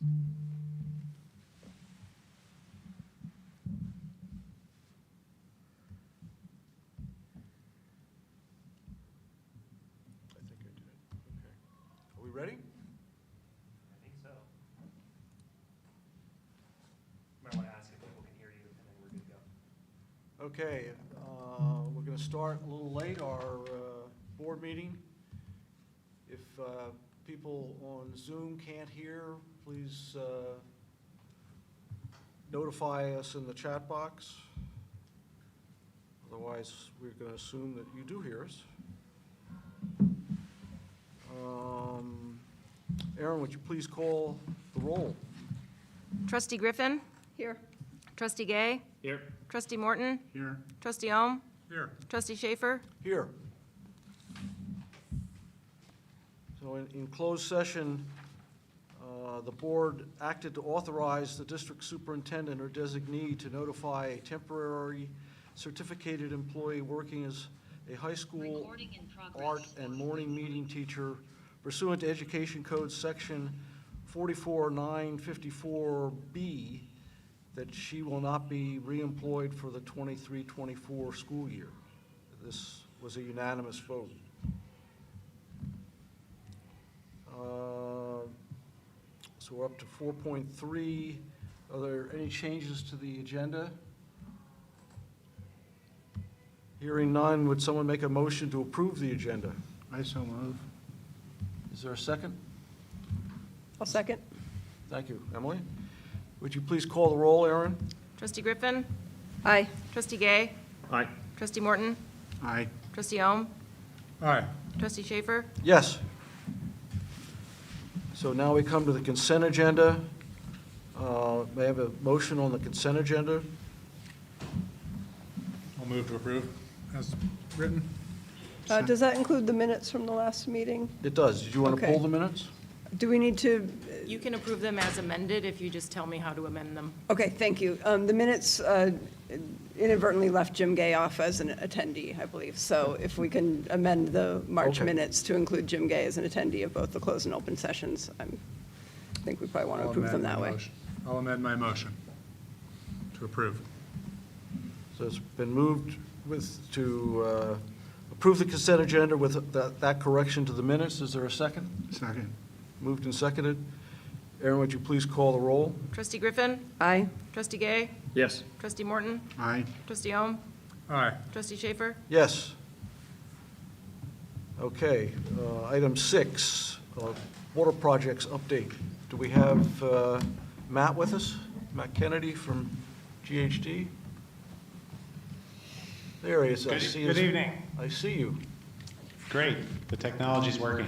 I think I did. Okay. Are we ready? I think so. Might want to ask if people can hear you, and then we're good to go. Okay, we're going to start a little late, our board meeting. If people on Zoom can't hear, please notify us in the chat box. Otherwise, we're going to assume that you do hear us. Aaron, would you please call the roll? Trustee Griffin? Here. Trustee Gay? Here. Trustee Morton? Here. Trustee Ohm? Here. Trustee Schaefer? Here. So in closed session, the board acted to authorize the district superintendent or designee to notify a temporary certificated employee working as a high school art and morning meeting teacher pursuant to Education Code Section 44954B that she will not be reemployed for the 23-24 school year. This was a unanimous vote. So we're up to 4.3. Are there any changes to the agenda? Hearing none, would someone make a motion to approve the agenda? I so move. Is there a second? I'll second. Thank you. Emily? Would you please call the roll, Aaron? Trustee Griffin? Aye. Trustee Gay? Aye. Trustee Morton? Aye. Trustee Ohm? Aye. Trustee Schaefer? Yes. So now we come to the consent agenda. May I have a motion on the consent agenda? I'll move to approve as written. Does that include the minutes from the last meeting? It does. Did you want to Okay. pull the minutes? Do we need to, You can approve them as amended if you just tell me how to amend them. okay, thank you. The minutes inadvertently left Jim Gay off as an attendee, I believe. So if we can amend the March Okay. minutes to include Jim Gay as an attendee of both the closed and open sessions, I think we probably want to approve them that way. I'll amend my motion to approve. So it's been moved to approve the consent agenda with that correction to the minutes. Is there a second? Second. Moved and seconded. Aaron, would you please call the roll? Trustee Griffin? Aye. Trustee Gay? Yes. Trustee Morton? Aye. Trustee Ohm? Aye. Trustee Schaefer? Yes. Okay, item 6, water projects update. Do we have Matt with us? Matt Kennedy from GHD? There he is. I see Good his- evening. I see you. Great, the technology's working.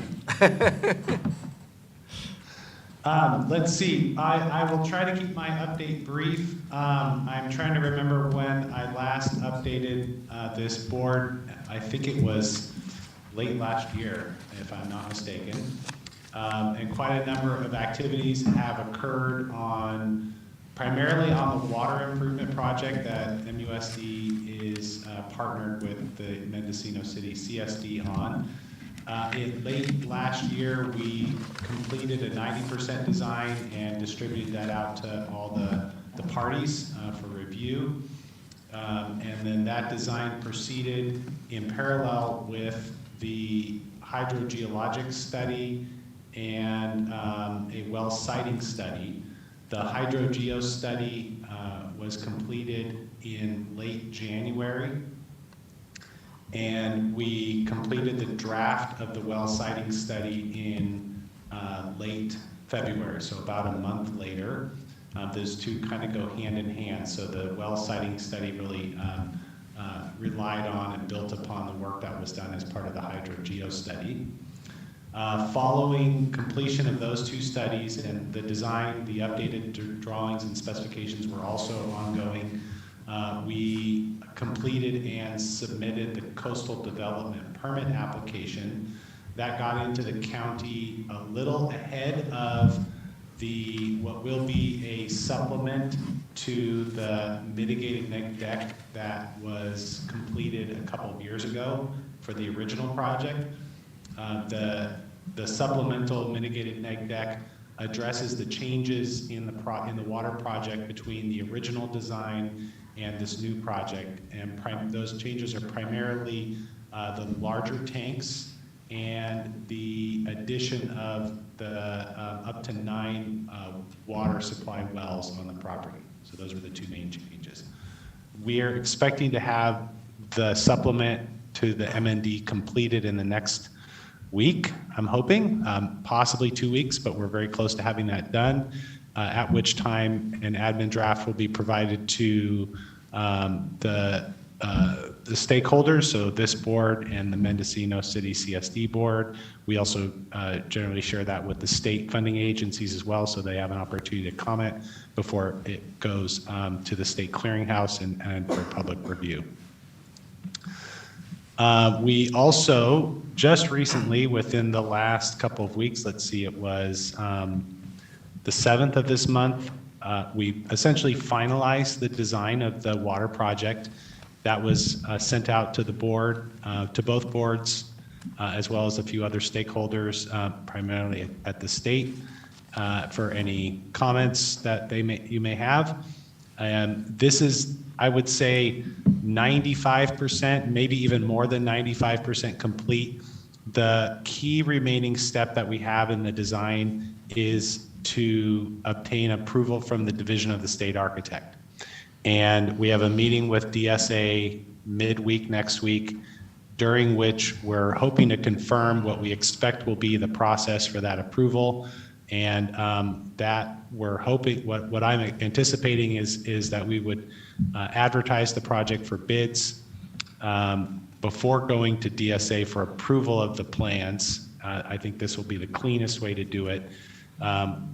Let's see, I will try to keep my update brief. I'm trying to remember when I last updated this board. I think it was late last year, if I'm not mistaken. And quite a number of activities have occurred primarily on the water improvement project that MUSD is partnered with the Mendocino City CSD on. In late last year, we completed a 90% design and distributed that out to all the parties for review. And then that design proceeded in parallel with the hydrogeologic study and a well siting study. The hydrogeo study was completed in late January, and we completed the draft of the well siting study in late February, so about a month later. Those two kind of go hand in hand. So the well siting study really relied on and built upon the work that was done as part of the hydrogeo study. Following completion of those two studies and the design, the updated drawings and specifications were also ongoing. We completed and submitted the coastal development permit application. That got into the county a little ahead of what will be a supplement to the mitigated neg deck that was completed a couple of years ago for the original project. The supplemental mitigated neg deck addresses the changes in the water project between the original design and this new project. And those changes are primarily the larger tanks and the addition of the up to 9 water supply wells on the property. So those are the two main changes. We are expecting to have the supplement to the MND completed in the next week, I'm hoping, possibly 2 weeks, but we're very close to having that done, at which time an admin draft will be provided to the stakeholders, so this board and the Mendocino City CSD board. We also generally share that with the state funding agencies as well, so they have an opportunity to comment before it goes to the state clearinghouse and for public review. We also just recently, within the last couple of weeks, let's see, it was the 7th of this month, we essentially finalized the design of the water project. That was sent out to the board, to both boards, as well as a few other stakeholders, primarily at the state, for any comments that you may have. And this is, I would say, 95%, maybe even more than 95% complete. The key remaining step that we have in the design is to obtain approval from the Division of the State Architect. And we have a meeting with DSA midweek next week, during which we're hoping to confirm what we expect will be the process for that approval. And that we're hoping, what I'm anticipating is that we would advertise the project for bids before going to DSA for approval of the plans. I think this will be the cleanest way to do it.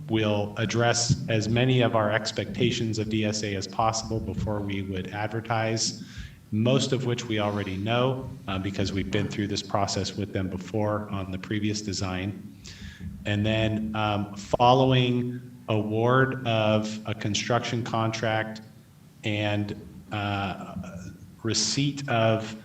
We'll address as many of our expectations of DSA as possible before we would advertise, most of which we already know because we've been through this process with them before on the previous design. And then following award of a construction contract and receipt of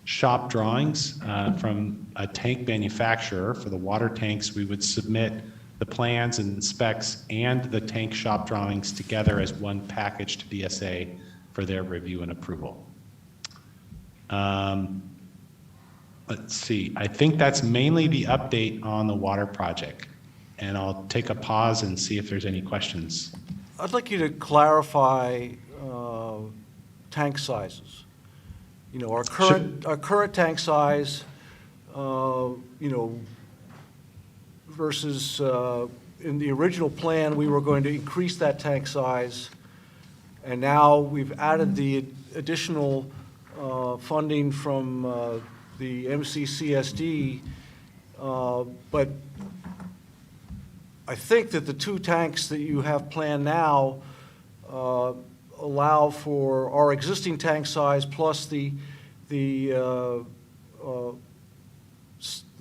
shop drawings from a tank manufacturer for the water tanks, we would submit the plans and specs and the tank shop drawings together as one package to DSA for their review and approval. Let's see, I think that's mainly the update on the water project. And I'll take a pause and see if there's any questions. I'd like you to clarify tank sizes. You know, our current tank size, you know, versus in the original plan, we were going to increase that tank size. And now we've added the additional funding from the MCCSD, but I think that the 2 tanks that you have planned now allow for our existing tank size plus the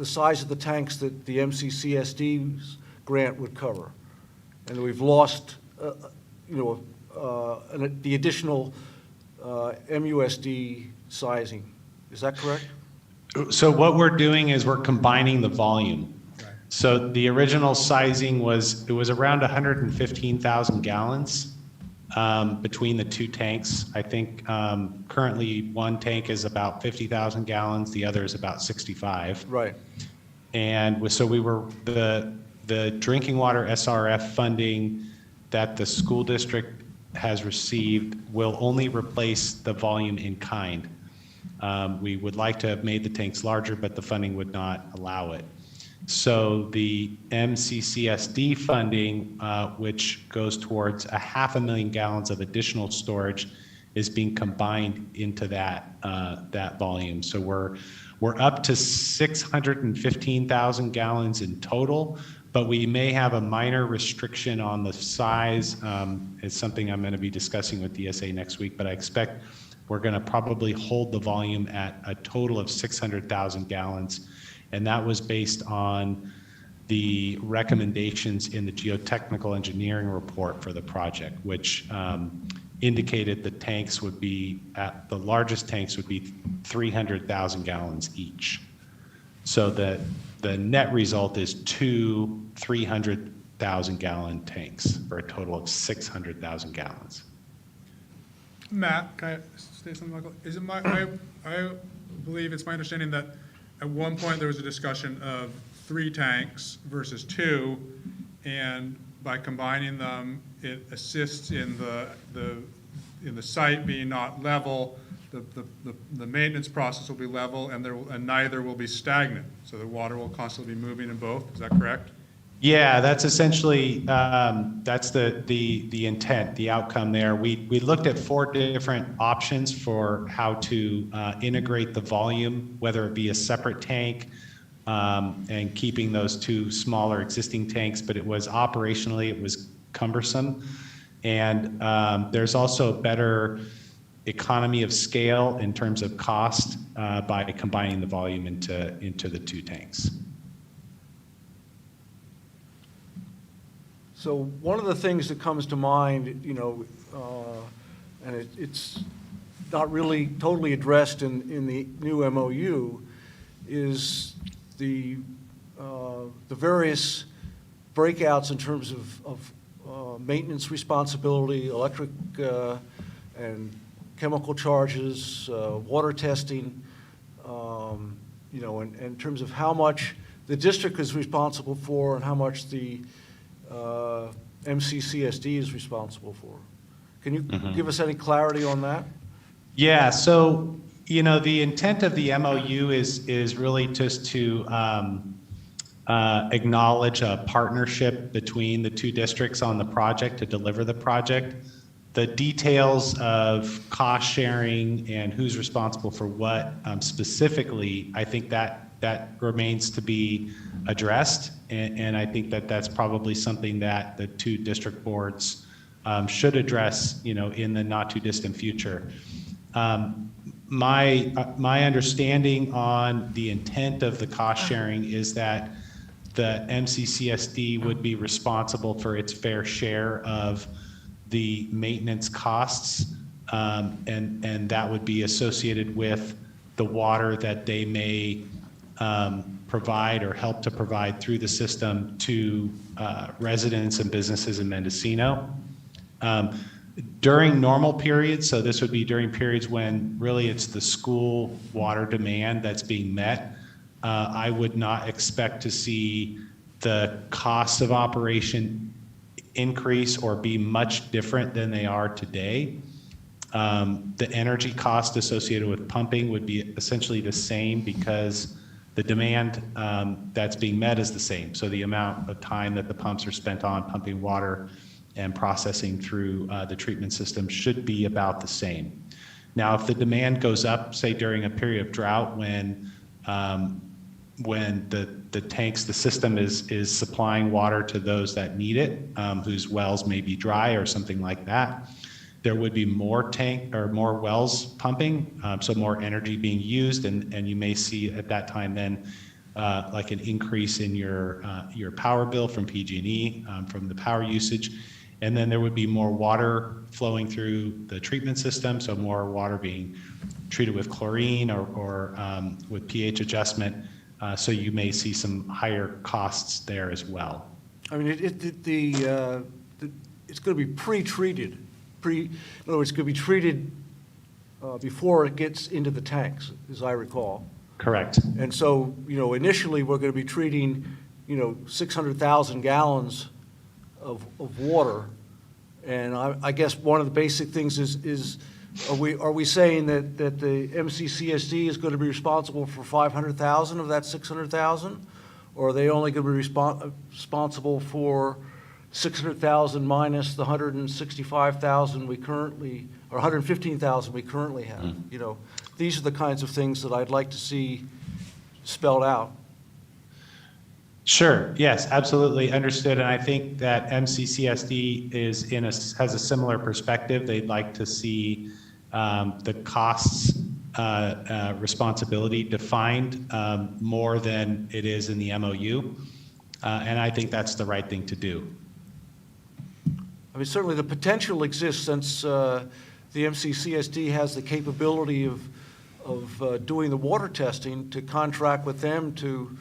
size of the tanks that the MCCSD's grant would cover. And we've lost, you know, the additional MUSD sizing. Is that correct? So what we're doing is we're combining the volume. So the original sizing was around 115,000 gallons between the 2 tanks. I think currently one tank is about 50,000 gallons, the other is about 65. Right. And so we were, the drinking water SRF funding that the school district has received will only replace the volume in kind. We would like to have made the tanks larger, but the funding would not allow it. So the MCCSD funding, which goes towards 500,000 gallons of additional storage, is being combined into that that volume. So we're up to 615,000 gallons in total, but we may have a minor restriction on the size. It's something I'm going to be discussing with DSA next week, but I expect we're going to probably hold the volume at a total of 600,000 gallons. And that was based on the recommendations in the geotechnical engineering report for the project, which indicated the tanks would be, the largest tanks would be 300,000 gallons each. So the net result is 2 200,000 gallon tanks for a total of 600,000 gallons. Matt, can I say something, Michael? Is it I believe it's my understanding that at one point there was a discussion of 3 tanks versus 2, and by combining them, it assists in the site being not level, the maintenance process will be level, and neither will be stagnant. So the water will constantly be moving in both. Is that correct? Yeah, that's essentially, that's the intent, the outcome there. We looked at 4 different options for how to integrate the volume, whether it be a separate tank and keeping those 2 smaller existing tanks, but it was operationally, it was cumbersome. And there's also a better economy of scale in terms of cost by combining the volume into the 2 tanks. So one of the things that comes to mind, and it's not really totally addressed in the new MOU, is the various breakouts in terms of maintenance responsibility, electric and chemical charges, water testing, in terms of how much the district is responsible for and how much the MCCSD is responsible for. Can you give us any clarity on that? Yeah, so, the intent of the MOU is really just to acknowledge a partnership between the 2 districts on the project to deliver the project. The details of cost sharing and who's responsible for what specifically, I think that remains to be addressed. And I think that's probably something that the 2 district boards should address, in the not too distant future. My understanding on the intent of the cost sharing is that the MCCSD would be responsible for its fair share of the maintenance costs, and that would be associated with the water that they may provide or help to provide through the system to residents and businesses in Mendocino. During normal periods, so this would be during periods when really it's the school water demand that's being met, I would not expect to see the costs of operation increase or be much different than they are today. The energy cost associated with pumping would be essentially the same because the demand that's being met is the same. So the amount of time that the pumps are spent on pumping water and processing through the treatment system should be about the same. Now, if the demand goes up, say during a period of drought when the tanks, the system is supplying water to those that need it, whose wells may be dry or something like that, there would be more tank or more wells pumping, so more energy being used, and you may see at that time then like an increase in your power bill from PG&E from the power usage, and then there would be more water flowing through the treatment system, so more water being treated with chlorine or with pH adjustment, so you may see some higher costs there as well. I mean, it's going to be pre-treated. In other words, it's going to be treated before it gets into the tanks, as I recall. Correct. And so, initially, we're going to be treating, 600,000 gallons of water. And I guess one of the basic things is are we saying that the MCCSD is going to be responsible for 500,000 of that 600,000? Or are they only going to be responsible for 600,000 minus the 165,000 we currently, or 115,000 we currently have? These are the kinds of things that I'd like to see spelled out. Sure. Yes, absolutely understood. And I think that MCCSD has a similar perspective. They'd like to see the costs responsibility defined more than it is in the MOU. And I think that's the right thing to do. I mean, certainly the potential exists since the MCCSD has the capability of doing the water testing, to contract with them to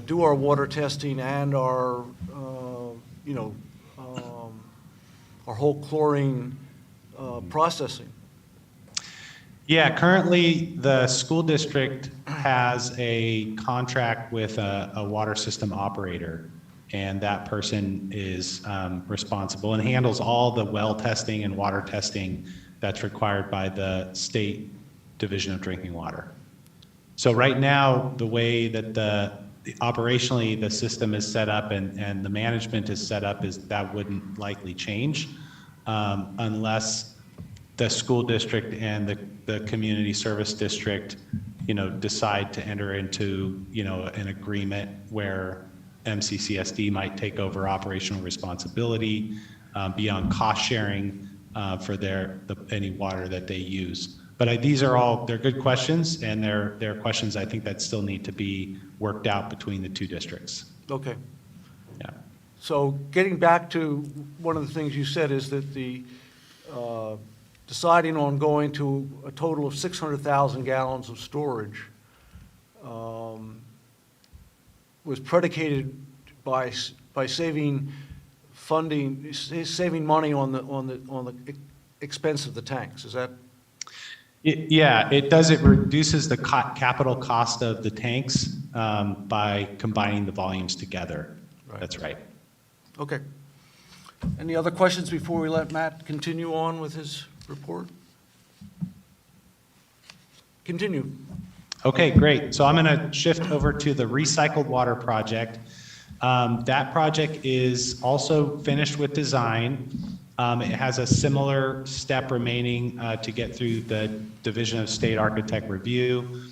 do our water testing and our you know, our whole chlorine processing? Yeah, currently, the school district has a contract with a water system operator, and that person is responsible and handles all the well testing and water testing that's required by the State Division of Drinking Water. So right now, the way that operationally the system is set up and the management is set up is that wouldn't likely change unless the school district and the community service district, you know, decide to enter into, you know, an agreement where MCCSD might take over operational responsibility beyond cost sharing for any water that they use. But these are they're good questions, and they're questions I think that still need to be worked out between the two districts. Okay. Yeah. So getting back to one of the things you said is that the deciding on going to a total of 600,000 gallons of storage was predicated by saving funding, saving money on the expense of the tanks. Is that? Yeah, it does. It reduces the capital cost of the tanks by combining the volumes together. Right. That's right. Okay. Any other questions before we let Matt continue on with his report? Continue. Okay, great. So I'm going to shift over to the recycled water project. That project is also finished with design. It has a similar step remaining to get through the Division of State Architect review.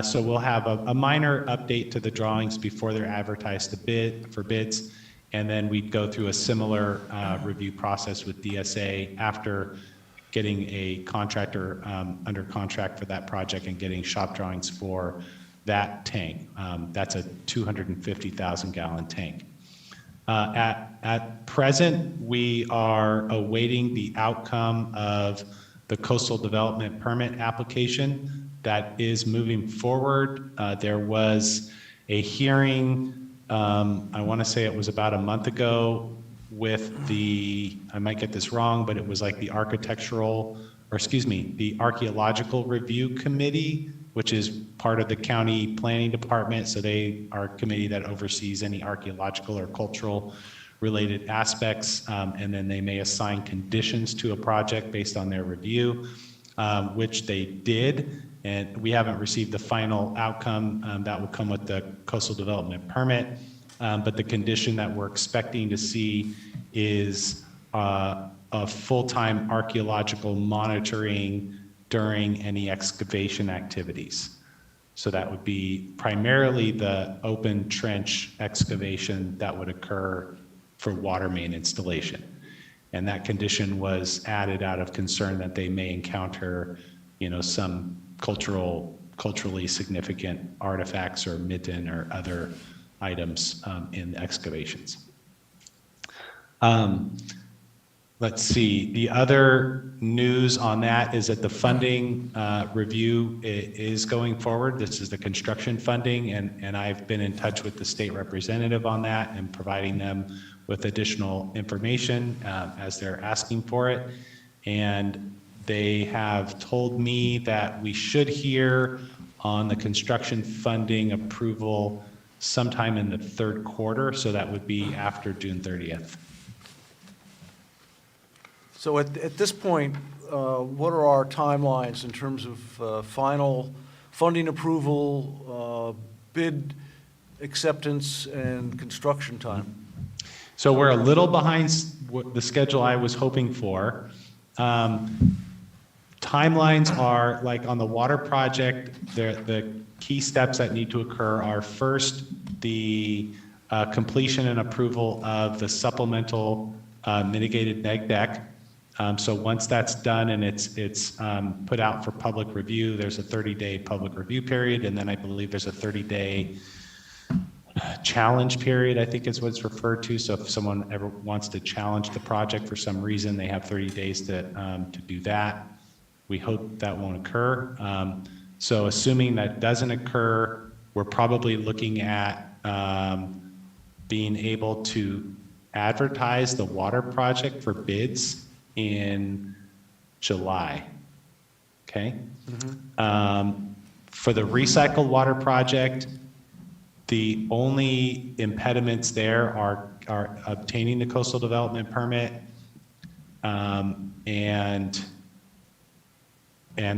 So we'll have a minor update to the drawings before they're advertised for bids. And then we'd go through a similar review process with DSA after getting a contractor under contract for that project and getting shop drawings for that tank. That's a 250,000 gallon tank. At present, we are awaiting the outcome of the coastal development permit application that is moving forward. There was a hearing, I want to say it was about a month ago, with I might get this wrong, but it was like the the Archaeological Review Committee, which is part of the county planning department. So they are a committee that oversees any archaeological or cultural related aspects. And then they may assign conditions to a project based on their review, which they did. And we haven't received the final outcome that will come with the coastal development permit. But the condition that we're expecting to see is a full-time archaeological monitoring during any excavation activities. So that would be primarily the open trench excavation that would occur for water main installation. And that condition was added out of concern that they may encounter, you know, some culturally significant artifacts or mitten or other items in the excavations. Let's see, the other news on that is that the funding review is going forward. This is the construction funding, and I've been in touch with the state representative on that and providing them with additional information as they're asking for it. And they have told me that we should hear on the construction funding approval sometime in the third quarter, so that would be after June 30th. So at this point, what are our timelines in terms of final funding approval, bid acceptance, and construction time? So we're a little behind the schedule I was hoping for. Timelines are, like on the water project, the key steps that need to occur are first the completion and approval of the supplemental mitigated neg deck. So once that's done and it's put out for public review, there's a 30-day public review period, and then I believe there's a 30-day challenge period, I think is what it's referred to. So if someone ever wants to challenge the project for some reason, they have 30 days to do that. We hope that won't occur. So assuming that doesn't occur, we're probably looking at being able to advertise the water project for bids in July. Okay? For the recycled water project, the only impediments there are obtaining the coastal development permit, and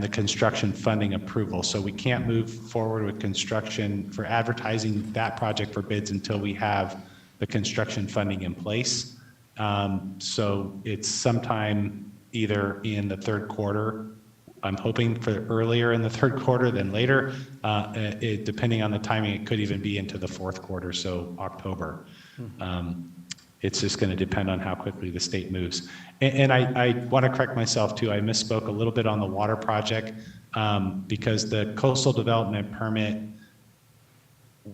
the construction funding approval. So we can't move forward with construction for advertising that project for bids until we have the construction funding in place. So it's sometime either in the third quarter. I'm hoping for earlier in the third quarter than later. Depending on the timing, it could even be into the fourth quarter, so October. It's just going to depend on how quickly the state moves. And I want to correct myself too. I misspoke a little bit on the water project because the coastal development permit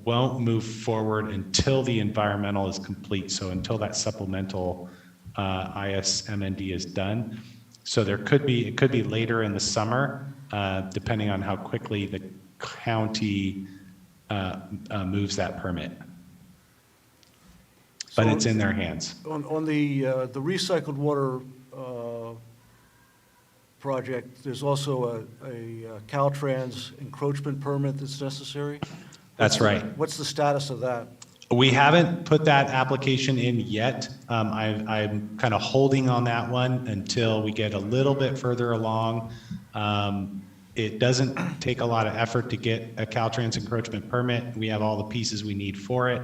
won't move forward until the environmental is complete. So until that supplemental ISMND is done. So it could be later in the summer, depending on how quickly the county moves that permit. But So- it's in their hands. On the recycled water project, there's also a Caltrans encroachment permit that's necessary? That's right. What's the status of that? We haven't put that application in yet. I'm kind of holding on that one until we get a little bit further along. It doesn't take a lot of effort to get a Caltrans encroachment permit. We have all the pieces we need for it.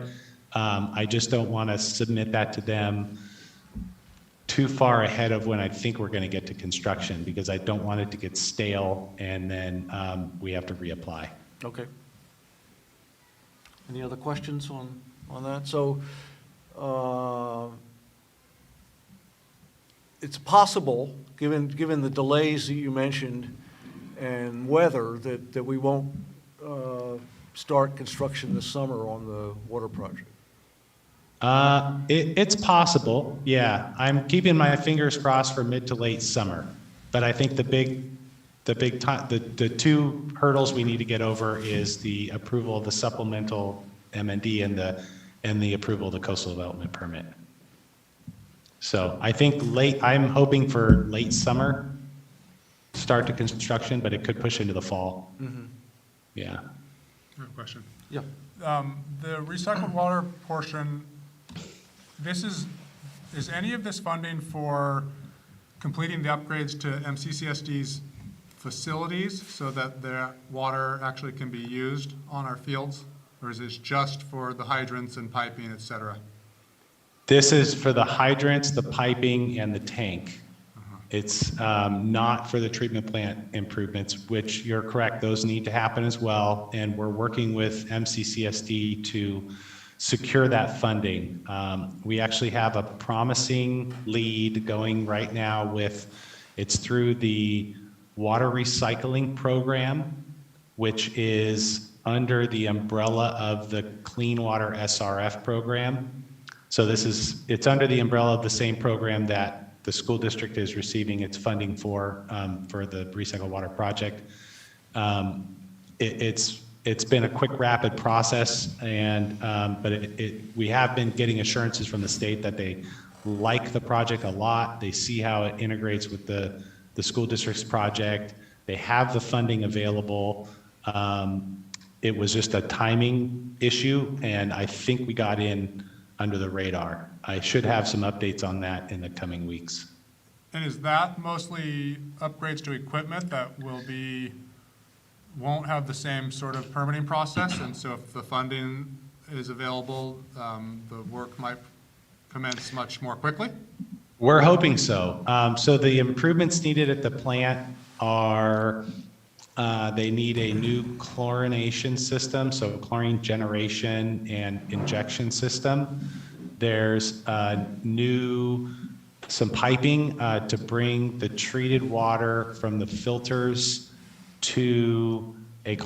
I just don't want to submit that to them too far ahead of when I think we're going to get to construction, because I don't want it to get stale and then we have to reapply. Okay. Any other questions on that? So, it's possible, given the delays that you mentioned and weather, that we won't start construction this summer on the water project. It's possible, yeah. I'm keeping my fingers crossed for mid to late summer. But I think the two hurdles we need to get over is the approval of the supplemental MND and the approval of the coastal development permit. So I think I'm hoping for late summer start to construction, but it could push into the fall. Yeah. I have a question. Yeah. The recycled water portion, is any of this funding for completing the upgrades to MCCSD's facilities so that the water actually can be used on our fields? Or is this just for the hydrants and piping, et cetera? This is for the hydrants, the piping, and the tank. It's not for the treatment plant improvements, which you're correct, those need to happen as well. And we're working with MCCSD to secure that funding. We actually have a promising lead going right now it's through the water recycling program, which is under the umbrella of the Clean Water SRF program. So it's under the umbrella of the same program that the school district is receiving its funding for the recycled water project. It's been a quick, rapid process, but we have been getting assurances from the state that they like the project a lot. They see how it integrates with the school district's project. They have the funding available. It was just a timing issue, and I think we got in under the radar. I should have some updates on that in the coming weeks. And is that mostly upgrades to equipment that won't have the same sort of permitting process? And so if the funding is available, the work might commence much more quickly? We're hoping so. So the improvements needed at the plant are, they need a new chlorination system, so chlorine generation and injection system. There's some piping to bring the treated water from the filters to a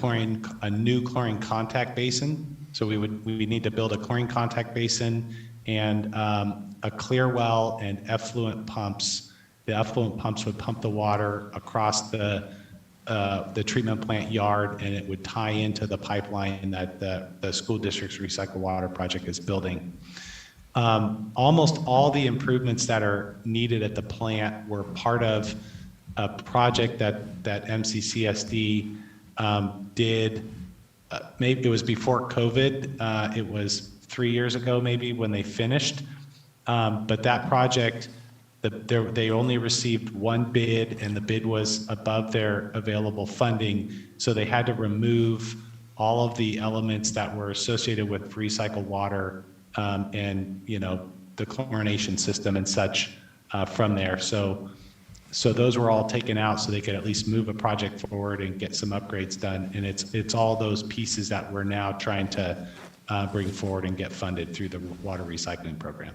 new chlorine contact basin. So we need to build a chlorine contact basin and a clear well and effluent pumps. The effluent pumps would pump the water across the treatment plant yard, and it would tie into the pipeline that the school district's recycled water project is building. almost all the improvements that are needed at the plant were part of a project that MCCSD did. Maybe it was before COVID. It was 3 years ago, maybe, when they finished. But that project, they only received one bid, and the bid was above their available funding. So they had to remove all of the elements that were associated with recycled water and, you know, the chlorination system and such from there. So those were all taken out so they could at least move a project forward and get some upgrades done. And it's all those pieces that we're now trying to bring forward and get funded through the water recycling program.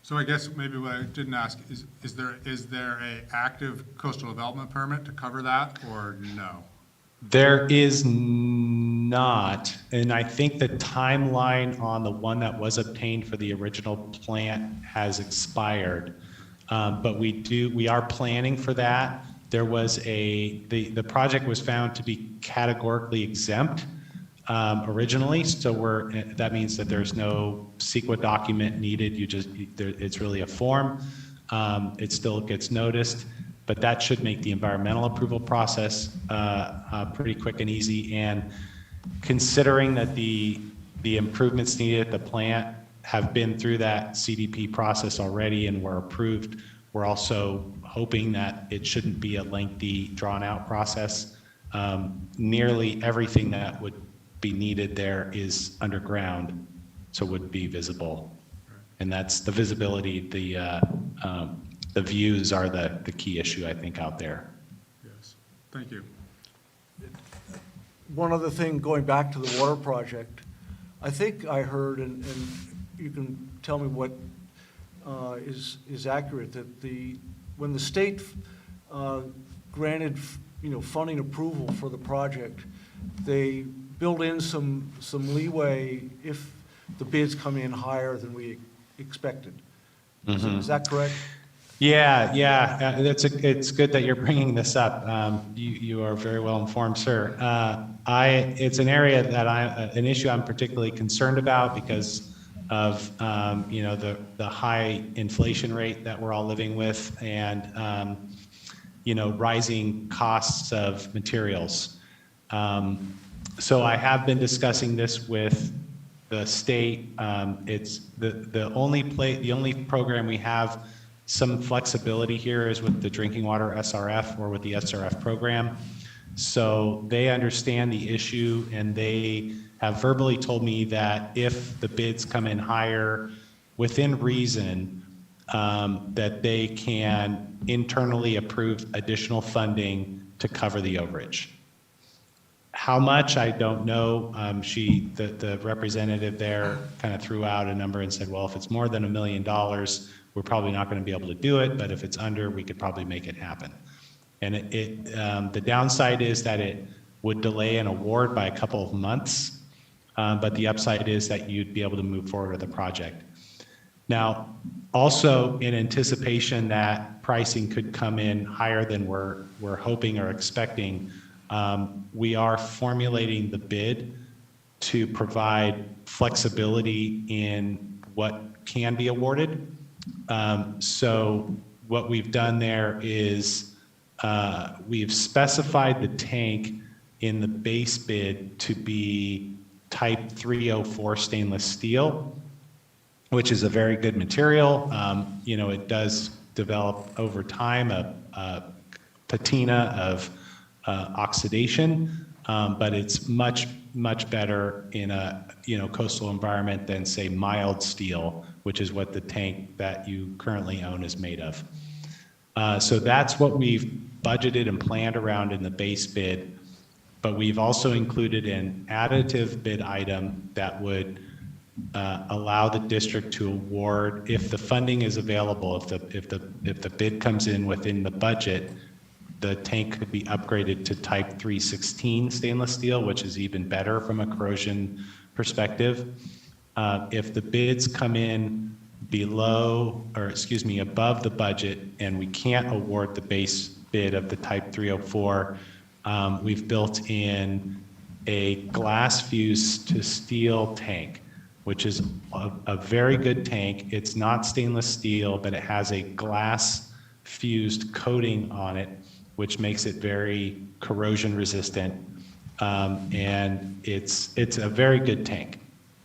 So I guess maybe what I didn't ask is there a active coastal development permit to cover that, or no? There is not, and I think the timeline on the one that was obtained for the original plant has expired. But we are planning for that. There was the project was found to be categorically exempt originally, so that means that there's no CEQA document needed. It's really a form. It still gets noticed, but that should make the environmental approval process pretty quick and easy. And considering that the improvements needed at the plant have been through that CDP process already and were approved, we're also hoping that it shouldn't be a lengthy, drawn-out process. Nearly everything that would be needed there is underground, so would be visible. And that's the visibility, the views are the key issue, I think, out there. Yes, thank you. One other thing, going back to the water project, I think I heard, and you can tell me what is accurate, that when the state granted, funding approval for the project, they built in some leeway if the bids come in higher than we expected. Is that correct? Yeah. It's good that you're bringing this up. You are very well informed, sir. It's an area that an issue I'm particularly concerned about because of the high inflation rate that we're all living with, and rising costs of materials. So I have been discussing this with the state. It's the only program we have some flexibility here is with the drinking water SRF or with the SRF program. So they understand the issue, and they have verbally told me that if the bids come in higher within reason, that they can internally approve additional funding to cover the overage. How much, I don't know. The representative there kind of threw out a number and said, well, if it's more than $1 million, we're probably not going to be able to do it, but if it's under, we could probably make it happen. And the downside is that it would delay an award by a couple of months, but the upside is that you'd be able to move forward with the project. Now, also in anticipation that pricing could come in higher than we're hoping or expecting, we are formulating the bid to provide flexibility in what can be awarded. So what we've done there is we've specified the tank in the base bid to be type 304 stainless steel, which is a very good material. It does develop over time a patina of oxidation, but it's much better in a coastal environment than, say, mild steel, which is what the tank that you currently own is made of. So that's what we've budgeted and planned around in the base bid, but we've also included an additive bid item that would allow the district to award, if the funding is available, if the bid comes in within the budget, the tank could be upgraded to type 316 stainless steel, which is even better from a corrosion perspective. If the bids come in above the budget, and we can't award the base bid of the type 304, we've built in a glass fused to steel tank, which is a very good tank. It's not stainless steel, but it has a glass fused coating on it, which makes it very corrosion resistant. And it's a very good tank.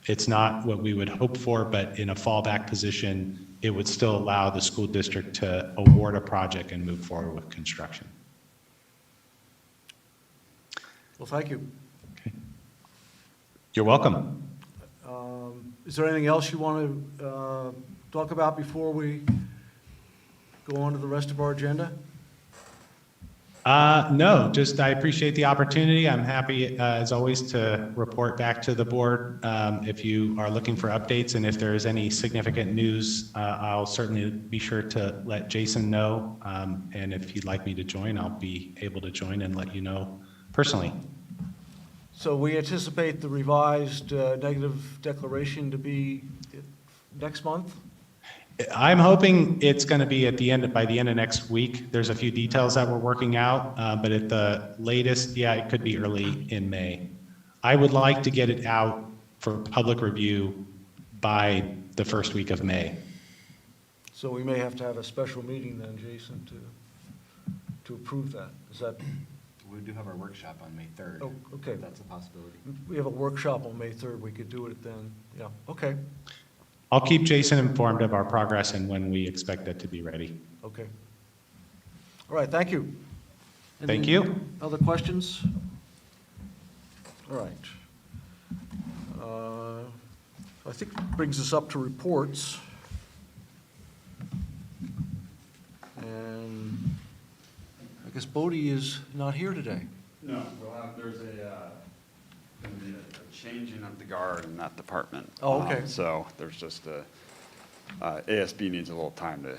It's not what we would hope for, but in a fallback position, it would still allow the school district to award a project and move forward with construction. Well, thank you. You're welcome. Is there anything else you want to talk about before we go on to the rest of our agenda? No, just I appreciate the opportunity. I'm happy, as always, to report back to the board if you are looking for updates, and if there is any significant news, I'll certainly be sure to let Jason know. And if he'd like me to join, I'll be able to join and let you know personally. So we anticipate the revised negative declaration to be next month? I'm hoping it's going to be by the end of next week. There's a few details that we're working out, but at the latest, yeah, it could be early in May. I would like to get it out for public review by the first week of May. So we may have to have a special meeting then, Jason, to approve that. Is that, We do have our workshop on May 3rd. oh, okay. If that's a possibility. We have a workshop on May 3rd. We could do it then. Yeah, okay, I'll keep Jason informed of our progress and when we expect it to be ready. okay. All right, thank you. Thank Any you. Other questions? All right. I think brings us up to reports. And I guess Bodie is not here today. No, there's gonna be a changing of the guard in that department. Oh, okay. So there's just ASB needs a little time to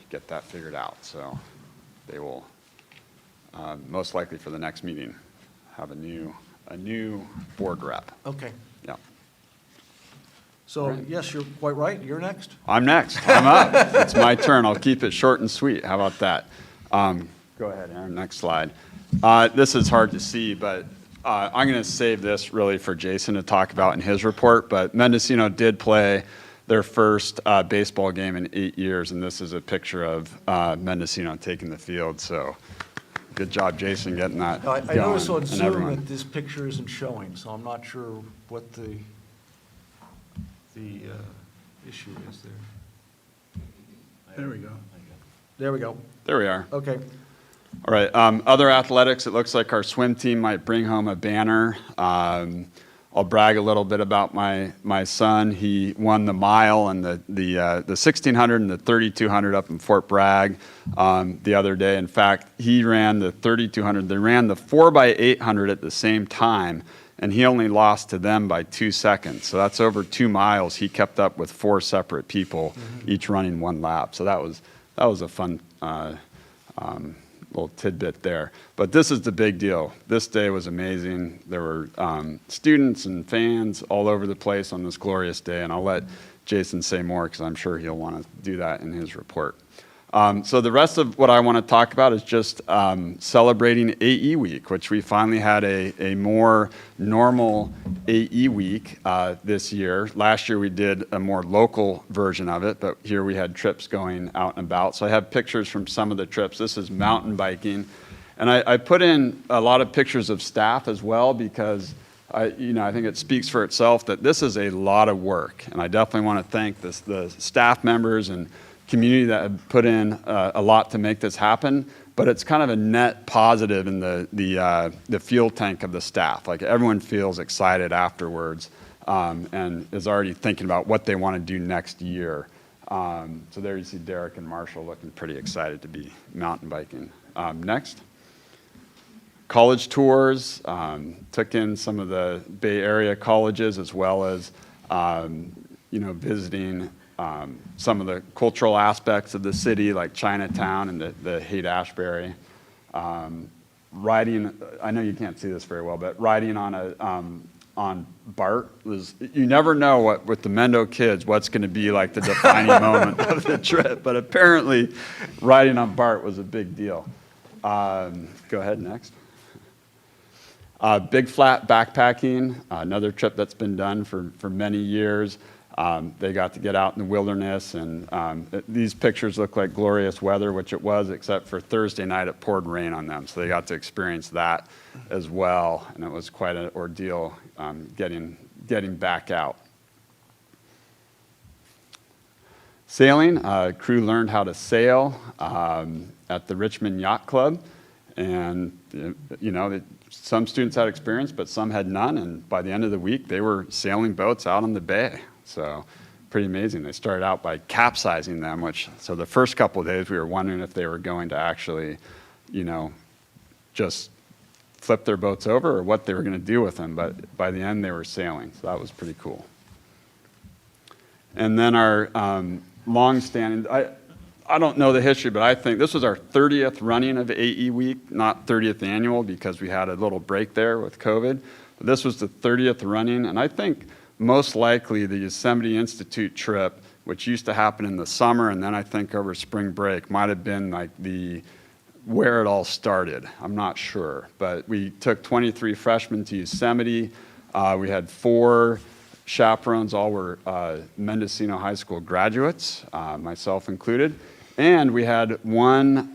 get that figured out, so they will, most likely for the next meeting, have a new board rep. Okay. Yeah. So, Right. yes, you're quite right. You're next. I'm next. I'm up. It's my turn. I'll keep it short and sweet. How about that? Go ahead, Aaron. Next slide. This is hard to see, but I'm going to save this really for Jason to talk about in his report. But Mendocino did play their first baseball game in 8 years, and this is a picture of Mendocino taking the field. So good job, Jason, getting that I going, noticed on and Zoom everyone. that this picture isn't showing, so I'm not sure what the issue is there. There we go. There we go. There we are. Okay. All right, other athletics, it looks like our swim team might bring home a banner. I'll brag a little bit about my son. He won the mile and the 1,600 and the 3,200 up in Fort Bragg the other day. In fact, he ran the 3,200. They ran the 4x800 at the same time, and he only lost to them by 2 seconds. So that's over 2 miles. He kept up with 4 separate people, each running 1 lap. So that was a fun little tidbit there. But this is the big deal. This day was amazing. There were students and fans all over the place on this glorious day, and I'll let Jason say more because I'm sure he'll want to do that in his report. So the rest of what I want to talk about is just celebrating AE Week, which we finally had a more normal AE Week this year. Last year we did a more local version of it, but here we had trips going out and about. So I have pictures from some of the trips. This is mountain biking. And I put in a lot of pictures of staff as well because I think it speaks for itself that this is a lot of work. And I definitely want to thank the staff members and community that have put in a lot to make this happen, but it's kind of a net positive in the fuel tank of the staff. Like everyone feels excited afterwards and is already thinking about what they want to do next year. So there you see Derek and Marshall looking pretty excited to be mountain biking. Next. College tours, took in some of the Bay Area colleges as well as visiting some of the cultural aspects of the city, like Chinatown and the Haight-Ashbury. Riding, I know you can't see this very well, but riding on BART was, you never know with the Mendo kids what's going to be like the defining moment of the trip, but apparently riding on BART was a big deal. Go ahead, next. Big Flat backpacking, another trip that's been done for many years. They got to get out in the wilderness, and these pictures look like glorious weather, which it was, except for Thursday night it poured rain on them. So they got to experience that as well, and it was quite an ordeal getting back out. Sailing, crew learned how to sail at the Richmond Yacht Club, and some students had experience, but some had none, and by the end of the week, they were sailing boats out on the bay. So pretty amazing. They started out by capsizing them, so the first couple of days we were wondering if they were going to actually, just flip their boats over or what they were going to do with them, but by the end they were sailing, so that was pretty cool. And then our long-standing, I don't know the history, but I think this was our 30th running of AE Week, not 30th annual because we had a little break there with COVID. But this was the 30th running, and I think most likely the Yosemite Institute trip, which used to happen in the summer and then I think over spring break, might have been like where it all started. I'm not sure, but we took 23 freshmen to Yosemite. We had 4 chaperones, all were Mendocino High School graduates, myself included. And we had one,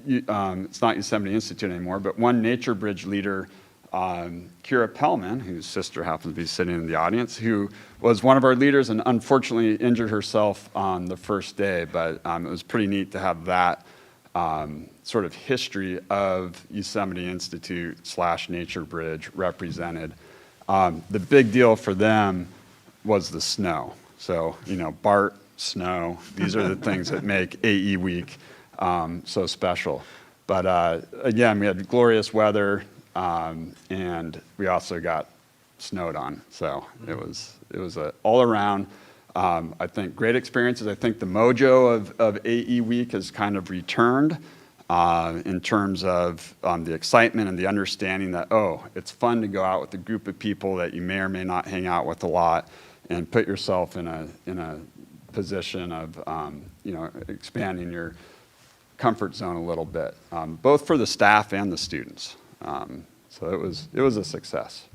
it's not Yosemite Institute anymore, but one Nature Bridge leader, Kira Pellman, whose sister happens to be sitting in the audience, who was one of our leaders and unfortunately injured herself on the first day. But it was pretty neat to have that sort of history of Yosemite Institute / Nature Bridge represented. The big deal for them was the snow. So, BART, snow, these are the things that make AE Week so special. But again, we had glorious weather, and we also got snowed on. So it was all around, I think, great experiences. I think the mojo of AE Week has kind of returned in terms of the excitement and the understanding that, it's fun to go out with a group of people that you may or may not hang out with a lot and put yourself in a position of, expanding your comfort zone a little bit, both for the staff and the students. So it was a success.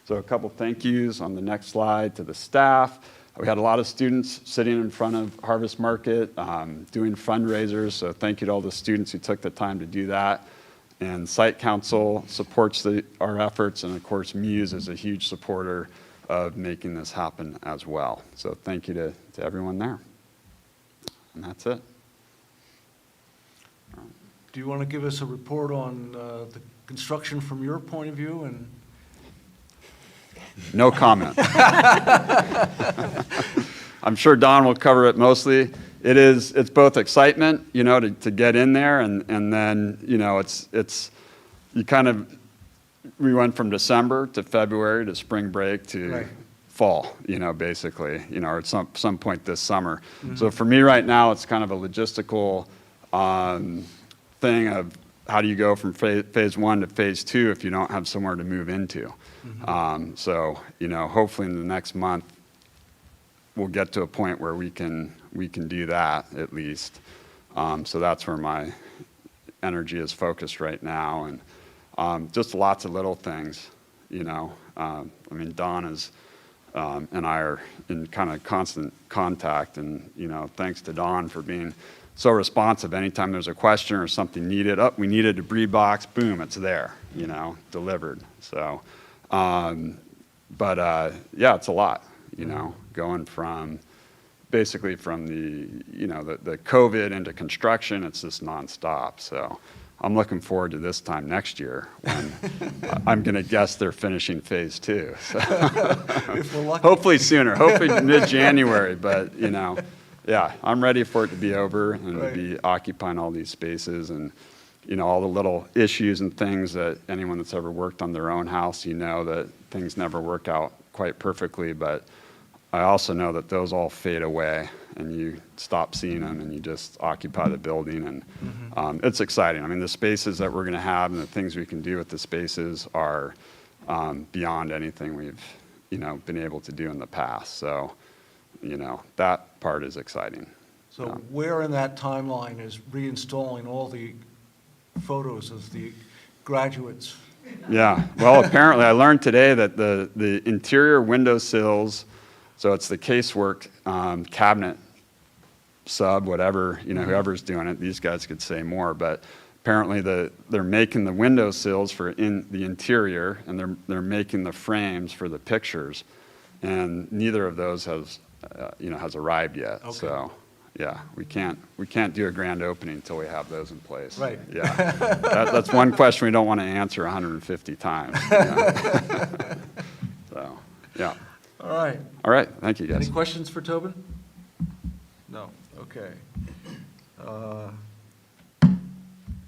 So a couple thank yous on the next slide to the staff. We had a lot of students sitting in front of Harvest Market doing fundraisers, so thank you to all the students who took the time to do that. And Site Council supports our efforts, and of course Muse is a huge supporter of making this happen as well. So thank you to everyone there. And that's it. Do you want to give us a report on the construction from your point of view? And no comment. I'm sure Don will cover it mostly. It's both excitement, to get in there, and then, we went from December to February to spring break to right. fall, basically, or at some point this summer. Mm-hmm. So for me right now, it's kind of a logistical thing of how do you go from phase 1 to phase 2 if you don't have somewhere to move into. Mm-hmm. So, hopefully in the next month, we'll get to a point where we can do that at least. So that's where my energy is focused right now, and just lots of little things, Don is, and I are in kind of constant contact, and, thanks to Don for being so responsive. Anytime there's a question or something needed, we need a debris box, boom, it's there, delivered. So, yeah, it's a lot, going from basically from the COVID into construction, it's just nonstop. So I'm looking forward to this time next year when I'm going to guess they're finishing phase 2. So if we're lucky. Hopefully sooner, hopefully mid-January, but, yeah, I'm ready for it to be over and right. to be occupying all these spaces and, all the little issues and things that anyone that's ever worked on their own house, that things never work out quite perfectly, but I also know that those all fade away and you stop seeing them and you just occupy the building, and mm-hmm. It's exciting. The spaces that we're going to have and the things we can do with the spaces are beyond anything we've, been able to do in the past. So, that part is exciting. So where in that timeline is reinstalling all the photos of the graduates Yeah, well, apparently I learned today that the interior window sills, so it's the casework cabinet sub, whatever, whoever's doing it, these guys could say more, but apparently they're making the window sills for in the interior, and they're making the frames for the pictures, and neither of those has arrived yet. Okay. So, yeah, we can't do a grand opening until we have those in place. Right. Yeah, that's one question we don't want to answer 150 times. Yeah. So, yeah. All right. All right, thank you, guys. Any questions for Tobin? No, okay. Does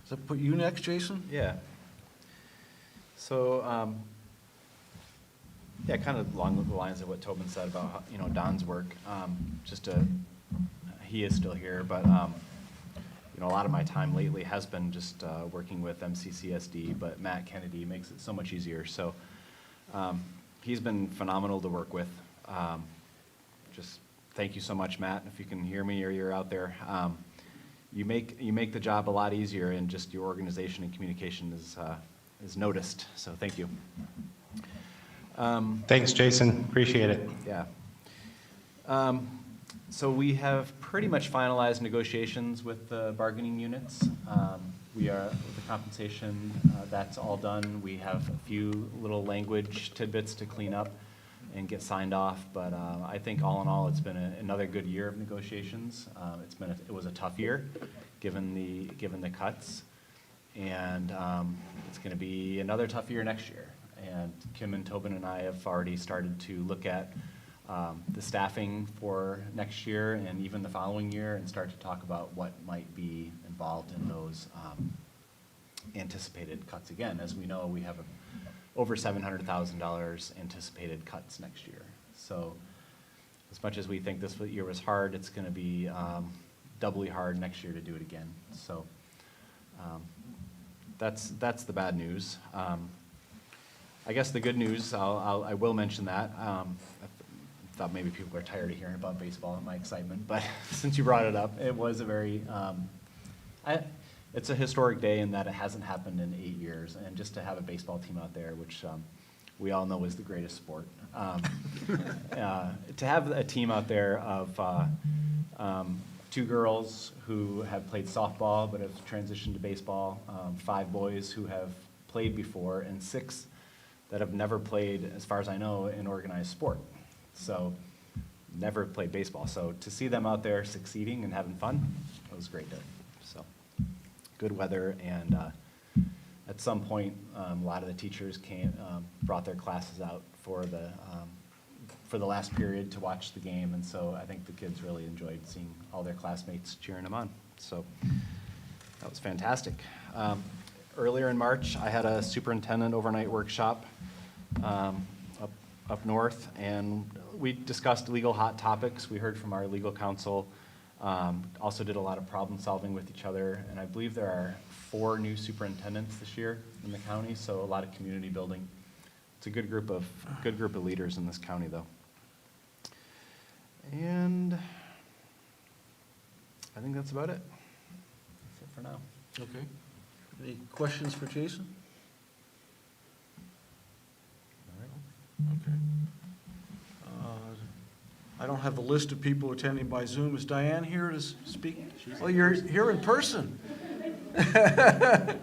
that put you next, Jason? Yeah. So, yeah, kind of along the lines of what Tobin said about, Don's work, he is still here, but, a lot of my time lately has been just working with MCCSD, but Matt Kennedy makes it so much easier. So he's been phenomenal to work with. Just thank you so much, Matt, if you can hear me or you're out there. You make the job a lot easier, and just your organization and communication is noticed. So thank you. Thanks, Jason. Appreciate it. Yeah. So we have pretty much finalized negotiations with the bargaining units. We are, with the compensation, that's all done. We have a few little language tidbits to clean up and get signed off, but I think all in all, it's been another good year of negotiations. It was a tough year, given the cuts, and it's going to be another tough year next year. And Kim and Tobin and I have already started to look at the staffing for next year and even the following year, and start to talk about what might be involved in those anticipated cuts again. As we know, we have over $700,000 anticipated cuts next year. So as much as we think this year was hard, it's going to be doubly hard next year to do it again. So that's the bad news. I guess the good news, I will mention that. I thought maybe people are tired of hearing about baseball and my excitement, but since you brought it up, it was a very, it's a historic day in that it hasn't happened in 8 years, and just to have a baseball team out there, which we all know is the greatest sport. To have a team out there of 2 girls who have played softball but have transitioned to baseball, 5 boys who have played before, and 6 that have never played, as far as I know, an organized sport. So never played baseball. So to see them out there succeeding and having fun, it was a great day. So good weather, and at some point, a lot of the teachers brought their classes out for the last period to watch the game, and so I think the kids really enjoyed seeing all their classmates cheering them on. So that was fantastic. Earlier in March, I had a superintendent overnight workshop up north, and we discussed legal hot topics. We heard from our legal counsel, also did a lot of problem solving with each other, and I believe there are 4 new superintendents this year in the county, so a lot of community building. It's a good group of leaders in this county, though. And I think that's about it. That's it for now. Okay. Any questions for Jason? Okay. I don't have the list of people attending by Zoom. Is Diane here to speak? Oh, you're here in person. Hi,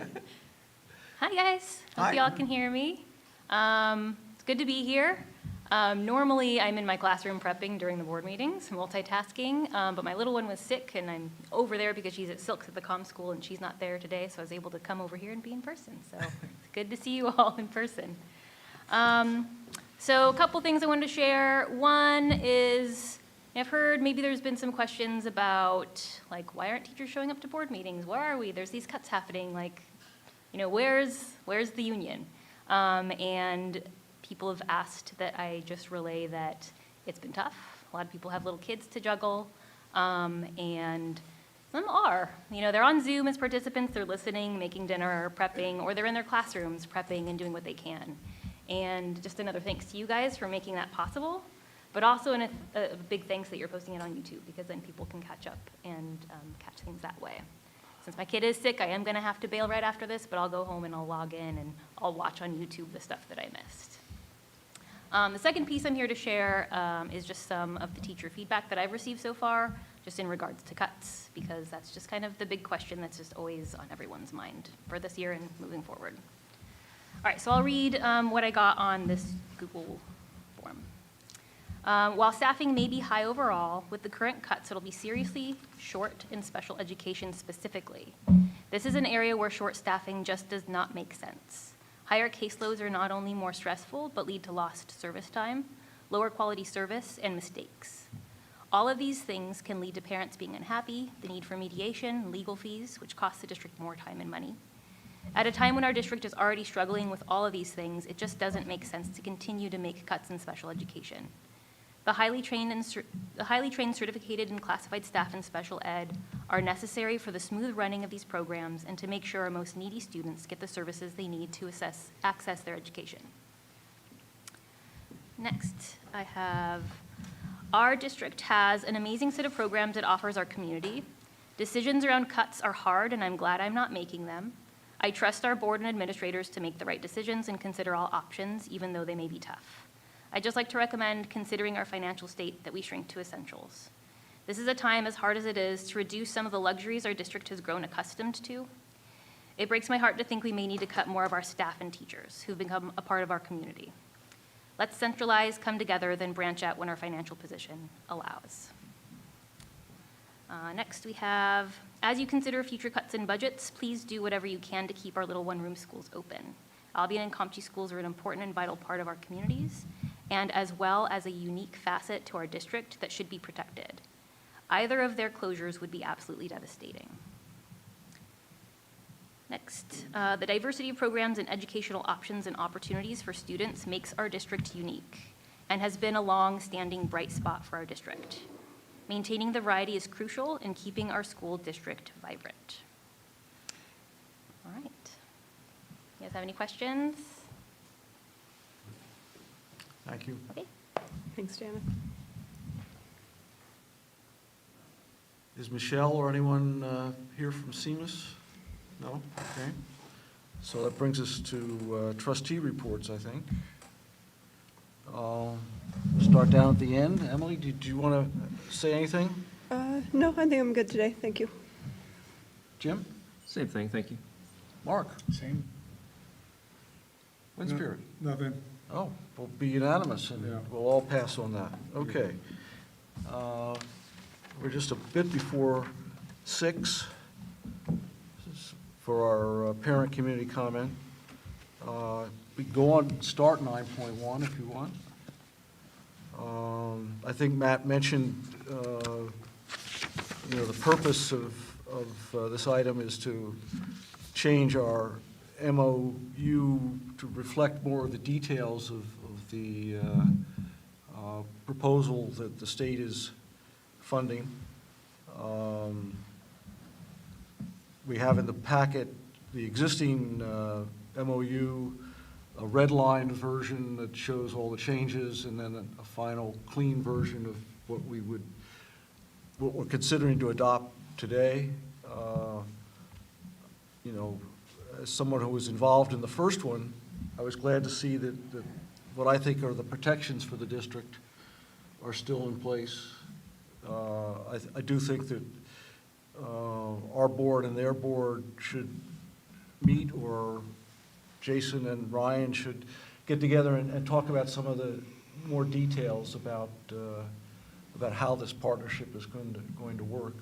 guys. Hi. Hope y'all can hear me. It's good to be here. Normally, I'm in my classroom prepping during the board meetings, multitasking, but my little one was sick, and I'm over there because she's at Silks at the comm school, and she's not there today, so I was able to come over here and be in person. So it's good to see you all in person. So a couple things I wanted to share. One is, I've heard maybe there's been some questions about, like, why aren't teachers showing up to board meetings? Where are we? There's these cuts happening. Like, where's the union? And people have asked that I just relay that it's been tough. A lot of people have little kids to juggle, and some are. They're on Zoom as participants. They're listening, making dinner, prepping, or they're in their classrooms prepping and doing what they can. And just another thanks to you guys for making that possible, but also a big thanks that you're posting it on YouTube, because then people can catch up and catch things that way. since my kid is sick, I am going to have to bail right after this, but I'll go home and I'll log in and I'll watch on YouTube the stuff that I missed. The second piece I'm here to share is just some of the teacher feedback that I've received so far, just in regards to cuts, because that's just kind of the big question that's just always on everyone's mind for this year and moving forward. All right, so I'll read what I got on this Google form. While staffing may be high overall, with the current cuts, it'll be seriously short in special education specifically. This is an area where short staffing just does not make sense. Higher caseloads are not only more stressful, but lead to lost service time, lower quality service, and mistakes. All of these things can lead to parents being unhappy, the need for mediation, legal fees, which costs the district more time and money. At a time when our district is already struggling with all of these things, it just doesn't make sense to continue to make cuts in special education. The highly trained, certificated, and classified staff in special ed are necessary for the smooth running of these programs and to make sure our most needy students get the services they need to access their education. Next, I have, our district has an amazing set of programs it offers our community. Decisions around cuts are hard, and I'm glad I'm not making them. I trust our board and administrators to make the right decisions and consider all options, even though they may be tough. I'd just like to recommend, considering our financial state, that we shrink to essentials. This is a time, as hard as it is, to reduce some of the luxuries our district has grown accustomed to. It breaks my heart to think we may need to cut more of our staff and teachers who've become a part of our community. Let's centralize, come together, then branch out when our financial position allows. Next, we have, as you consider future cuts in budgets, please do whatever you can to keep our little one-room schools open. Albion and CompG schools are an important and vital part of our communities, and as well as a unique facet to our district that should be protected. Either of their closures would be absolutely devastating. Next, the diversity of programs and educational options and opportunities for students makes our district unique and has been a long-standing bright spot for our district. Maintaining the variety is crucial in keeping our school district vibrant. All right. You guys have any questions? Thank you. Okay. Thanks, Jana. Is Michelle or anyone here from CMS? No? Okay. So that brings us to trustee reports, I think. We'll start down at the end. Emily, did you want to say anything? No, I think I'm good today. Thank you. Jim? Same thing, thank you. Mark? Same. Winspirit? Nothing. Oh, we'll be unanimous, and Yeah. we'll all pass on that. Okay. We're just a bit before 6 for our parent community comment. We can go on, start 9.1 if you want. I think Matt mentioned, the purpose of this item is to change our MOU to reflect more of the details of the proposal that the state is funding. We have in the packet the existing MOU, a redlined version that shows all the changes, and then a final clean version of what we're considering to adopt today. As someone who was involved in the first one, I was glad to see that what I think are the protections for the district are still in place. I do think that our board and their board should meet, or Jason and Ryan should get together and talk about some of the more details about how this partnership is going to work.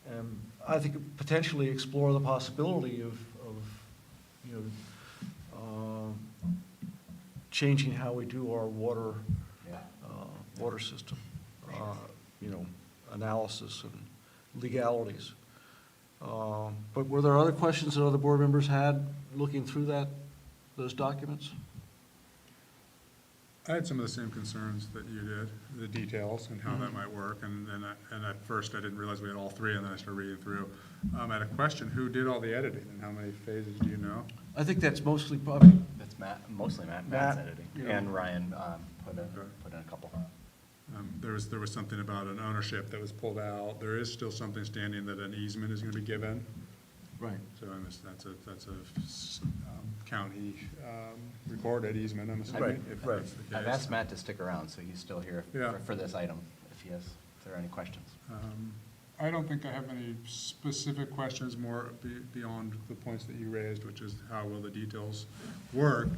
And I think potentially explore the possibility of changing how we do our water system, analysis and legalities. But were there other questions that other board members had looking through those documents? I had some of the same concerns that you did, the details and how that might work, and at first I didn't realize we had all three, and then I started reading through. I had a question, who did all the editing, and how many phases do you know? I think that's mostly probably, That's mostly Matt's Matt, editing, you know. and Ryan put Okay. in a couple. There was something about an ownership that was pulled out. There is still something standing that an easement is gonna be given Right. So and that's a county recorded easement, I'm assuming. Right, if right. that's the I've case. asked Matt to stick around, so he's still here Yeah. for this item, if there are any questions. I don't think I have any specific questions more beyond the points that you raised, which is how will the details work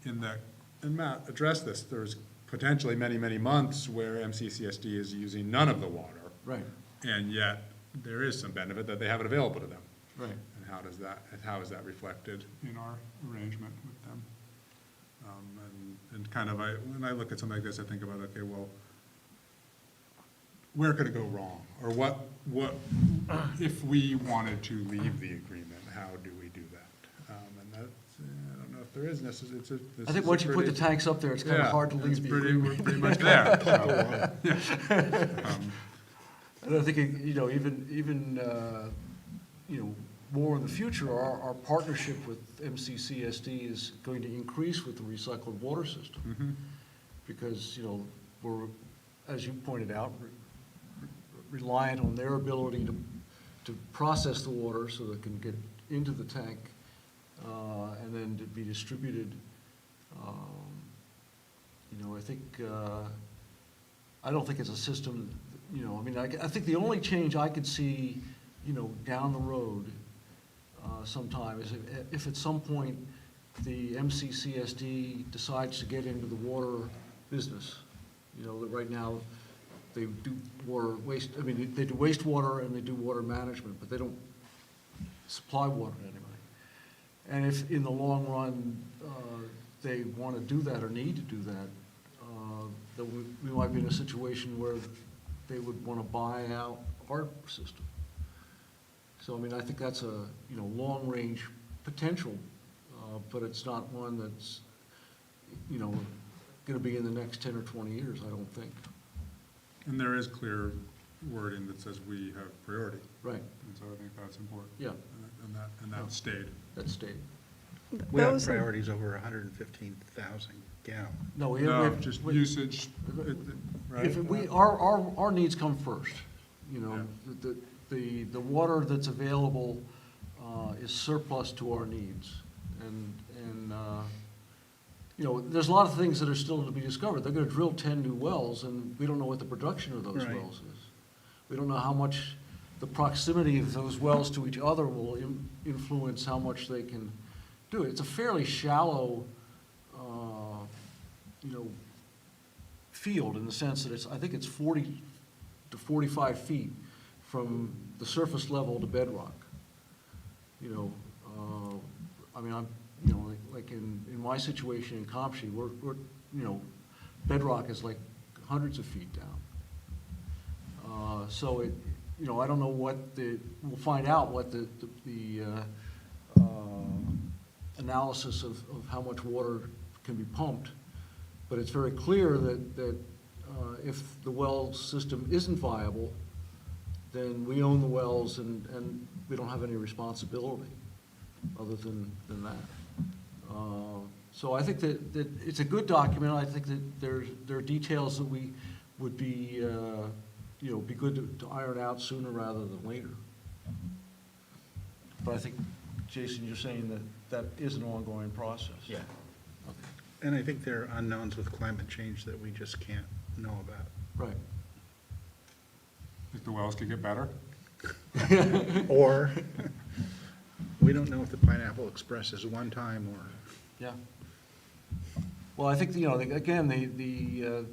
in that, and Matt addressed this, there's potentially many, many months where MCCSD is using none of the water. Right, And yet, there is some benefit that they have it available to them. right. And how is that reflected in our arrangement with them? And kind of, when I look at something like this, I think about, okay, well, where could it go wrong? Or what, if we wanted to leave the agreement, how do we do that? And that's, I don't know if there is necessarily, I think once you put the tanks up there, it's kind of hard to leave the agreement. We're pretty much there. So, yeah. And I think, even more in the future, our partnership with MCCSD is going to increase with the recycled water system. Because, we're, as you pointed out, reliant on their ability to process the water so that it can get into the tank and then to be distributed. I don't think it's a system, I think the only change I could see, down the road sometime is if at some point the MCCSD decides to get into the water business. That right now they do they do wastewater and they do water management, but they don't supply water to anybody. And if in the long run they want to do that or need to do that, then we might be in a situation where they would want to buy out our system. So, I think that's a, long-range potential, but it's not one that's, going to be in the next 10 or 20 years, I don't think. And there is clear wording that says we have priority. Right, And so I think that's important. yeah, And that stayed. that stayed. We have Those are- priorities over 115,000 gallons. No, we No, have. just we- usage, right? If our needs come first, Yeah. the water that's available is surplus to our needs. And there's a lot of things that are still to be discovered. They're gonna drill 10 new wells, and we don't know what the production of those Right. wells is. We don't know how much the proximity of those wells to each other will influence how much they can do it. It's a fairly shallow, field in the sense that I think it's 40 to 45 feet from the surface level to bedrock. Like in my situation in Compsey, we're bedrock is like hundreds of feet down. So I don't know we'll find out what the analysis of how much water can be pumped. But it's very clear that if the well system isn't viable, then we own the wells and we don't have any responsibility other than that. So I think that it's a good document. I think that there are details that we would be, be good to iron out sooner rather than later. But I think, Jason, you're saying that is an ongoing process. Yeah. Okay. And I think there are unknowns with climate change that we just can't know about. Right. If the wells could get better? Or, we don't know if the Pineapple Express is one time or, Yeah. Well, I think, again, the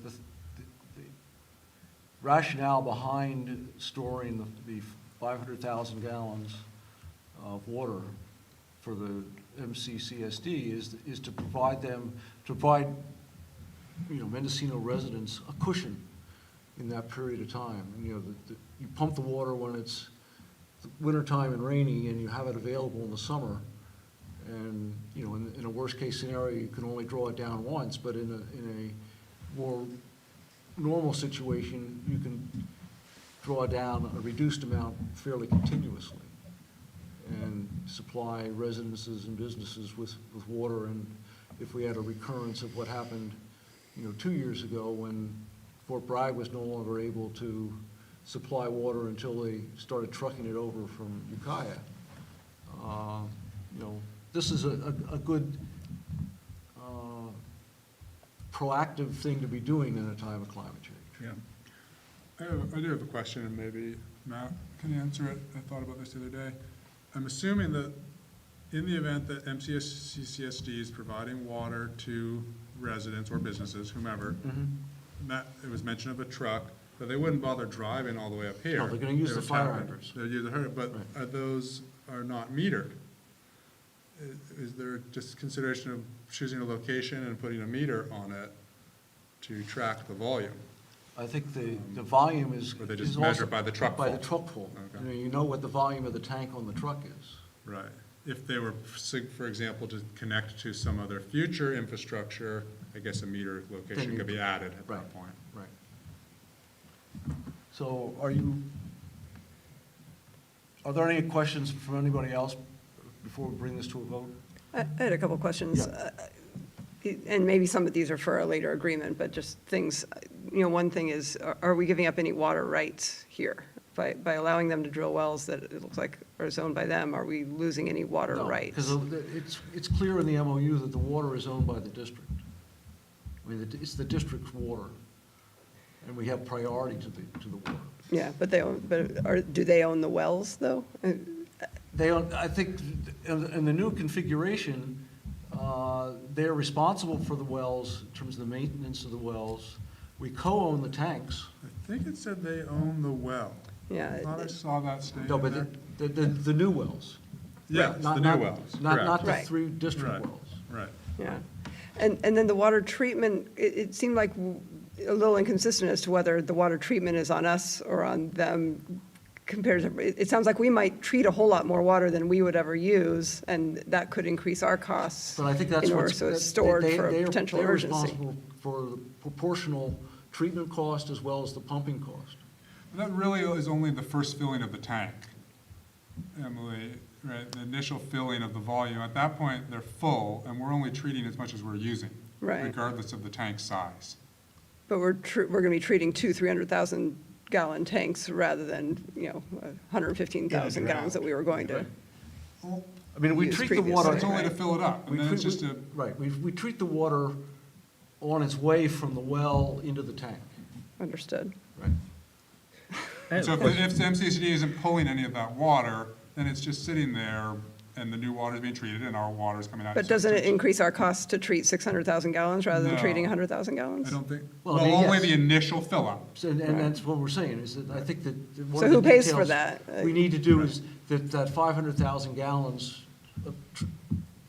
rationale behind storing the 500,000 gallons of water for the MCCSD is to provide Mendocino residents a cushion in that period of time. And, you pump the water when it's wintertime and rainy, and you have it available in the summer. And, in a worst-case scenario, you can only draw it down once, but in a more normal situation, you can draw down a reduced amount fairly continuously and supply residences and businesses with water. And if we had a recurrence of what happened, 2 years ago when Fort Bragg was no longer able to supply water until they started trucking it over from Ukiah, You know, this is a good proactive thing to be doing in a time of climate change. Yeah. I do have a question, and maybe Matt can answer it. I thought about this the other day. I'm assuming that in the event that MCCSD is providing water to residents or businesses, whomever, Matt, it was mention of a truck, but they wouldn't bother driving all the way up here. No, they're gonna use They the would fire tap it. hydrants. They'll use the hydrant, but Right. those are not metered. Is there just consideration of choosing a location and putting a meter on it to track the volume? I think the volume is. Or they just is measure also it by the truck By full? the truck full. Okay. You know what the volume of the tank on the truck is. Right. If they were, for example, to connect to some other future infrastructure, I guess a meter location you- could be added at Right. that point. Right. So are there any questions from anybody else before we bring this to a vote? I had a couple questions. And maybe some of these are for a later agreement, but just things, one thing is, are we giving up any water rights here? By allowing them to drill wells that it looks like are zoned by them, are we losing any water rights? Because it's clear in the MOU that the water is owned by the district. I mean, it's the district's water, and we have priority to the water. Yeah, but do they own the wells, though? They own, I think, in the new configuration, they're responsible for the wells in terms of the maintenance of the wells. We co-own the tanks. I think it said they own the well. Yeah. I thought I saw that statement No, there. but the new wells. Yes, Not- the not- new wells, Not correct. the Right. 3 district Right. wells. Right. Yeah. And then the water treatment, it seemed like a little inconsistent as to whether the water treatment is on us or on them compared to, it sounds like we might treat a whole lot more water than we would ever use, and that could increase our costs. But I think that's in order what's. so it's stored for a they- potential they're emergency. responsible for the proportional treatment cost as well as the pumping cost. That really is only the first filling of the tank, Emily, right? The initial filling of the volume. At that point, they're full, and we're only treating as much as we're using, Right. regardless of the tank size. But we're going to be treating 300,000 gallon tanks rather than, 115,000 gallons that we were going to. I mean, we Used treat the previously. water. It's only to fill it up, and we then it's treat- just a, Right, we treat the water on its way from the well into the tank. Understood. Right. so if the MCCD isn't pulling any of that water, then it's just sitting there, and the new water is being treated, and our water is coming out. But doesn't it increase our cost to treat 600,000 gallons rather than No. treating 100,000 gallons? I don't think, Well, well, I mean, only yes. the initial fill-up. And that's what we're saying, is that I think that one So of the who pays for details that? we need to do is that 500,000 gallons,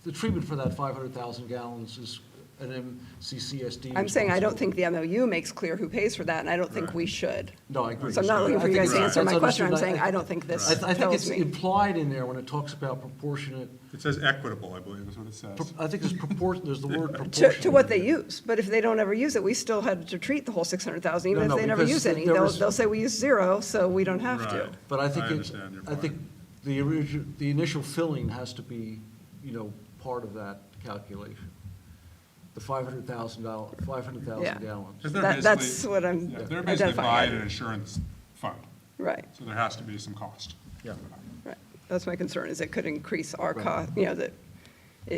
the treatment for that 500,000 gallons is an MCCSD. I'm saying I don't think responsibility. the MOU makes clear who pays for that, and I don't think Right. we should. No, I agree. So I'm not looking for you I guys think to answer my that's question, I'm understood. saying I don't think this I think tells it's me. implied in there when it talks about proportionate, It says equitable, I believe is what it says. I think there's the word To proportionate. what they use, but if they don't ever use it, we still had to treat the whole 600,000, even No, if no, they never because use any. there was- They'll say we use 0, so we don't have to. Right. But I think I it, understand your I think point. the initial filling has to be, part of that calculation. The 500,000 Yeah. gallons. 'Cause they're That's basically- what I'm Yeah, they're basically buying identifying. an insurance fund, Right, so there has to be some cost. Yeah. right. That's my concern, is it could increase our Right. cost, that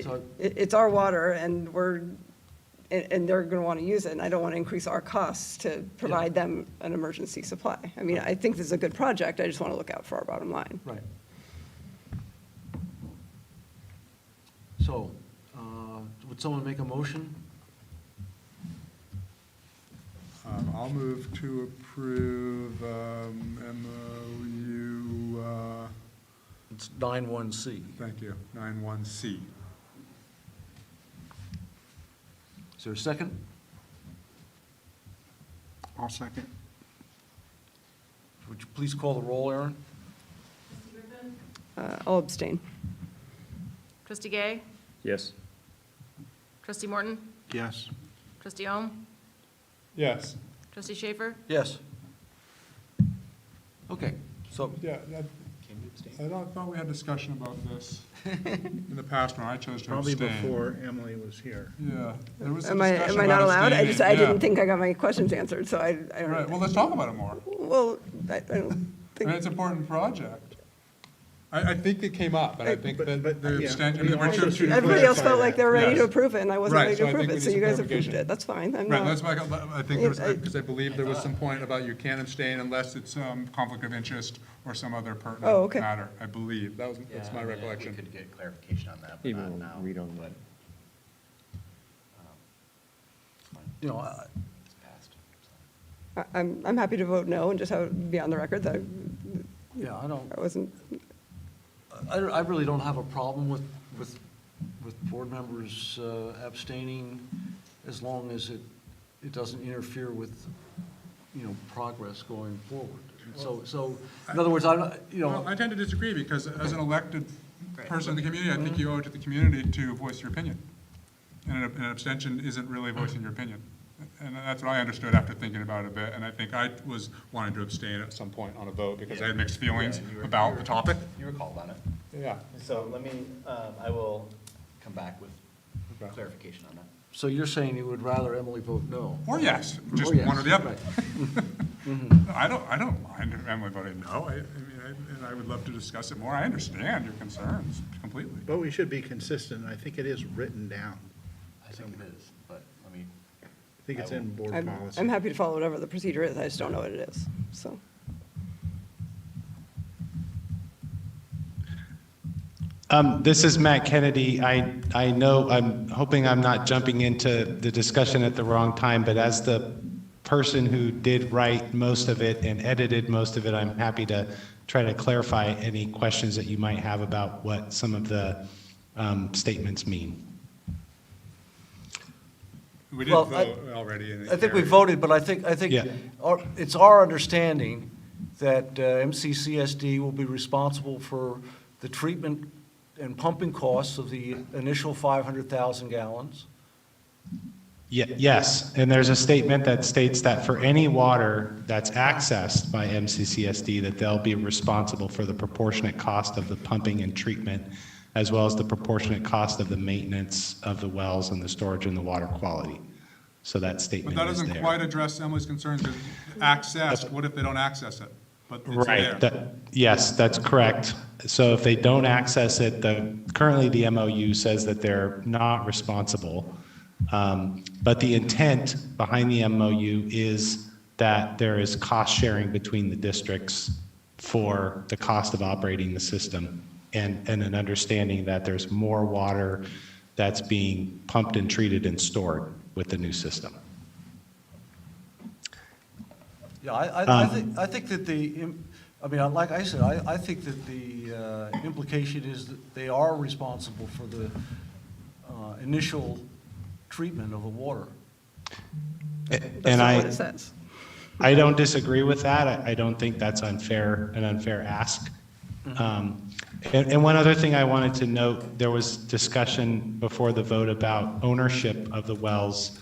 So- it's our water, and and they're going to want to use it, and I don't want to increase our costs to provide them an emergency supply. I mean, I think this is a good project, I just want to look out for our bottom line. Right. So, would someone make a motion? I'll move to approve MOU, It's 91C. thank you, 91C. Is there a second? I'll second. Would you please call the roll, Aaron? I'll abstain. Trustee Gay? Yes. Trustee Morton? Yes. Trustee Ohm? Yes, Trustee Schaefer? Yes. Okay, so, yeah, I thought we had discussion about this in the past when I chose to Probably abstain. before Emily was here. Yeah, there was some Am I discussion not about allowed? I abstaining, didn't yeah. think I got my questions answered, so I don't. Right, well, let's talk about it more. Well, I don't I mean, think, it's an important project. I think it came up, and I think that the yeah, abstention, we Richard also should should Everybody else clarify felt like they were ready Yes. to approve it, and I wasn't Right, ready so to I approve think we it, need so some you guys approved clarification. it, that's fine, I'm Right, not. that's my, I think there was, because I believe there was some point about you can't abstain unless it's conflict of interest or some other Oh, pertinent okay. matter, I believe. That's my recollection. We could get clarification on that, but Maybe not we'll now. read on but, that. You know, It's passed. so. I'm happy to vote no and just have it be on the record that yeah, I wasn't, I really don't have a problem with board members abstaining as long as it doesn't interfere with, you know, progress going forward. So, in other words, Well, I tend to disagree, because as an elected person in the community, I think you owe it to the community to voice your opinion. And an abstention isn't really voicing your opinion. And that's what I understood after thinking about it a bit, and I think I was wanting to abstain at some point on a vote, because I had mixed feelings Yeah, you were- about you the were- topic. You were called on it. Yeah. So let me, I will come back with Okay. clarification on that. So you're saying you would rather Emily vote no? Or yes, just Or yes, one or the other. right. I don't mind Emily voting no. I mean, and I would love to discuss it more. I understand your concerns completely. But we should be consistent, I think it is written down. I think it is, but let me, I think it's in board I'm policy. happy to follow whatever the procedure is, I just don't know what it is, so. This is Matt Kennedy. I know, I'm hoping I'm not jumping into the discussion at the wrong time, but as the person who did write most of it and edited most of it, I'm happy to try to clarify any questions that you might have about what some of the statements mean. We did Well, vote already. and it I think we carried. voted, but I think Yeah. it's our understanding that MCCSD will be responsible for the treatment and pumping costs of the initial 500,000 gallons. Yes, and there's a statement that states that for any water that's accessed by MCCSD, that they'll be responsible for the proportionate cost of the pumping and treatment, as well as the proportionate cost of the maintenance of the wells and the storage and the water quality. So that But statement that is doesn't there. quite address Emily's concerns, because access, what if they don't access it? But it's Right, there. yes, that's correct. So if they don't access it, currently the MOU says that they're not responsible. But the intent behind the MOU is that there is cost sharing between the districts for the cost of operating the system, and an understanding that there's more water that's being pumped and treated and stored with the new system. Yeah, I think that I mean, like I said, I think that the implication is that they are responsible for the initial treatment of the water. That's And not what it says. I don't disagree with that. I don't think that's an unfair ask. And one other thing I wanted to note, there was discussion before the vote about ownership of the wells.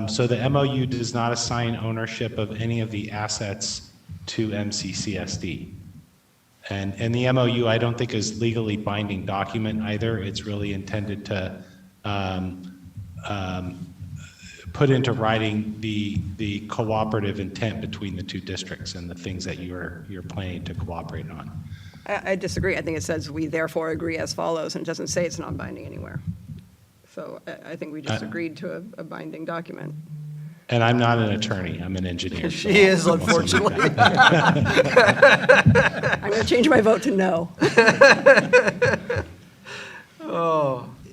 So the MOU does not assign ownership of any of the assets to MCCSD. And the MOU, I don't think, is legally binding document either. It's really intended to put into writing the cooperative intent between the two districts and the things that you're planning to cooperate on. I disagree, I think it says, "We therefore agree as follows," and it doesn't say it's non-binding anywhere. So I think we just agreed to a binding document. And I'm not an attorney, I'm an engineer. She is, unfortunately. I'm going to change my vote to no.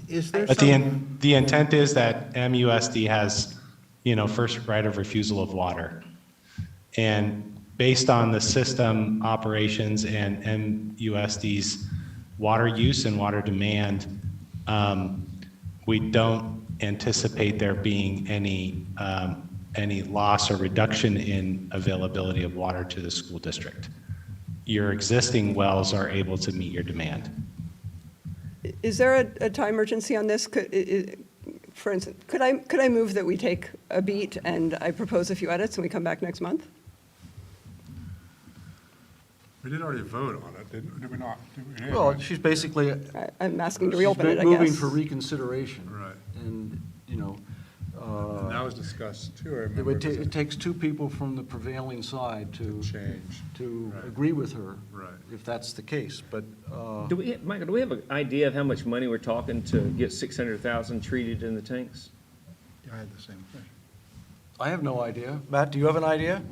Is there But some, the intent is that MUSD has, first right of refusal of water. And based on the system operations and MUSD's water use and water demand, we don't anticipate there being any loss or reduction in availability of water to the school district. Your existing wells are able to meet your demand. Is there a time urgency on this? For instance, could I move that we take a beat and I propose a few edits and we come back next month? We did already vote on it, did we not? Did we? Well, she's basically, I'm asking to she's reopen it, I guess. moving for reconsideration. Right. And, And that was discussed too, I It remember. would ta- it takes two people from the prevailing side to Change. Right. agree with her. Right. If that's the case, but, Michael, do we have an idea of how much money we're talking to get 600,000 treated in the tanks? I had the same question. I have no idea. Matt, do you have an idea?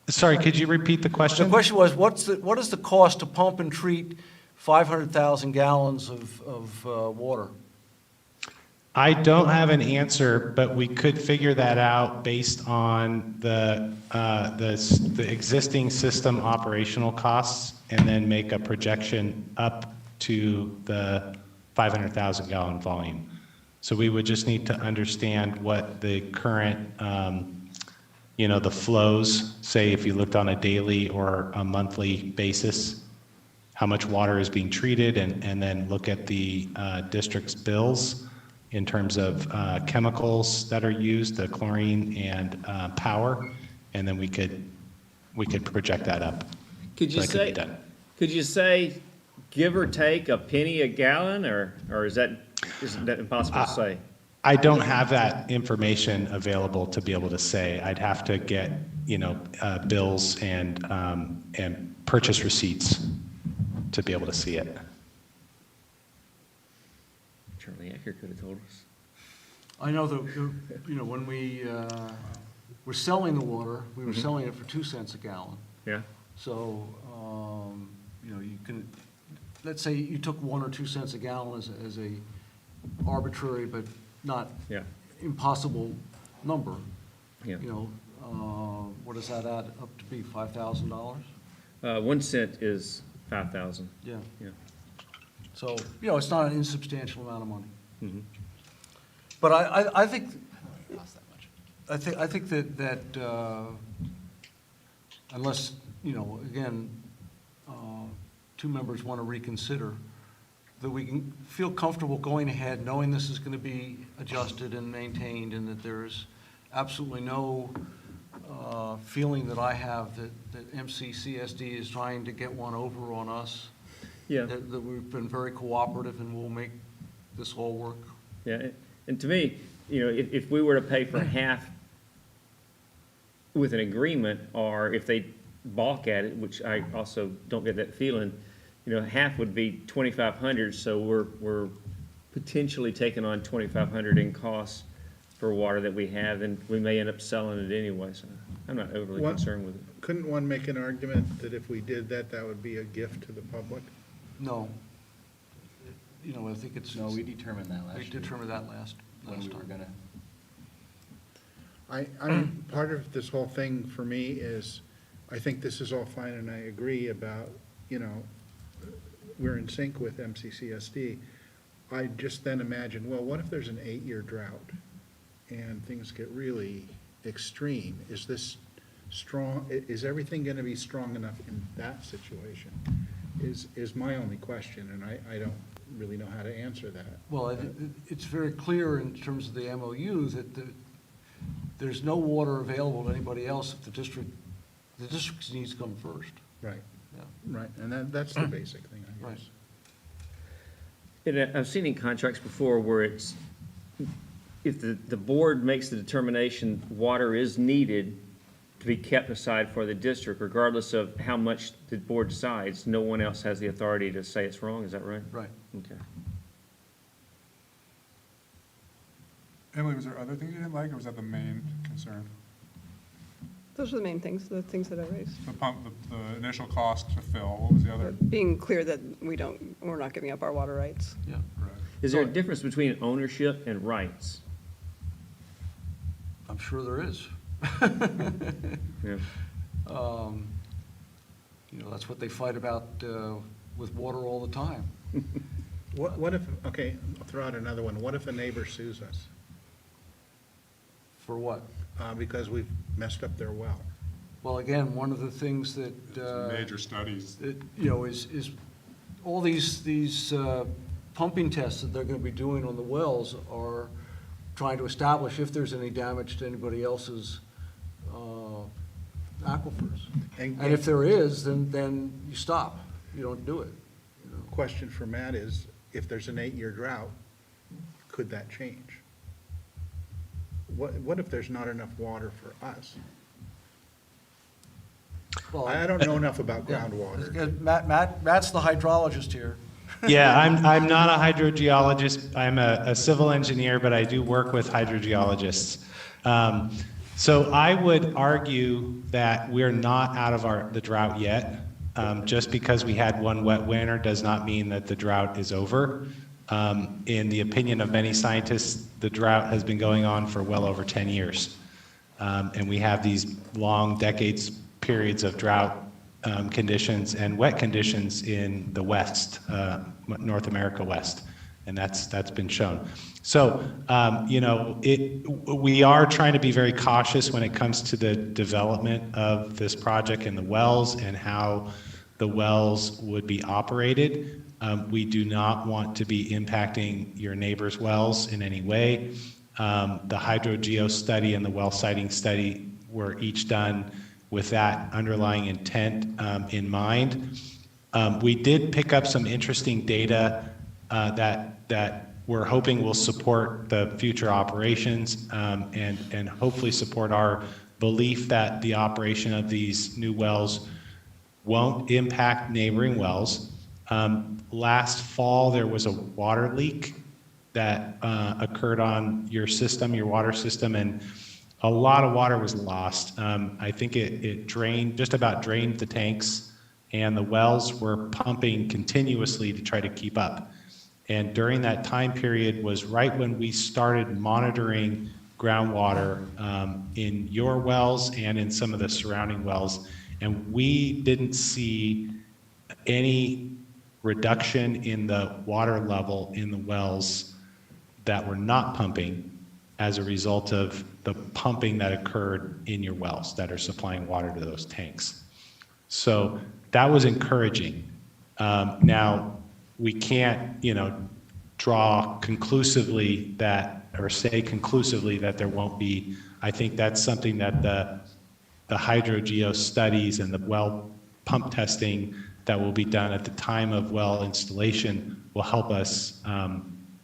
Sorry, could you repeat the The question? question was, what is the cost to pump and treat 500,000 gallons of water? I don't have an answer, but we could figure that out based on the existing system operational costs and then make a projection up to the 500,000 gallon volume. So we would just need to understand what the current, the flows, say if you looked on a daily or a monthly basis, how much water is being treated, and then look at the district's bills in terms of chemicals that are used, the chlorine and power, and then we could project that up. Could you So that could be say, done. could you say, give or take a penny a gallon, or isn't that impossible to say? I don't have that information available to be able to say. I'd have to get, bills and purchase receipts to be able to see it. Charlie Acker could have told us. I know that, when we were selling the water, we were selling it for 2 cents a gallon. Yeah? So, you can, let's say you took 1 or 2 cents a gallon as a arbitrary but not Yeah. impossible number. Yeah. What does that add up to be, $5,000? 1 cent is 5,000. Yeah. Yeah. So, it's not an insubstantial amount of money. Mhm. But I think, I think that unless, again, two members want to reconsider, that we can feel comfortable going ahead, knowing this is going to be adjusted and maintained, and that there's absolutely no feeling that I have that MCCSD is trying to get one over on us. Yeah. That we've been very cooperative and we'll make this all work. Yeah, and to me, if we were to pay for half with an agreement, or if they balk at it, which I also don't get that feeling, half would be 2,500, so we're potentially taking on 2,500 in costs for water that we have, and we may end up selling it anyway, so I'm not overly What- concerned with it. Couldn't one make an argument that if we did that, that would be a gift to the public? No. I think it's. No, we determined that last We year. determined that last When we were time. gonna, Part of this whole thing for me is, I think this is all fine, and I agree about, we're in sync with MCCSD. I just then imagine, well, what if there's an 8-year drought and things get really extreme? Is this strong, is everything gonna be strong enough in that situation? Is my only question, and I don't really know how to answer that. Well, it's very clear in terms of the MOU that there's no water available to anybody else if the district's needs come first. Right, Yeah. right, and that's the basic thing, I Right. guess. And I've seen in contracts before where it's, if the board makes the determination water is needed to be kept aside for the district, regardless of how much the board decides, no one else has the authority to say it's wrong, is that right? Right. Okay. Emily, was there other things you didn't like, or was that the main concern? Those are the main things, the things that I raised. The pump, the initial cost to fill, what was the other? Being clear that we're not giving up our water rights. Yeah. Right. Is there a difference between ownership and rights? I'm sure there is. Yeah. That's what they fight about with water all the time. What if, okay, I'll throw out another one. What if a neighbor sues us For what? because we've messed up their well? Well, again, one of the things that, Some major studies. is all these pumping tests that they're going to be doing on the wells are trying to establish if there's any damage to anybody else's aquifers. And- And if there is, then you stop. You don't do it. Question for Matt is, if there's an 8-year drought, could that change? What if there's not enough water for us? Well, I don't know enough about yeah. groundwater. Matt's the hydrologist here. Yeah, I'm not a hydrogeologist. I'm a civil engineer, but I do work with hydrogeologists. So I would argue that we're not out of the drought yet. Just because we had one wet winter does not mean that the drought is over. In the opinion of many scientists, the drought has been going on for well over 10 years. And we have these long periods of drought conditions and wet conditions in the West, North America West, and that's been shown. So, we are trying to be very cautious when it comes to the development of this project and the wells and how the wells would be operated. We do not want to be impacting your neighbor's wells in any way. The hydrogeo study and the well siting study were each done with that underlying intent in mind. We did pick up some interesting data that we're hoping will support the future operations and hopefully support our belief that the operation of these new wells won't impact neighboring wells. Last fall, there was a water leak that occurred on your system, your water system, and a lot of water was lost. I think it just about drained the tanks, and the wells were pumping continuously to try to keep up. And during that time period was right when we started monitoring groundwater in your wells and in some of the surrounding wells. And we didn't see any reduction in the water level in the wells that were not pumping as a result of the pumping that occurred in your wells that are supplying water to those tanks. So that was encouraging. Now, we can't, draw conclusively that, or say conclusively that there won't be. I think that's something that the hydrogeo studies and the well pump testing that will be done at the time of well installation will help us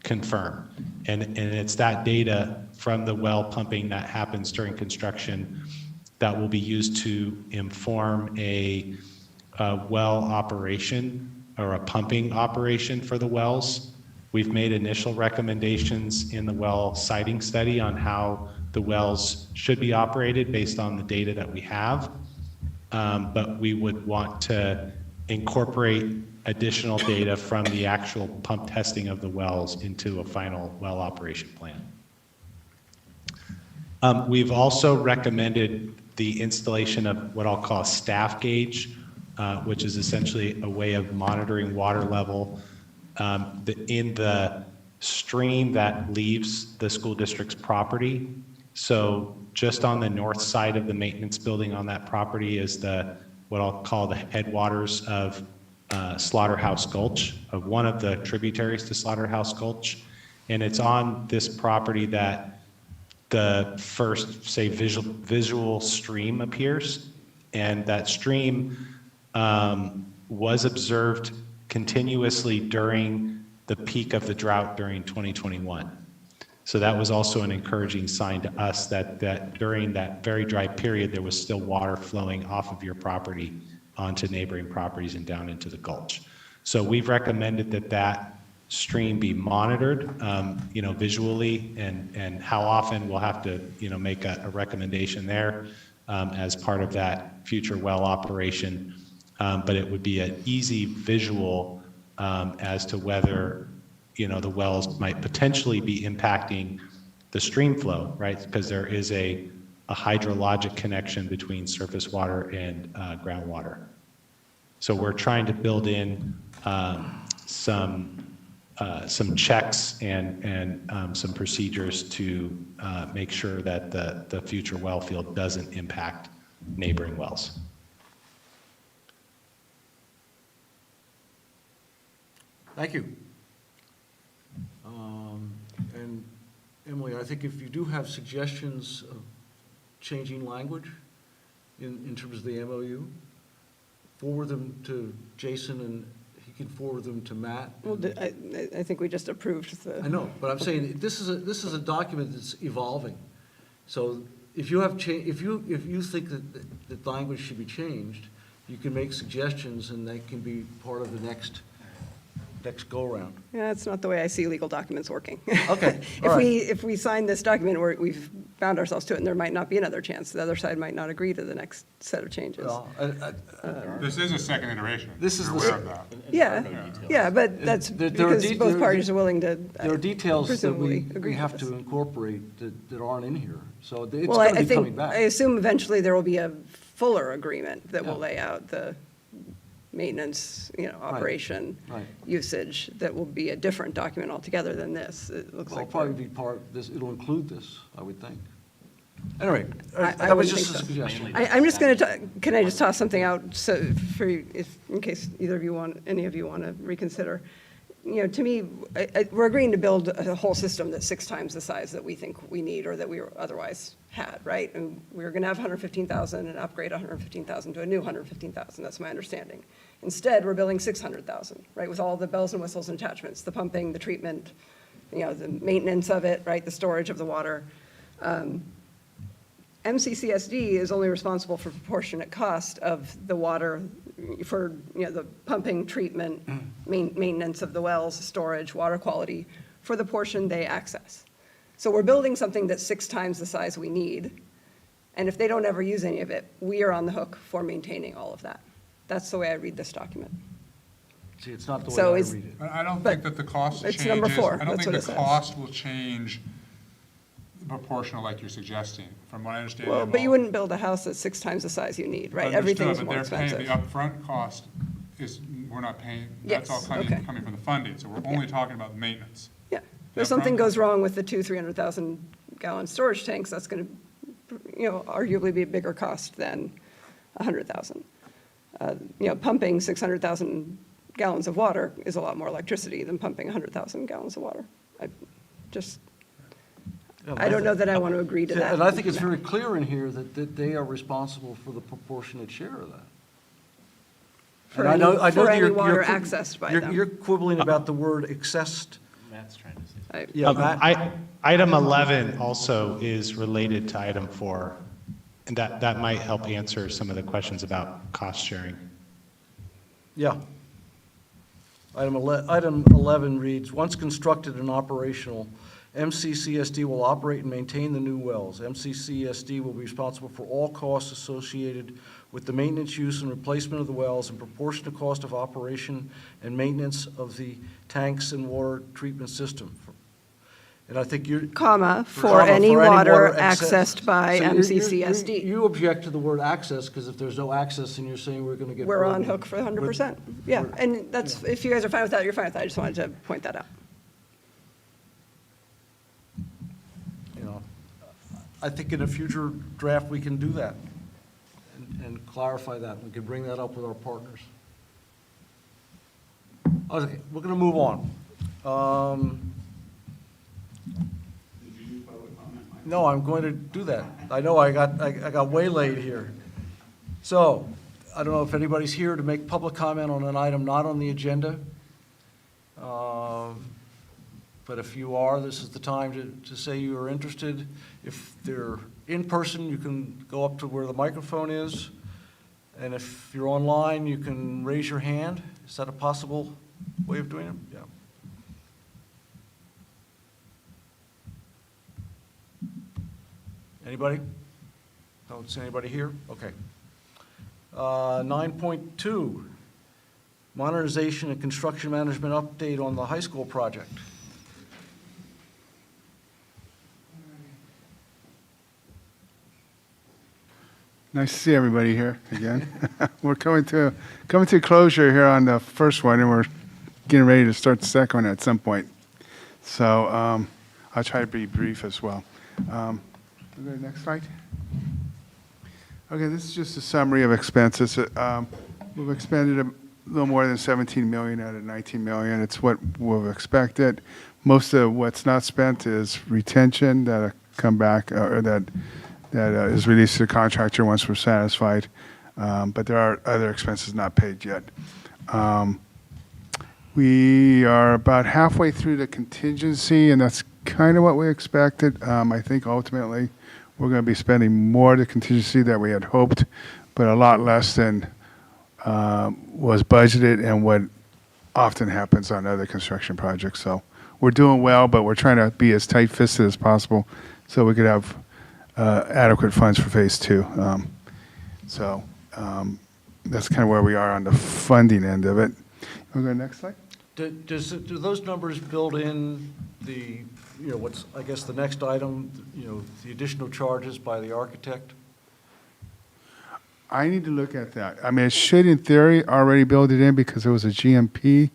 confirm. And it's that data from the well pumping that happens during construction that will be used to inform a well operation or a pumping operation for the wells. We've made initial recommendations in the well siting study on how the wells should be operated based on the data that we have. But we would want to incorporate additional data from the actual pump testing of the wells into a final well operation plan. We've also recommended the installation of what I'll call a staff gauge, which is essentially a way of monitoring water level in the stream that leaves the school district's property. So just on the north side of the maintenance building on that property is what I'll call the headwaters of Slaughterhouse Gulch, of one of the tributaries to Slaughterhouse Gulch. And it's on this property that the first, say, visual stream appears. And that stream was observed continuously during the peak of the drought during 2021. So that was also an encouraging sign to us that during that very dry period, there was still water flowing off of your property onto neighboring properties and down into the gulch. So we've recommended that stream be monitored, visually, and how often we'll have to, make a recommendation there as part of that future well operation. But it would be an easy visual as to whether, the wells might potentially be impacting the stream flow, right? Because there is a hydrologic connection between surface water and groundwater. So we're trying to build in some checks and some procedures to make sure that the future well field doesn't impact neighboring wells. Thank you. And Emily, I think if you do have suggestions of changing language in terms of the MOU, forward them to Jason, and he he can forward them to Matt. Well, I think we just approved I the, know, but I'm saying, this is a document that's evolving. So if you have if you think that language should be changed, you can make suggestions, and that can be part of the next go-around. yeah, that's not the way I see legal documents working. Okay, all right. If we sign this document, we've bound ourselves to it, and there might not be another chance. The other side might not agree to the next set of changes. Well, This is a second iteration. This is You're the aware of that. Yeah, yeah, but that's There are because de- both there- parties are willing to. there are details that presumably we agree have with to this. incorporate that aren't in here, so it's Well, going I to be coming think, I back. assume eventually there will be a fuller agreement that will Yeah. lay out the maintenance, operation, Right. usage, that will be a different document altogether than this. It looks Well, like. it'll probably be it'll include this, I would think. Anyway, I that was wouldn't just a think so. suggestion. I'm just going to, can I just toss something out, so in case any of you want to reconsider? To me, we're agreeing to build a whole system that's 6 times the size that we think we need or that we otherwise had, right? And we're going to have 115,000 and upgrade 115,000 to a new 115,000, that's my understanding. Instead, we're building 600,000, right, with all the bells and whistles and attachments, the pumping, the treatment, the maintenance of it, right, the storage of the water. MCCSD is only responsible for proportionate cost of the water for, the pumping, treatment, maintenance of the wells, storage, water quality, for the portion they access. So we're building something that's 6 times the size we need, and if they don't ever use any of it, we are on the hook for maintaining all of that. That's the way I read this document. See, it's not the way So I is- read it. I don't But think that the cost it's changes. number 4, I don't that's think what the it says. cost will change proportional like you're suggesting, from what I understand. Well, of but you all- wouldn't build a house that's 6 times the size you need, right? Understood, Everything's but more they're paying expensive. the upfront cost is, we're not paying, that's all Yes, coming, okay. coming from the funding, so we're only talking about maintenance. Yeah, Yeah, if something from- goes wrong with the 300,000 gallon storage tanks, that's going to, arguably be a bigger cost than 100,000. Pumping 600,000 gallons of water is a lot more electricity than pumping 100,000 gallons of water. I don't know that I want to agree to that. And I think it's very clear in here that they are responsible for the proportionate share of that. For And I any- know for that any you're water quib- accessed by you're- them. You're quibbling about the word accessed. Matt's trying to say. Yeah, Matt? Item 11 also is related to item 4, and that might help answer some of the questions about cost sharing. Yeah. Item 11 reads, "Once constructed and operational, MCCSD will operate and maintain the new wells. MCCSD will be responsible for all costs associated with the maintenance, use, and replacement of the wells and proportionate cost of operation and maintenance of the tanks and water treatment system." And I think you're. For any water accessed by So MCCSD. You object to the word access, because if there's no access, then you're saying we're going to get. We're on burdened hook for with- 100%. Yeah, with- and that's, if you guys are fine with that, you're fine with that. I just wanted to point that out. I think in a future draft, we can do that and clarify that. We can bring that up with our partners. Okay, we're going to move on. No, I'm going to do that. I know I got waylaid here. So, I don't know if anybody's here to make public comment on an item not on the agenda. But if you are, this is the time to say you are interested. If they're in person, you can go up to where the microphone is. And if you're online, you can raise your hand. Is that a possible way of doing it? Yeah. Anybody? Don't see anybody here? Okay. 9.2, modernization and construction management update on the high school project. Nice to see everybody here again. We're coming to closure here on the first one, and we're getting ready to start the second one at some point. So I'll try to be brief as well. We'll go to the next slide. Okay, this is just a summary of expenses. We've expended a little more than 17 million out of 19 million. It's what we've expected. Most of what's not spent is retention that come back, or that is released to the contractor once we're satisfied. But there are other expenses not paid yet. We are about halfway through the contingency, and that's kind of what we expected. I think ultimately, we're going to be spending more of the contingency that we had hoped, but a lot less than was budgeted and what often happens on other construction projects. So we're doing well, but we're trying to be as tight-fisted as possible so we could have adequate funds for phase two. So that's kind of where we are on the funding end of it. Want to go next slide? Do those numbers build in the, what's, I guess, the next item, the additional charges by the architect? I need to look at that. I mean, it should, in theory, already build it in because it was a GMP.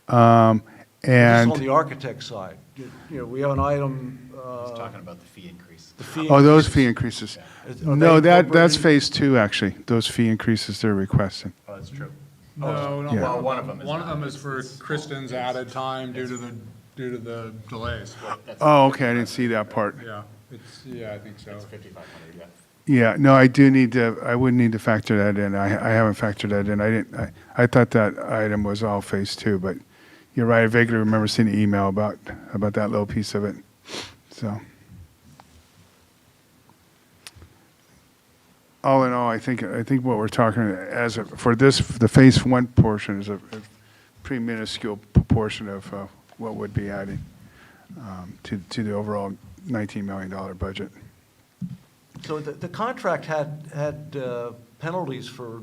Just on And, the architect side, we have an item. He's talking about the fee increase. The fee oh, those increases. fee increases. Are No, they that's incorporated? phase two, actually, those fee increases they're requesting. Oh, that's true. No, no, Yeah. Well, one of them is one of not. them is for Kristen's added time due to the delays. Oh, okay, I didn't see that part. Yeah, I think so. It's 5,500, yeah. Yeah, no, I would need to factor that in. I haven't factored that in. I thought that item was all phase two, but you're right, I vaguely remember seeing an email about that little piece of it, so. All in all, I think what we're talking for the phase one portion is a pretty minuscule proportion of what would be adding to the overall $19 million budget. So the contract had penalties for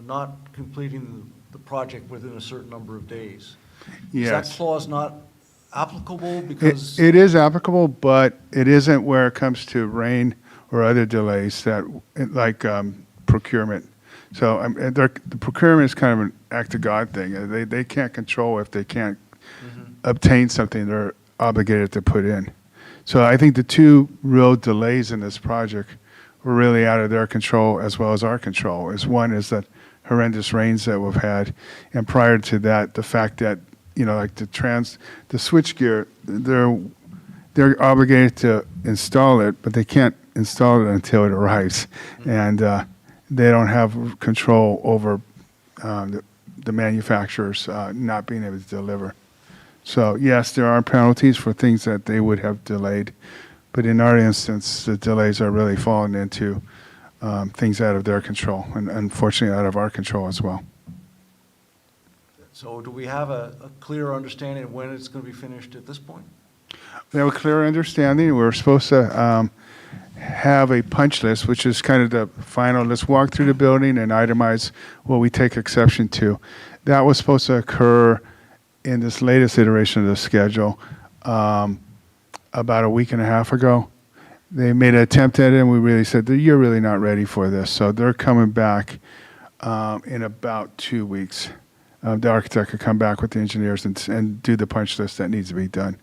not completing the project within a certain number of days. Is Yes. that clause not applicable because? It is applicable, but it isn't where it comes to rain or other delays like procurement. So the procurement is kind of an act of God thing. They can't control if they can't obtain something they're obligated to put in. So I think the two real delays in this project were really out of their control as well as our control. One is that horrendous rains that we've had, and prior to that, the fact that like the switchgear, they're obligated to install it, but they can't install it until it arrives, and they don't have control over the manufacturers not being able to deliver. So yes, there are penalties for things that they would have delayed, but in our instance, the delays are really falling into things out of their control, and unfortunately out of our control as well. So do we have a clear understanding of when it's going to be finished at this point? We have a clear understanding. We're supposed to have a punch list, which is kind of the final, let's walk through the building and itemize what we take exception to. That was supposed to occur in this latest iteration of the schedule about a week and a half ago. They made an attempt at it, and we really said, you're really not ready for this. So they're coming back in about 2 weeks. The architect could come back with the engineers and do the punch list that needs to be done.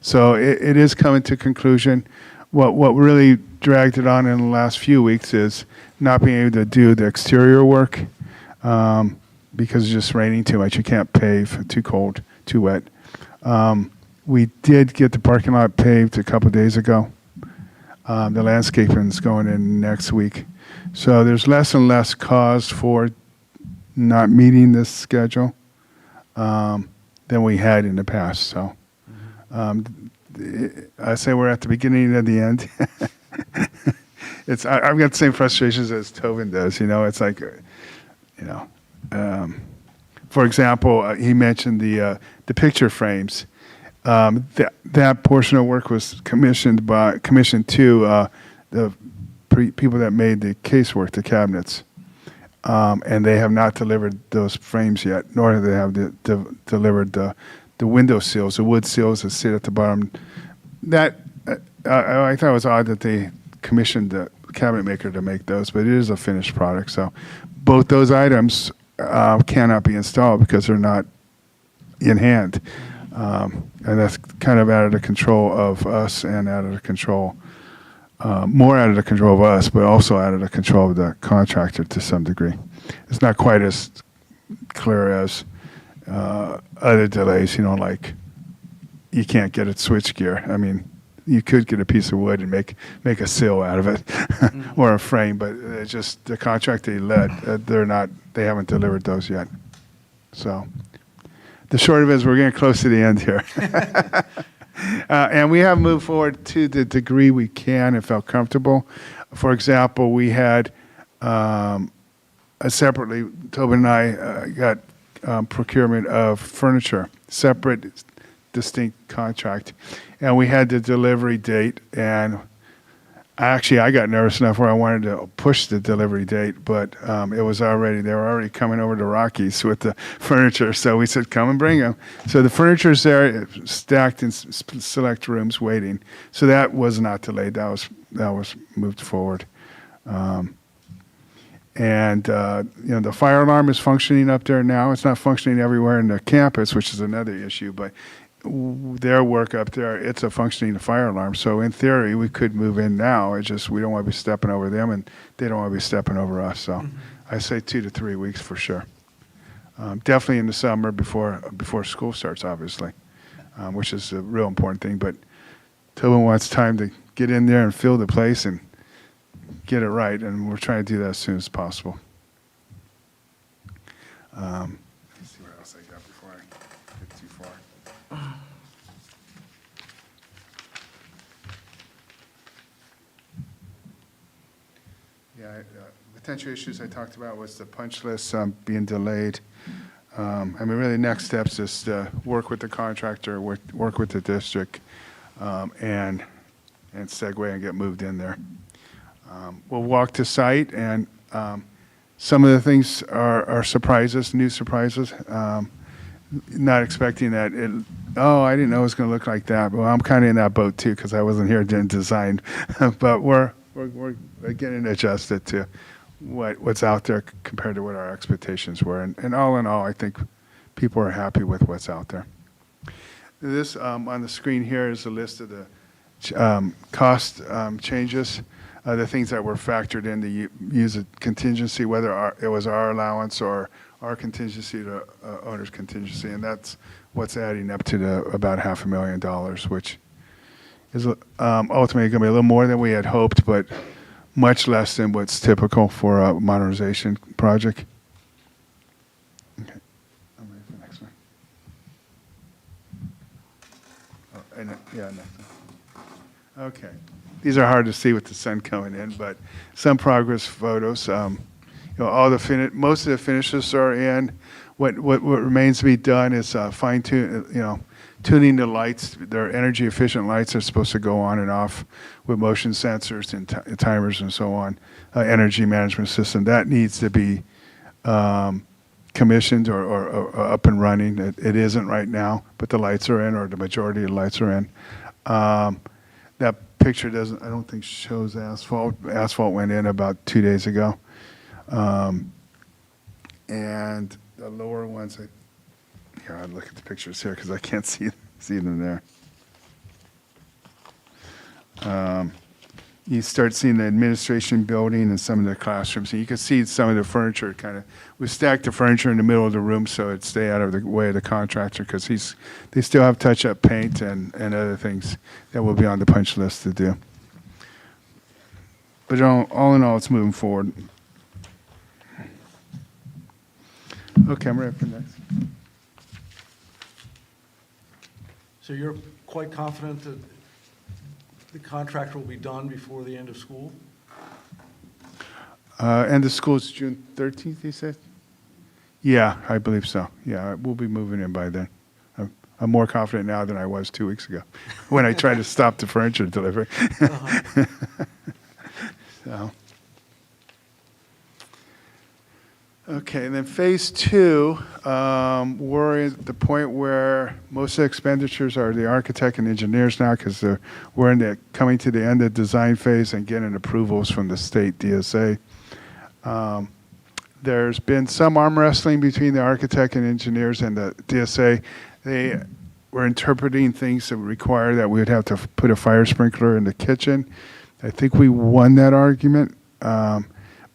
So it is coming to conclusion. What really dragged it on in the last few weeks is not being able to do the exterior work because it's just raining too much. You can't pave, too cold, too wet. We did get the parking lot paved a couple of days ago. The landscaping is going in next week. So there's less and less cause for not meeting this schedule than we had in the past. So I say we're at the beginning of the end. I've got the same frustrations as Tobin does. It's like, for example, he mentioned the picture frames. That portion of work was commissioned to the people that made the casework, the cabinets. And they have not delivered those frames yet, nor have they delivered the window seals, the wood seals that sit at the bottom. That I thought it was odd that they commissioned the cabinet maker to make those, but it is a finished product. So both those items cannot be installed because they're not in hand. And that's kind of out of the control of us and out of the control, more out of the control of us, but also out of the control of the contractor to some degree. It's not quite as clear as other delays, like you can't get a switchgear. I mean, you could get a piece of wood and make a sill out of it or a frame, but it's just the contract they let, they haven't delivered those yet. So the short of it is we're getting close to the end here. And we have moved forward to the degree we can and felt comfortable. For example, we had separately, Tobin and I got procurement of furniture, separate, distinct contract. And we had the delivery date, and actually, I got nervous enough where I wanted to push the delivery date, but they were already coming over to Rockies with the furniture. So we said, come and bring them. So the furniture's there, stacked in select rooms waiting. So that was not delayed. That was moved forward. The fire alarm is functioning up there now. It's not functioning everywhere in the campus, which is another issue, but their work up there, it's a functioning fire alarm. So in theory, we could move in now. It's just we don't want to be stepping over them, and they don't want to be stepping over us. So I say 2 to 3 weeks for sure. Definitely in the summer before school starts, obviously, which is a real important thing. But Tobin wants time to get in there and fill the place and get it right, and we're trying to do that as soon as possible. Let me see what else I got before I get too far. Yeah, potential issues I talked about was the punch list being delayed. Really, next steps is to work with the contractor, work with the district, and segue and get moved in there. We'll walk to site, and some of the things are surprises, new surprises. Not expecting that. I didn't know it was going to look like that. Well, I'm kind of in that boat too because I wasn't here during design. But we're getting adjusted to what's out there compared to what our expectations were. And all in all, I think people are happy with what's out there. This on the screen here is a list of the cost changes. The things that were factored in to use a contingency, whether it was our allowance or our contingency to owner's contingency, and that's what's adding up to about $500,000, which is ultimately going to be a little more than we had hoped, but much less than what's typical for a modernization project. Okay, I'm ready for the next one. Next one. Okay. These are hard to see with the sun coming in, but some progress photos. Most of the finishes are in. What remains to be done is fine tune, tuning the lights. Their energy efficient lights are supposed to go on and off with motion sensors and timers and so on. Energy management system that needs to be commissioned or up and running. It isn't right now, but the lights are in, or the majority of the lights are in. That picture I don't think shows asphalt. Asphalt went in about 2 days ago. And the lower ones, I'll look at the pictures here because I can't see them there. You start seeing the administration building and some of the classrooms, and you can see some of the furniture we stacked the furniture in the middle of the room so it'd stay out of the way of the contractor because they still have touch-up paint and other things that will be on the punch list to do. But all in all, it's moving forward. Okay, I'm ready for next. So you're quite confident that the contract will be done before the end of school? End of school is June 13th, you said? Yeah, I believe so. Yeah, we'll be moving in by then. I'm more confident now than I was 2 weeks ago when I tried to stop the furniture delivery. So. Okay, and then phase 2, we're at the point where most of the expenditures are the architect and engineers now because we're coming to the end of the design phase and getting approvals from the state DSA. There's been some arm wrestling between the architect and engineers and the DSA. They were interpreting things that require that we would have to put a fire sprinkler in the kitchen. I think we won that argument.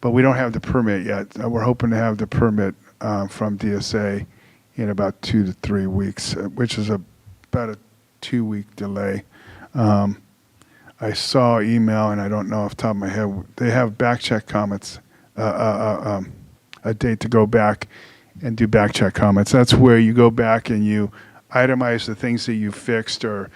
But we don't have the permit yet. We're hoping to have the permit from DSA in about 2 to 3 weeks, which is about a 2-week delay. I saw email, and I don't know off the top of my head, they have back check comments, a date to go back and do back check comments. That's where you go back and you itemize the things that you fixed or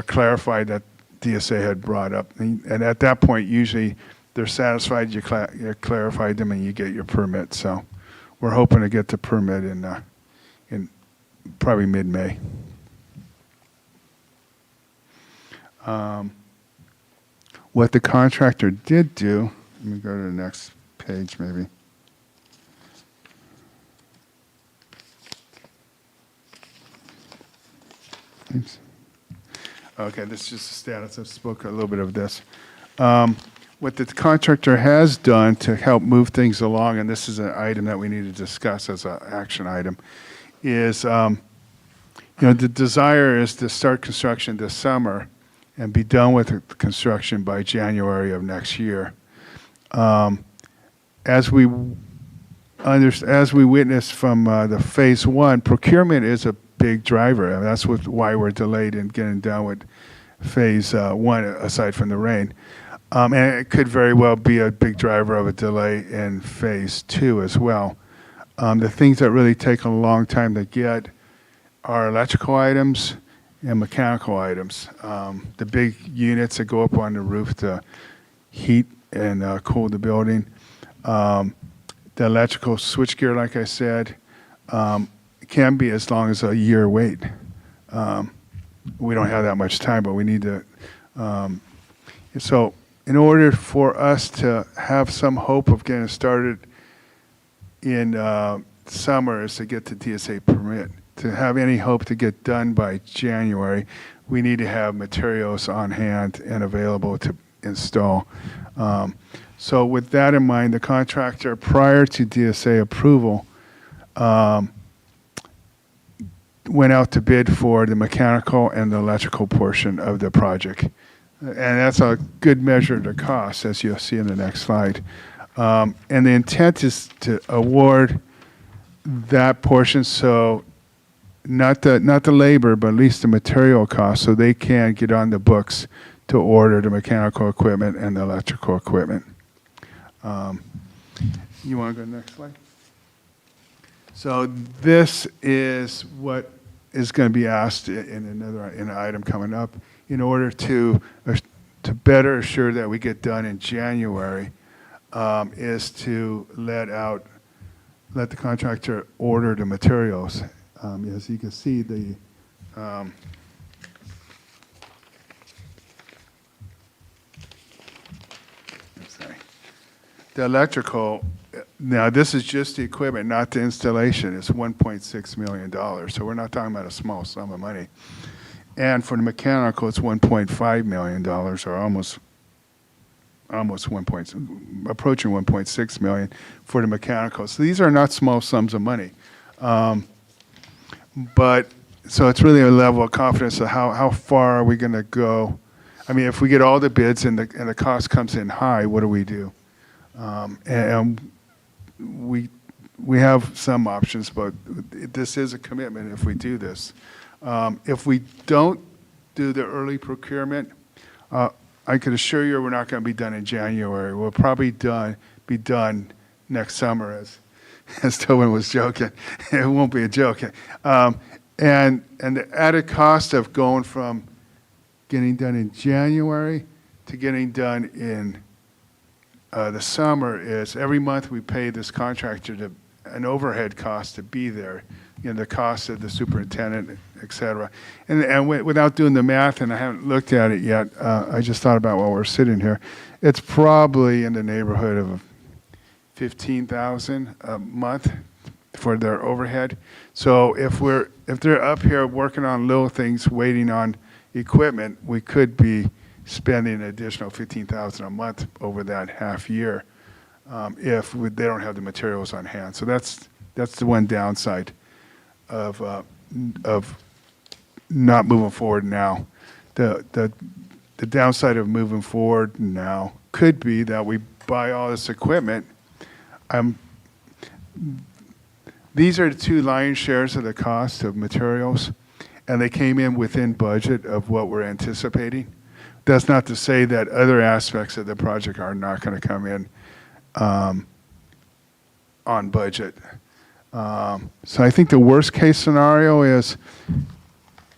clarified that DSA had brought up. And at that point, usually they're satisfied, you clarified them, and you get your permit. So we're hoping to get the permit in probably mid-May. What the contractor did do, let me go to the next page maybe. Oops. Okay, this is just the status. I spoke a little bit of this. What the contractor has done to help move things along, and this is an item that we need to discuss as an action item, is the desire is to start construction this summer and be done with the construction by January of next year. As we witnessed from the phase one, procurement is a big driver. And that's why we're delayed in getting done with phase one, aside from the rain. And it could very well be a big driver of a delay in phase two as well. The things that really take a long time to get are electrical items and mechanical items. The big units that go up on the roof to heat and cool the building. The electrical switchgear, like I said, can be as long as a year wait. We don't have that much time, but we need to. So in order for us to have some hope of getting started in summer is to get the DSA permit. To have any hope to get done by January, we need to have materials on hand and available to install. So with that in mind, the contractor, prior to DSA approval, went out to bid for the mechanical and the electrical portion of the project. And that's a good measure of the cost, as you'll see in the next slide. And the intent is to award that portion, so not the labor, but at least the material cost, so they can get on the books to order the mechanical equipment and the electrical equipment. You want to go to the next slide? So this is what is going to be asked in an item coming up in order to better assure that we get done in January, is to let the contractor order the materials. As you can see, the electrical, now this is just the equipment, not the installation. It's $1.6 million. So we're not talking about a small sum of money. And for the mechanical, it's $1.5 million, or almost approaching 1.6 million for the mechanical. So these are not small sums of money. But so it's really a level of confidence of how far are we going to go. I mean, if we get all the bids and the cost comes in high, what do we do? And we have some options, but this is a commitment if we do this. If we don't do the early procurement, I could assure you we're not going to be done in January. We'll probably be done next summer, as Tobin was joking. It won't be a joke. And the added cost of going from getting done in January to getting done in the summer is every month we pay this contractor an overhead cost to be there, the cost of the superintendent, et cetera. And without doing the math, and I haven't looked at it yet, I just thought about while we're sitting here, it's probably in the neighborhood of $15,000 a month for their overhead. So if they're up here working on little things, waiting on equipment, we could be spending an additional $15,000 a month over that half year if they don't have the materials on hand. So that's the one downside of not moving forward now. The downside of moving forward now could be that we buy all this equipment. These are the two lion's shares of the cost of materials, and they came in within budget of what we're anticipating. That's not to say that other aspects of the project are not going to come in on budget. So I think the worst-case scenario is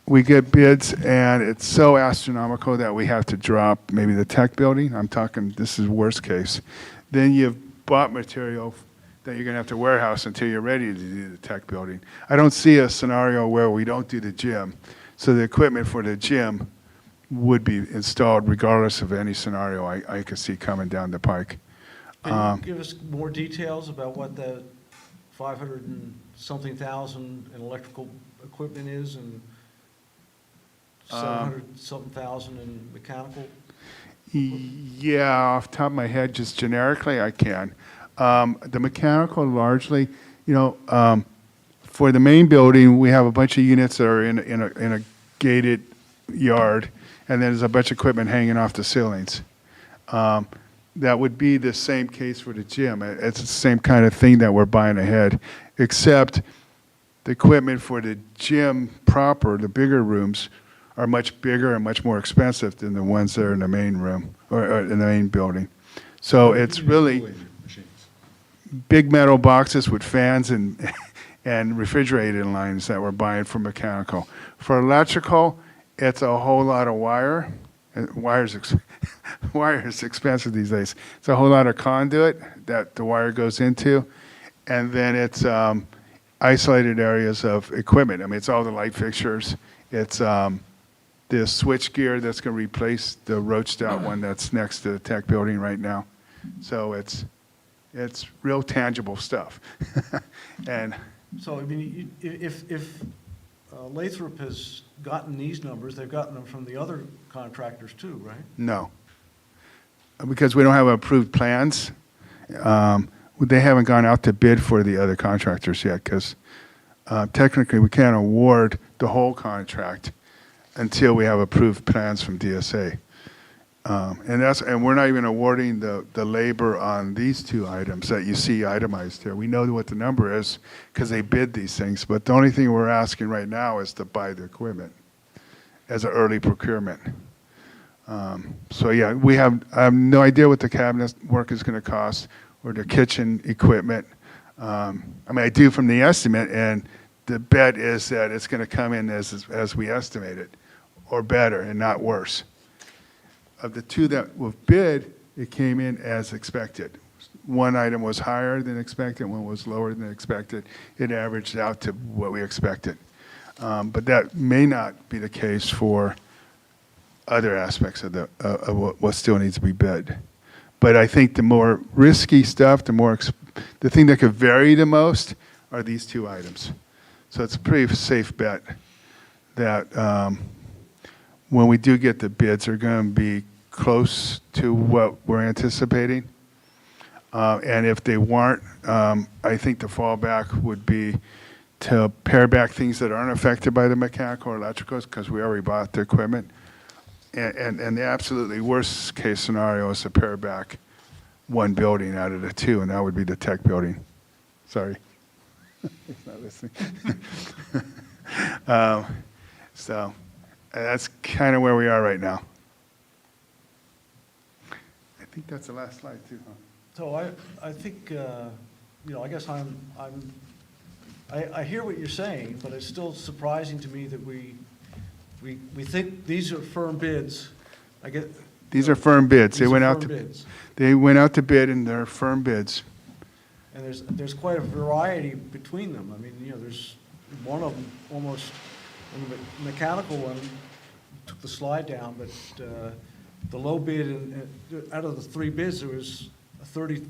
we get bids and it's so astronomical that we have to drop maybe the tech building. I'm talking, this is worst case. Then you've bought material that you're going to have to warehouse until you're ready to do the tech building. I don't see a scenario where we don't do the gym. So the equipment for the gym would be installed regardless of any scenario I could see coming down the pike. Can you give us more details about what the 500 and something thousand in electrical equipment is and 700 something thousand in mechanical? Yeah, off the top of my head, just generically, I can. The mechanical largely, for the main building, we have a bunch of units that are in a gated yard, and then there's a bunch of equipment hanging off the ceilings. That would be the same case for the gym. It's the same kind of thing that we're buying ahead, except the equipment for the gym proper, the bigger rooms, are much bigger and much more expensive than the ones that are in the main room or in the main building. So it's really big metal boxes with fans and refrigerating lines that we're buying for mechanical. For electrical, it's a whole lot of wire. Wire is expensive these days. It's a whole lot of conduit that the wire goes into, and then it's isolated areas of equipment. I mean, it's all the light fixtures. It's the switch gear that's going to replace the roached out one that's next to the tech building right now. So it's real tangible stuff. And So, I mean, if Lathrop has gotten these numbers, they've gotten them from the other contractors too, right? no, because we don't have approved plans. They haven't gone out to bid for the other contractors yet because technically we can't award the whole contract until we have approved plans from DSA. And we're not even awarding the labor on these two items that you see itemized here. We know what the number is because they bid these things, but the only thing we're asking right now is to buy the equipment as an early procurement. So yeah, I have no idea what the cabinet work is going to cost or the kitchen equipment. I mean, I do from the estimate, and the bet is that it's going to come in as we estimated, or better and not worse. Of the two that were bid, it came in as expected. One item was higher than expected, one was lower than expected. It averaged out to what we expected. But that may not be the case for other aspects of what still needs to be bid. But I think the more risky stuff, the thing that could vary the most are these two items. So it's a pretty safe bet that when we do get the bids, they're going to be close to what we're anticipating. And if they weren't, I think the fallback would be to pare back things that aren't affected by the mechanical or electricals because we already bought the equipment. And the absolutely worst case scenario is to pare back one building out of the two, and that would be the tech building. Sorry. He's not listening. So that's kind of where we are right now. I think that's the last slide too, huh? So I think, I guess I hear what you're saying, but it's still surprising to me that we think these are firm bids. These are firm bids. These are firm bids. They went out to bid, and they're firm bids. And there's quite a variety between them. I mean, there's one of them almost, the mechanical one, took the slide down, but the low bid, out of the three bids, there was a 30%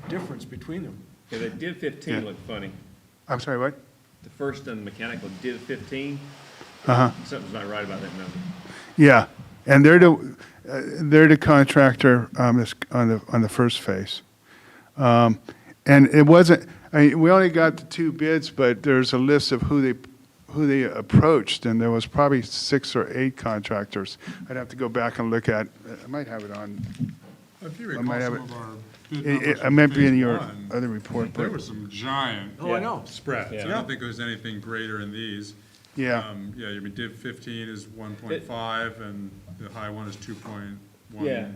difference between them. Yeah, the Div 15 Yeah. looked funny. I'm sorry, what? The first on the mechanical, Div 15, something's not right about that number. Yeah, and they're the contractor on the first phase. And it wasn't, we only got the two bids, but there's a list of who they approached, and there was probably 6 or 8 contractors. I'd have to go back and look at, I might have it on, If you I recall might have some it. of our bid numbers I meant to be in from your phase one, other report, there but were some giant Oh, I know. spreads. Yeah. I don't think there was anything greater in these. yeah. Yeah, I mean, Div 15 is 1.5, and the high one is 2.17. Yeah,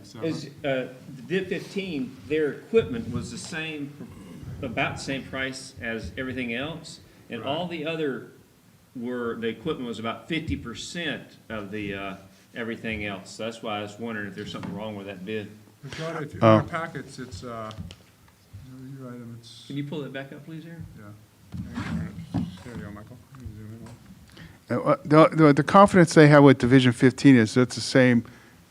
Div 15, their equipment was the same about the same price as everything else, and all the other the equipment was about 50% of the, everything else. So that's why I was wondering if there's something wrong with that bid. We've got it, in our packets, it's, your item, it's, Can you pull that back up, please, Aaron? yeah. There you go, Michael. You can zoom in on it. The confidence they have with Division 15 is that's the same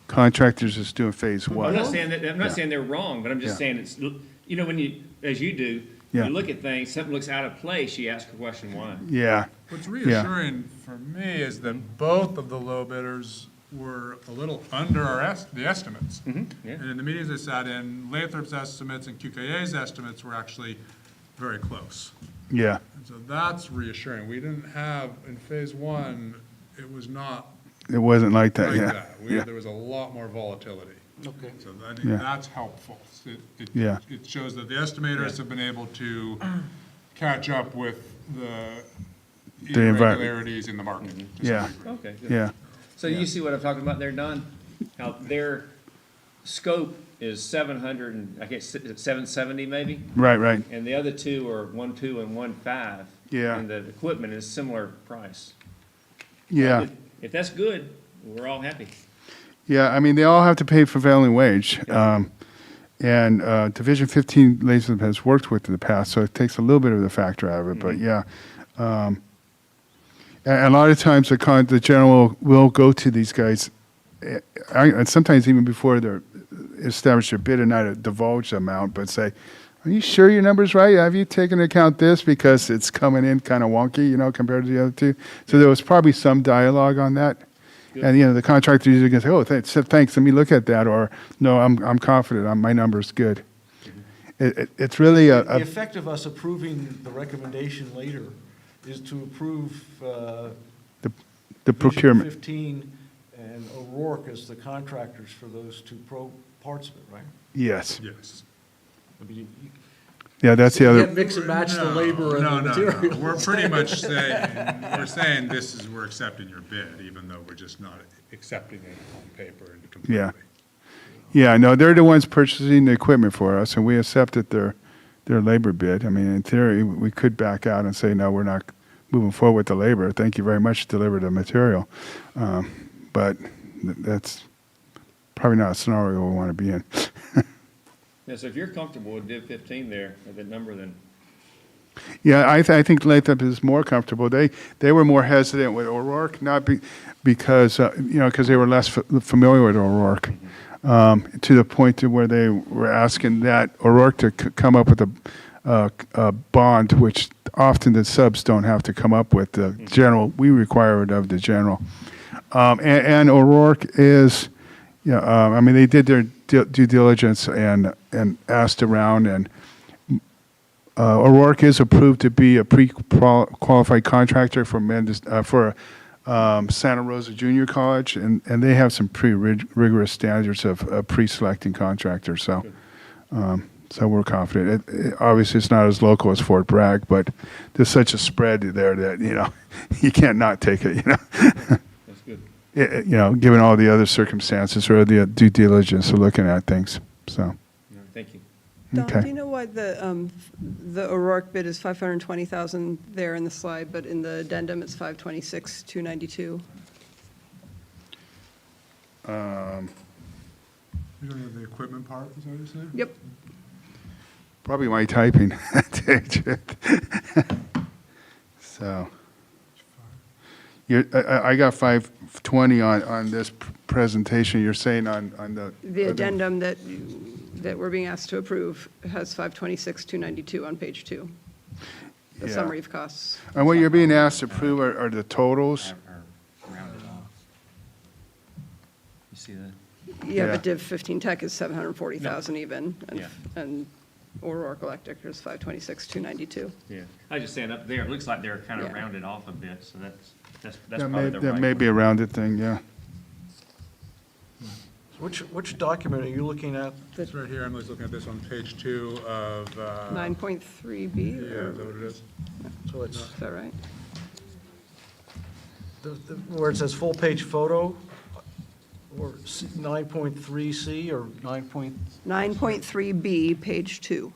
contractors as doing Phase I'm 1. not saying that, I'm not Yeah. saying they're wrong, but I'm just Yeah. saying it's, you know, when you, as you do, Yeah. you look at things, something looks out of place, you ask a question why. Yeah, What's reassuring for me is that both of the low bidders were a little under the estimates. Yeah. And in the meetings I sat in, Lathrop's estimates and QKA's estimates were actually very close. yeah, And so that's reassuring. We didn't have, in Phase 1, it was not it wasn't like that, like yeah. that. Yeah. There was a lot more volatility. Okay. So I think Yeah. that's helpful. Yeah. It shows that the estimators have been able to catch up with the environment. irregularities in the market. to some Yeah. degree. Okay, good. Yeah, So you see what I'm talking about there, Don? How their scope is 700 and, I guess, 770 maybe? right. And the other two are 1.2 and 1.5. Yeah. And the equipment is similar price. Yeah, If that's good, we're all happy. yeah, I mean, they all have to pay prevailing wage. And Division 15 Lathrop has worked with in the past, so it takes a little bit of the factor out of it, but yeah. And a lot of times the general will go to these guys, and sometimes even before they're established their bid and not divulge the amount, but say, are you sure your number's right? Have you taken into account this? Because it's coming in kind of wonky, compared to the other two. So there was probably some dialogue on that. And, the contractor usually can say, oh, thanks, let me look at that, or, no, I'm confident, my number's good. It's really The effect of us approving the recommendation later is to approve the Division procurement. 15 and O'Rourke as the contractors for those two parts of it, right? Yes. Yes. I mean, Yeah, that's the you other. can't mix and match the labor and the material. No. We're pretty much saying we're accepting your bid, even though we're just not accepting it on paper and completely. Yeah. Yeah, no, they're the ones purchasing the equipment for us, and we accepted their labor bid. I mean, in theory, we could back out and say, no, we're not moving forward with the labor. Thank you very much, deliver the material. But that's probably not a scenario we want to be in. Yeah, so if you're comfortable with Div 15 there, at that number, then Yeah, I think Lathrop is more comfortable. They were more hesitant with O'Rourke, not because they were less familiar with O'Rourke, to the point to where they were asking that O'Rourke to come up with a bond, which often the subs don't have to come up with. The general, we require it of the general, and O'Rourke is, I mean, they did their due diligence and asked around, and O'Rourke is approved to be a pre-qualified contractor for Santa Rosa Junior College, and they have some pretty rigorous standards of pre-selecting contractors. So, so we're confident. Obviously, it's not as local as Fort Bragg, but there's such a spread there that you can't not take it. that's good. Given all the other circumstances or the due diligence of looking at things. So, All right, thank you. Don, Okay. do you know why the O'Rourke bid is 520,000 there in the slide, but in the addendum it's 526,292? You don't have the equipment part, is that what you're saying? Yep. probably my typing. To tell you the truth. So, I got 520 on this presentation. You're saying on the. The addendum that we're being asked to approve has 526,292 on page 2. The Yeah. summary of costs. And what you're being asked to approve are the totals? Rounded off. You see that? Yeah, Yeah. but Div 15 Tech is 740,000 even, Yeah. and O'Rourke Electric is 526,292. Yeah. I was just saying up there, it looks like they're kind of Yeah. rounded off a bit, so that's That probably may, the that right may one. be a rounded thing, yeah. Which document are you looking at? It's right here, I'm just looking at this on page 2 of. 9.3B, Yeah, or, is that what it is? So it's is that right? where it says full-page photo, or 9.3C or 9. 9.3B, page 2.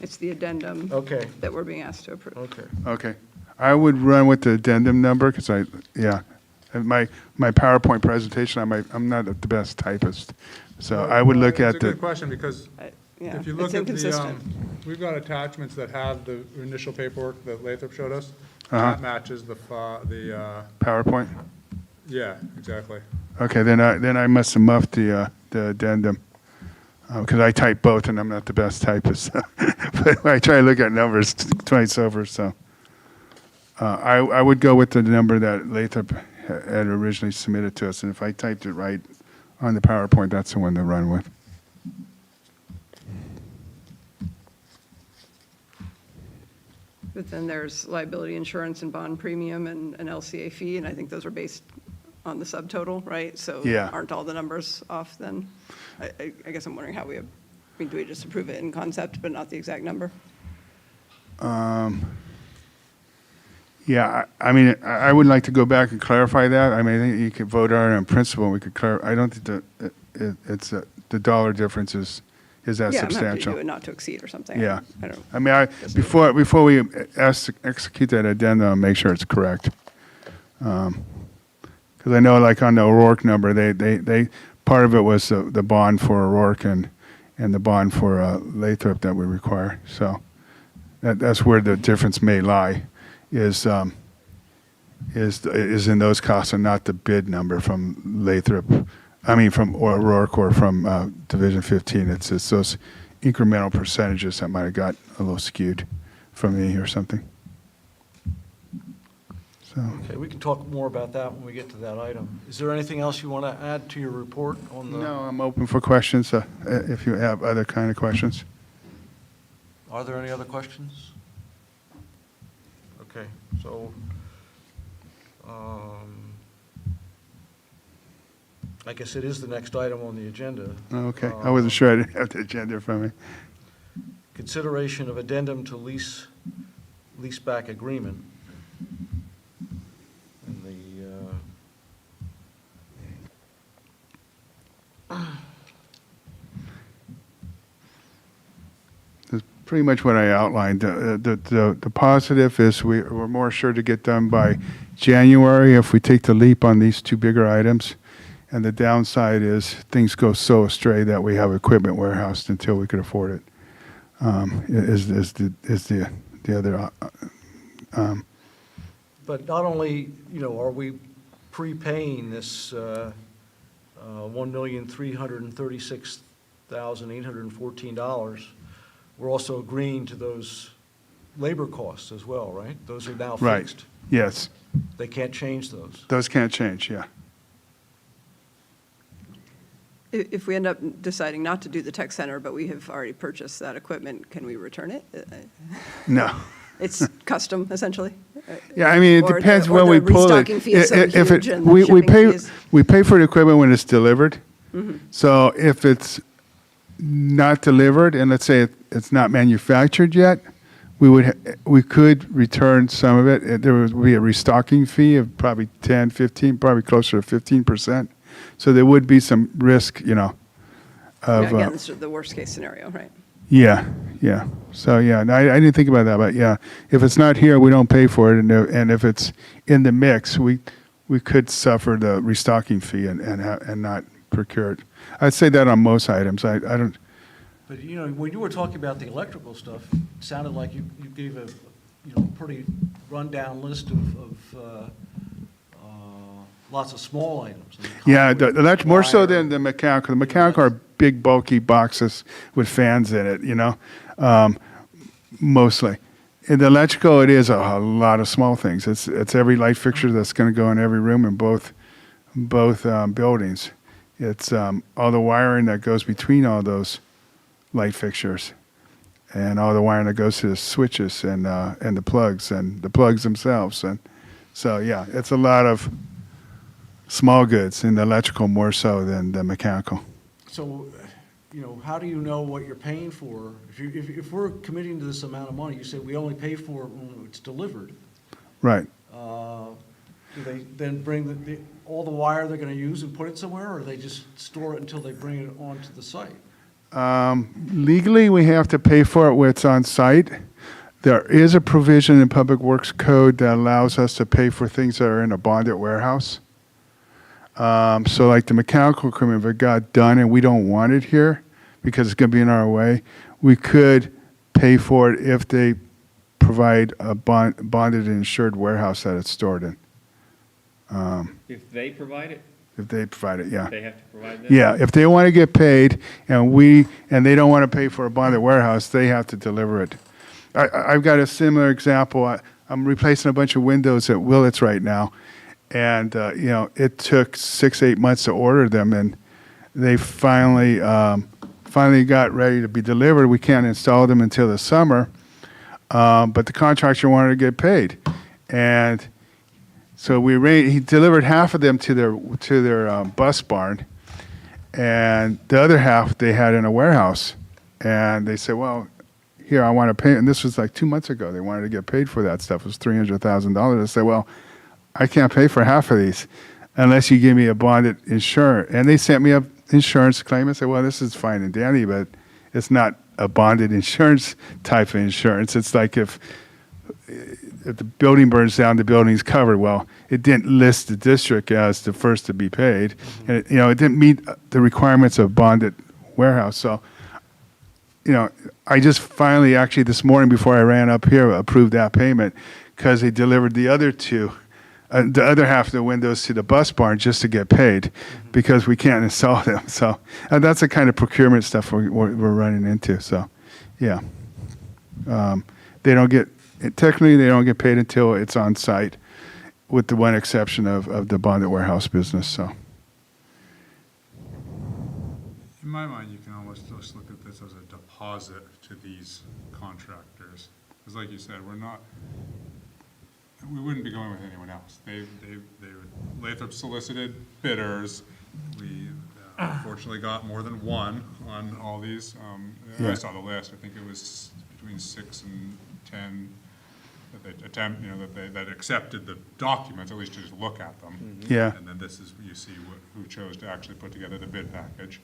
It's the addendum Okay, that we're being asked to approve. okay. Okay. I would run with the addendum number, because my PowerPoint presentation, I'm not the best typist. So I would look at It's a good the, question, because Yeah, if you it's look at the, inconsistent. we've got attachments that have the initial paperwork that Lathrop showed us. Uh-huh. That matches the PowerPoint. yeah, exactly. Okay, then I must have muffed the addendum, because I type both, and I'm not the best typist. But I try to look at numbers twice over, so. I would go with the number that Lathrop had originally submitted to us, and if I typed it right on the PowerPoint, that's the one to run with. But then there's liability insurance and bond premium and an LCA fee, and I think those are based on the subtotal, right? So Yeah. aren't all the numbers off then? I guess I'm wondering how I mean, do we just approve it in concept but not the exact number? Yeah, I mean, I would like to go back and clarify that. I mean, I think you could vote on it in principle, and we could I don't think the dollar difference is that Yeah, I'm happy to substantial. do it not to exceed or something. Yeah. I don't. I mean, before we execute that addendum, I'll make sure it's correct. Because I know, like on the O'Rourke number, they part of it was the bond for O'Rourke and the bond for Lathrop that we require. So that's where the difference may lie, is in those costs and not the bid number from Lathrop. I mean, from O'Rourke or from Division 15. It's those incremental percentages that might have got a little skewed from me or something. So, Okay, we can talk more about that when we get to that item. Is there anything else you want to add to your report on the? no, I'm open for questions, if you have other kind of questions. Are there any other questions? Okay, so, I guess it is the next item on the agenda. Okay, I wasn't sure I didn't have the agenda from me. Consideration of addendum to leaseback agreement. And That's pretty much what I outlined. The positive is we're more sure to get done by January if we take the leap on these two bigger items. And the downside is things go so astray that we have equipment warehoused until we could afford it. Is the other. But not only, are we prepaying this $1,336,814, we're also agreeing to those labor costs as well, right? Those are now Right. fixed. Yes, They can't change those. those can't change, yeah. If we end up deciding not to do the tech center, but we have already purchased that equipment, can we return it? No. It's custom, essentially? Yeah, I mean, it Or the- depends or when the we pull it. restocking fee is so If huge and the we shipping pay, fees. we pay for the equipment when it's delivered. So if it's not delivered, and let's say it's not manufactured yet, we could return some of it. There would be a restocking fee of probably 10, 15, probably closer to 15%. So there would be some risk, of. Yeah, again, it's the worst-case scenario, right? Yeah. So, yeah, no, I didn't think about that, but yeah, if it's not here, we don't pay for it, and if it's in the mix, we could suffer the restocking fee and not procure it. I'd say that on most items. I don't. But, when you were talking about the electrical stuff, it sounded like you gave a, pretty rundown list of lots of small items. Yeah, that's more so than the mechanical. The mechanical are big, bulky boxes with fans in it, mostly. In the electrical, it is a lot of small things. It's every light fixture that's going to go in every room in both buildings. It's all the wiring that goes between all those light fixtures, and all the wiring that goes to the switches and the plugs themselves. And so, yeah, it's a lot of small goods in the electrical more so than the mechanical. So, how do you know what you're paying for? If we're committing to this amount of money, you say we only pay for it when it's delivered. Right. Do they then bring all the wire they're going to use and put it somewhere, or they just store it until they bring it onto the site? Legally, we have to pay for it when it's on site. There is a provision in Public Works Code that allows us to pay for things that are in a bonded warehouse. So like the mechanical equipment, if it got done and we don't want it here because it's going to be in our way, we could pay for it if they provide a bonded and insured warehouse that it's stored in. If they provide it, If they provide it, yeah. they have to provide that? Yeah, if they want to get paid and they don't want to pay for a bonded warehouse, they have to deliver it. I've got a similar example. I'm replacing a bunch of windows at Willits right now. And, it took 6-8 months to order them and they finally got ready to be delivered. We can't install them until the summer. But the contractor wanted to get paid. And so he delivered half of them to their bus barn, and the other half they had in a warehouse. And they said, "Well, here I want to pay." And this was like 2 months ago. They wanted to get paid for that stuff. It was $300,000. I said, "Well, I can't pay for half of these unless you give me a bonded insurance." And they sent me a insurance claim. I said, "Well, this is fine and dandy, but it's not a bonded insurance type of insurance. It's like if the building burns down, the building's covered." Well, it didn't list the district as the first to be paid. And, it didn't meet the requirements of bonded warehouse. So, I just finally, actually this morning before I ran up here, approved that payment because they delivered the other half of the windows to the bus barn just to get paid because we can't install them. So that's the kind of procurement stuff we're running into. So, yeah. Technically, they don't get paid until it's on site, with the one exception of the bonded warehouse business, so. In my mind, you can almost just look at this as a deposit to these contractors. Because like you said, we wouldn't be going with anyone else. Lathrop solicited bidders. We unfortunately got more than one on all these. I saw the list. I think it was between 6 and 10 that accepted the documents, at least to just look at them. Yeah. And then this is, you see who chose to actually put together the bid package,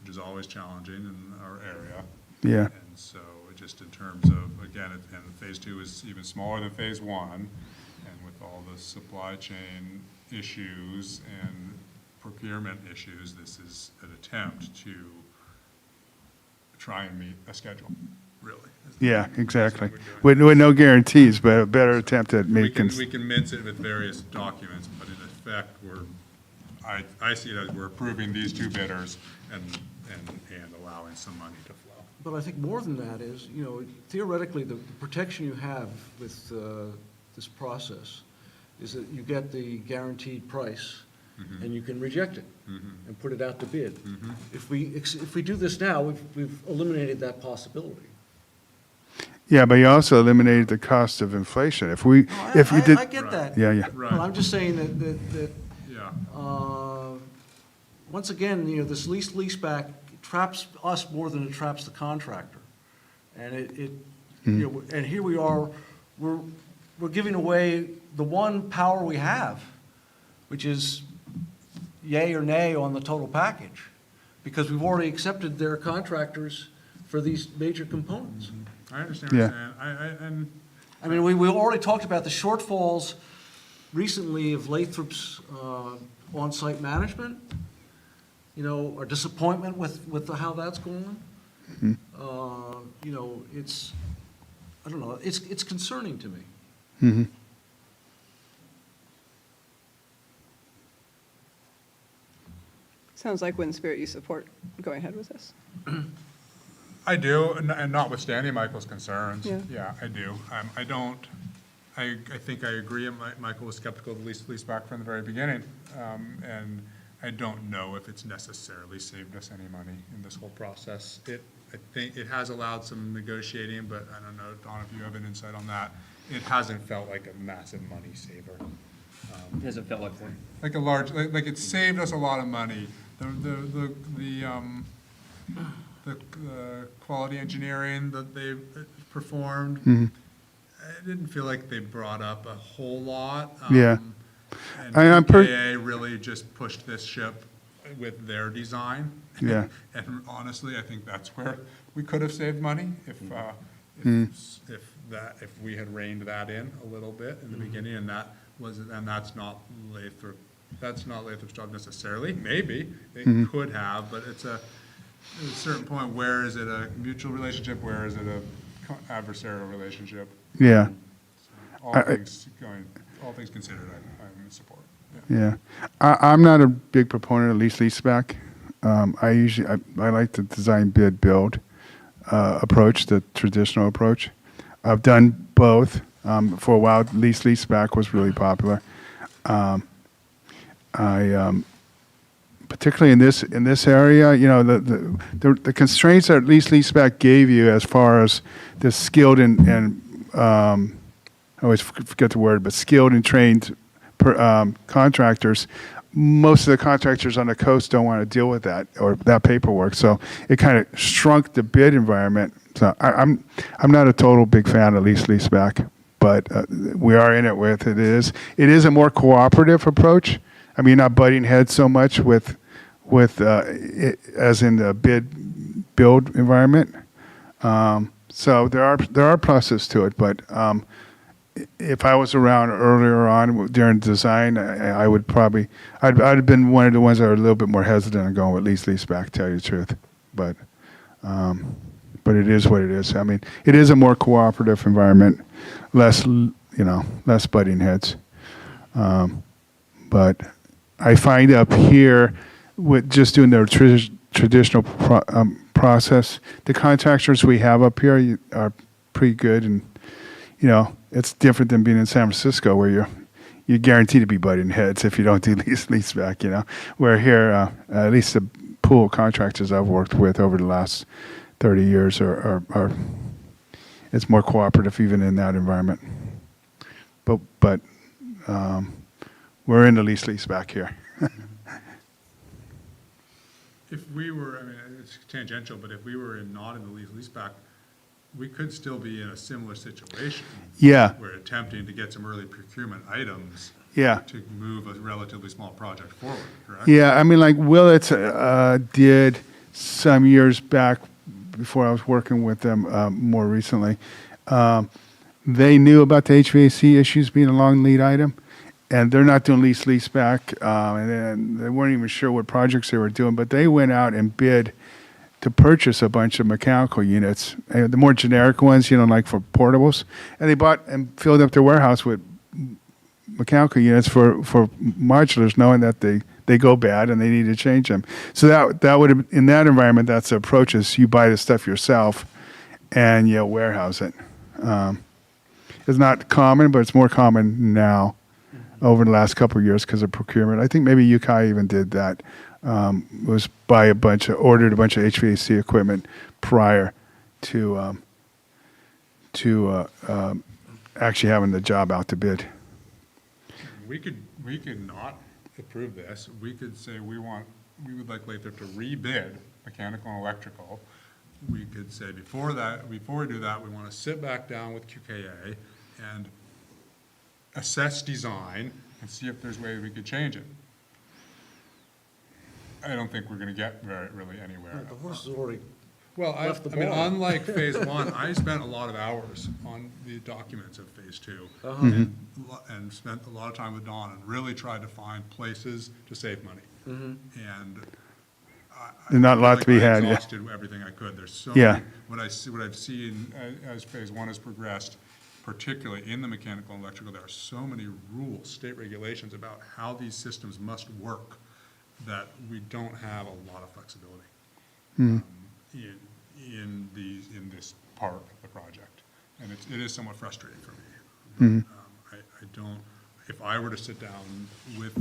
which is always challenging in our area. Yeah. And so just in terms of, again, and phase 2 is even smaller than phase 1, and with all the supply chain issues and procurement issues, this is an attempt to try and meet a schedule, really. Yeah, exactly. With no guarantees, but a better attempt at making. We can mince it with various documents, but in effect, I see it as we're approving these 2 bidders and allowing some money to flow. But I think more than that is, theoretically, the protection you have with this process is that you get the guaranteed price, and you can reject it and put it out to bid. If we do this now, we've eliminated that possibility. Yeah, but you also eliminated the cost of inflation. If you did. I get that. Yeah, yeah. Right. But I'm just saying that Yeah. once again, this leaseback traps us more than it traps the contractor. And and here we are, we're giving away the one power we have, which is yay or nay on the total package, because we've already accepted their contractors for these major components. I understand what you're saying. I mean, we already talked about the shortfalls recently of Lathrop's on-site management, our disappointment with how that's going. It's, I don't know, it's concerning to me. Mm-hmm. Sounds like Wind Spirit you support going ahead with this. I do, and notwithstanding Michael's concerns. Yeah. Yeah, I do. I think I agree, Michael was skeptical of the lease back from the very beginning. And I don't know if it's necessarily saved us any money in this whole process. I think it has allowed some negotiating, but I don't know, Don, if you have an insight on that. It hasn't felt like a massive money saver. It hasn't felt like one. Like a large, like it saved us a lot of money. The quality engineering that they performed, I didn't feel like they brought up a whole lot. Yeah. And I'm EPA really just pushed this ship with their design. Yeah. And honestly, I think that's where we could have saved money if we had reined that in a little bit in the beginning, and that's not Lathrop's job necessarily. Maybe it could have, but it's at a certain point, where is it a mutual relationship? Where is it a adversarial relationship? Yeah, All things considered, I'm in support. yeah. I'm not a big proponent of lease back. I like the design bid build approach, the traditional approach. I've done both. For a while, lease back was really popular. Particularly in this area, you know, the constraints that lease back gave you as far as the skilled and I always forget the word, but skilled and trained contractors. Most of the contractors on the coast don't want to deal with that or that paperwork, so it kind of shrunk the bid environment. So I'm not a total big fan of lease back, but we are in it with it. It is a more cooperative approach. I mean, you're not butting heads so much with as in the bid build environment. So there are pluses to it, but if I was around earlier on during design, I would probably I'd have been one of the ones that are a little bit more hesitant on going with lease back. Tell you the truth, but it is what it is. I mean, it is a more cooperative environment, less butting heads. But I find up here with just doing the traditional process, the contractors we have up here are pretty good, and it's different than being in San Francisco where you're guaranteed to be butting heads if you don't do lease back. Where here, at least the pool of contractors I've worked with over the last 30 years are it's more cooperative even in that environment. But we're in the lease back here. If we were, I mean, it's tangential, but if we were not in the lease back, we could still be in a similar situation. Yeah. We're attempting to get some early procurement items. Yeah. To move a relatively small project forward, correct? Yeah, I mean, like Willits did some years back before I was working with them more recently. They knew about the HVAC issues being a long lead item, and they're not doing lease back, and then they weren't even sure what projects they were doing, but they went out and bid to purchase a bunch of mechanical units, the more generic ones, like for portables, and they bought and filled up their warehouse with mechanical units for modulars, knowing that they go bad and they need to change them. So that would have, in that environment, that's the approach is you buy the stuff yourself and you warehouse it. It's not common, but it's more common now over the last couple of years because of procurement. I think maybe UCI even did that. Was ordered a bunch of HVAC equipment prior to actually having the job out to bid. We could not approve this. We could say we would like Lathrop to rebid mechanical and electrical. We could say before we do that, we want to sit back down with QKA and assess design and see if there's ways we could change it. I don't think we're going to get really anywhere. The horse is already Well, left the I mean, ball. unlike phase one, I spent a lot of hours on the documents of phase two. And spent a lot of time with Don and really tried to find places to save money. And There's not a lot feel to be like I had, yeah. exhausted everything I could. There's so Yeah. many, what I've seen as phase one has progressed, particularly in the mechanical and electrical, there are so many rules, state regulations about how these systems must work that we don't have a lot of flexibility in this part of the project. And it is somewhat frustrating for me. I don't, if I were to sit down with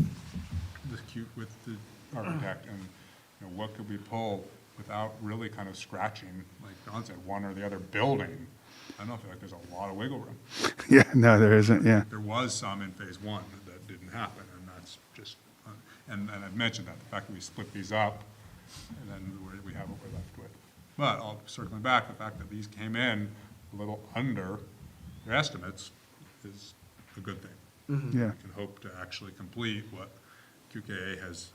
the architect and what could we pull without really kind of scratching, like Don said, one or the other building, I don't feel like there's a lot of wiggle room. Yeah, no, there isn't, yeah. There was some in phase one that didn't happen, and that's just, and I've mentioned that, the fact that we split these up, and then we have what we're left with. But circling back, the fact that these came in a little under their estimates is a good thing. Yeah. We can hope to actually complete what QKA has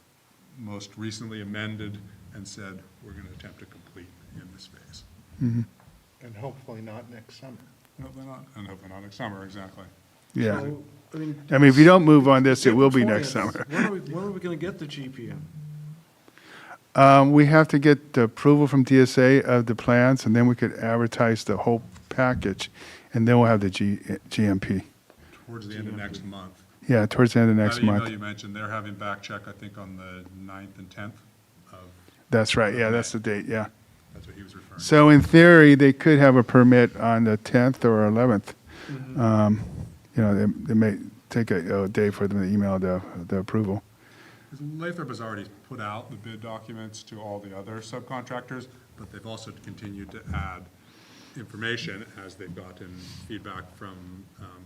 most recently amended and said, we're going to attempt to complete in this phase. And hopefully not next summer. Hopefully not, and hopefully not next summer, exactly. Yeah. So, I mean, if you don't move on this, it will be April next 20th. summer. When are we going to get the GPM? We have to get the approval from DSA of the plans, and then we could advertise the whole package, and then we'll have the GMP. Towards the end of next month. Yeah, towards the end of next That email month. you mentioned, they're having back check, I think, on the 9th and 10th of, That's right, yeah, that's the date, yeah. that's what he was referring to. So in theory, they could have a permit on the 10th or 11th. You know, it may take a day for them to email the approval. Lathrop has already put out the bid documents to all the other subcontractors, but they've also continued to add information as they've gotten feedback from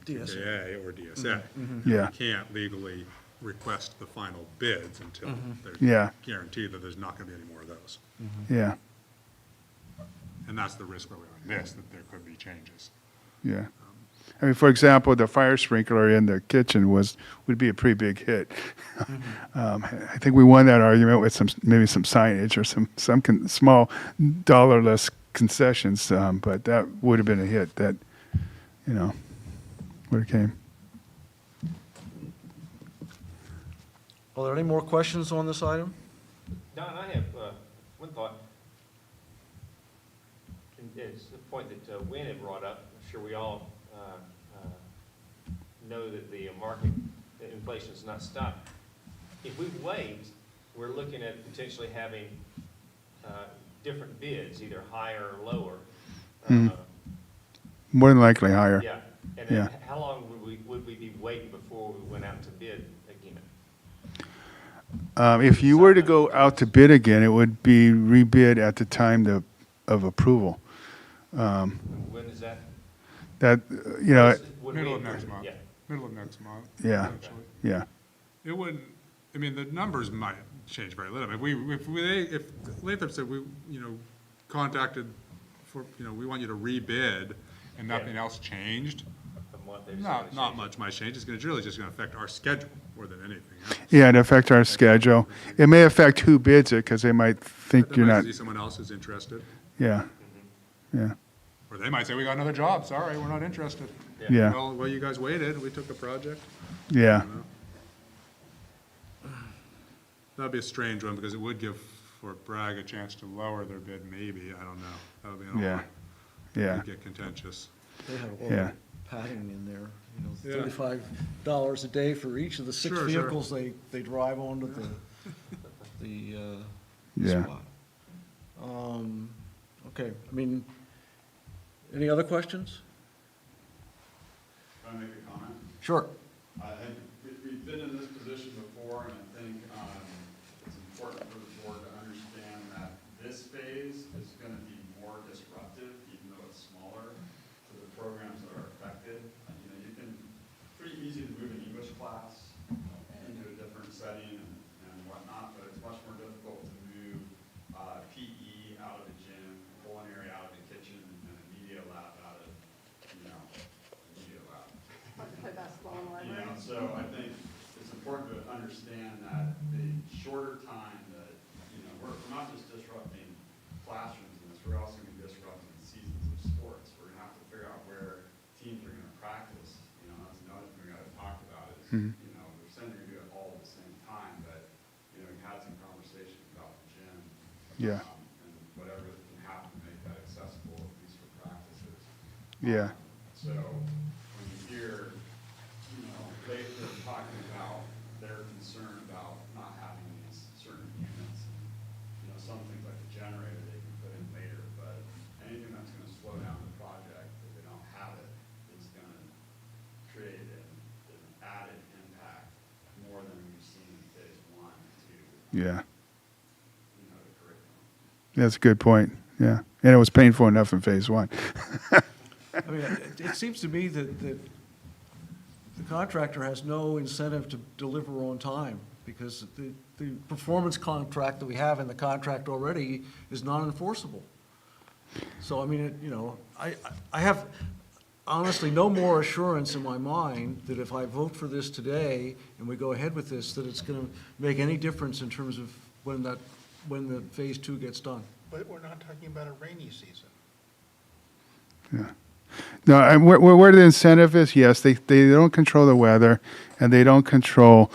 TKA or DSA. Yeah. You can't legally request the final bids until they're Yeah. guaranteed that there's not going to be any more of those. Yeah, And that's the risk where we are in this, that there could be changes. yeah. I mean, for example, the fire sprinkler in the kitchen would be a pretty big hit. I think we won that argument with maybe some signage or some small dollarless concessions, but that would have been a hit that, you know, would have came. Are there any more questions on this item? Don, I have one thought. And it's the point that Wynn had brought up. I'm sure we all know that the market, that inflation has not stopped. If we wait, we're looking at potentially having different bids, either higher or lower. More than likely higher. Yeah. And Yeah. then how long would we be waiting before we went out to bid again? If you were to go out to bid again, it would be rebid at the time of approval. When is that? That, you know, Would we- Middle of next month. Yeah. Middle of next month. Yeah. Actually. yeah, It wouldn't, I mean, the numbers might change very little. If Lathrop said we, you know, contacted for, you know, we want you to rebid and nothing else changed, A month, they're just gonna not change much might change. It's really just gonna affect our schedule more than anything else. yeah, it affect our schedule. It may affect who bids it, because they might think They you're might not, see someone else who's interested, yeah, yeah, or they might say, we got another job, sorry, we're not interested. yeah, Well, you guys waited, we took the project. yeah, You know? That'd be a strange one, because it would give Fort Bragg a chance to lower their bid, maybe, I don't know. That would be an yeah, yeah, It'd get contentious. They have all Yeah. the padding in there, you know, Yeah. $35 a day for each of the six Sure, sure. vehicles they drive onto the yeah. spot. Okay, I mean, any other questions? Can I make a comment? Sure. We've been in this position before, and I think it's important for the board to understand that this phase is going to be more disruptive, even though it's smaller, to the programs that are affected. You know, you can, pretty easy to move an English class into a different setting and whatnot, but it's much more difficult to move PE out of the gym, culinary out of the kitchen, and a media lab out of, you know, the media lab. Play basketball in the You library. know, so I think it's important to understand that the shorter time that, you know, we're not just disrupting classrooms in this, we're also gonna be disrupting seasons of sports. We're gonna have to figure out where teams are gonna practice, you know, that's another thing we gotta talk about is, you know, we're saying they're gonna do it all at the same time, but, you know, we had some conversations about the gym. Yeah. And whatever can happen to make that accessible, at least for practices. Yeah. So when you hear, you know, they're talking about their concern about not having these certain units, you know, some things like the generator they can put in later, but anything that's gonna slow down the project, if they don't have it, is gonna create an added impact more than we've seen in phase one to, Yeah, you know, the curriculum. that's a good point, yeah. And it was painful enough in phase one. I mean, it seems to me that the contractor has no incentive to deliver on time, because the performance contract that we have in the contract already is non-enforceable. So, I mean, you know, I have, honestly no more assurance in my mind that if I vote for this today and we go ahead with this, that it's going to make any difference in terms of when the Phase 2 gets done. But we're not talking about a rainy season. Yeah. No, where the incentive is, yes, they don't control the weather, and they don't control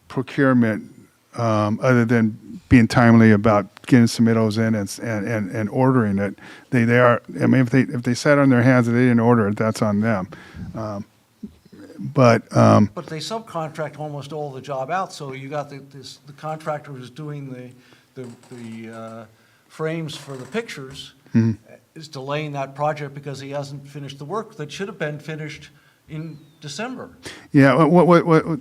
procurement, other than being timely about getting submittals in and ordering it. They are, I mean, if they sat on their hands and they didn't order it, that's on them. But But they subcontract almost all the job out, so you got the contractor who's doing the frames for the pictures is delaying that project because he hasn't finished the work that should have been finished in December. yeah,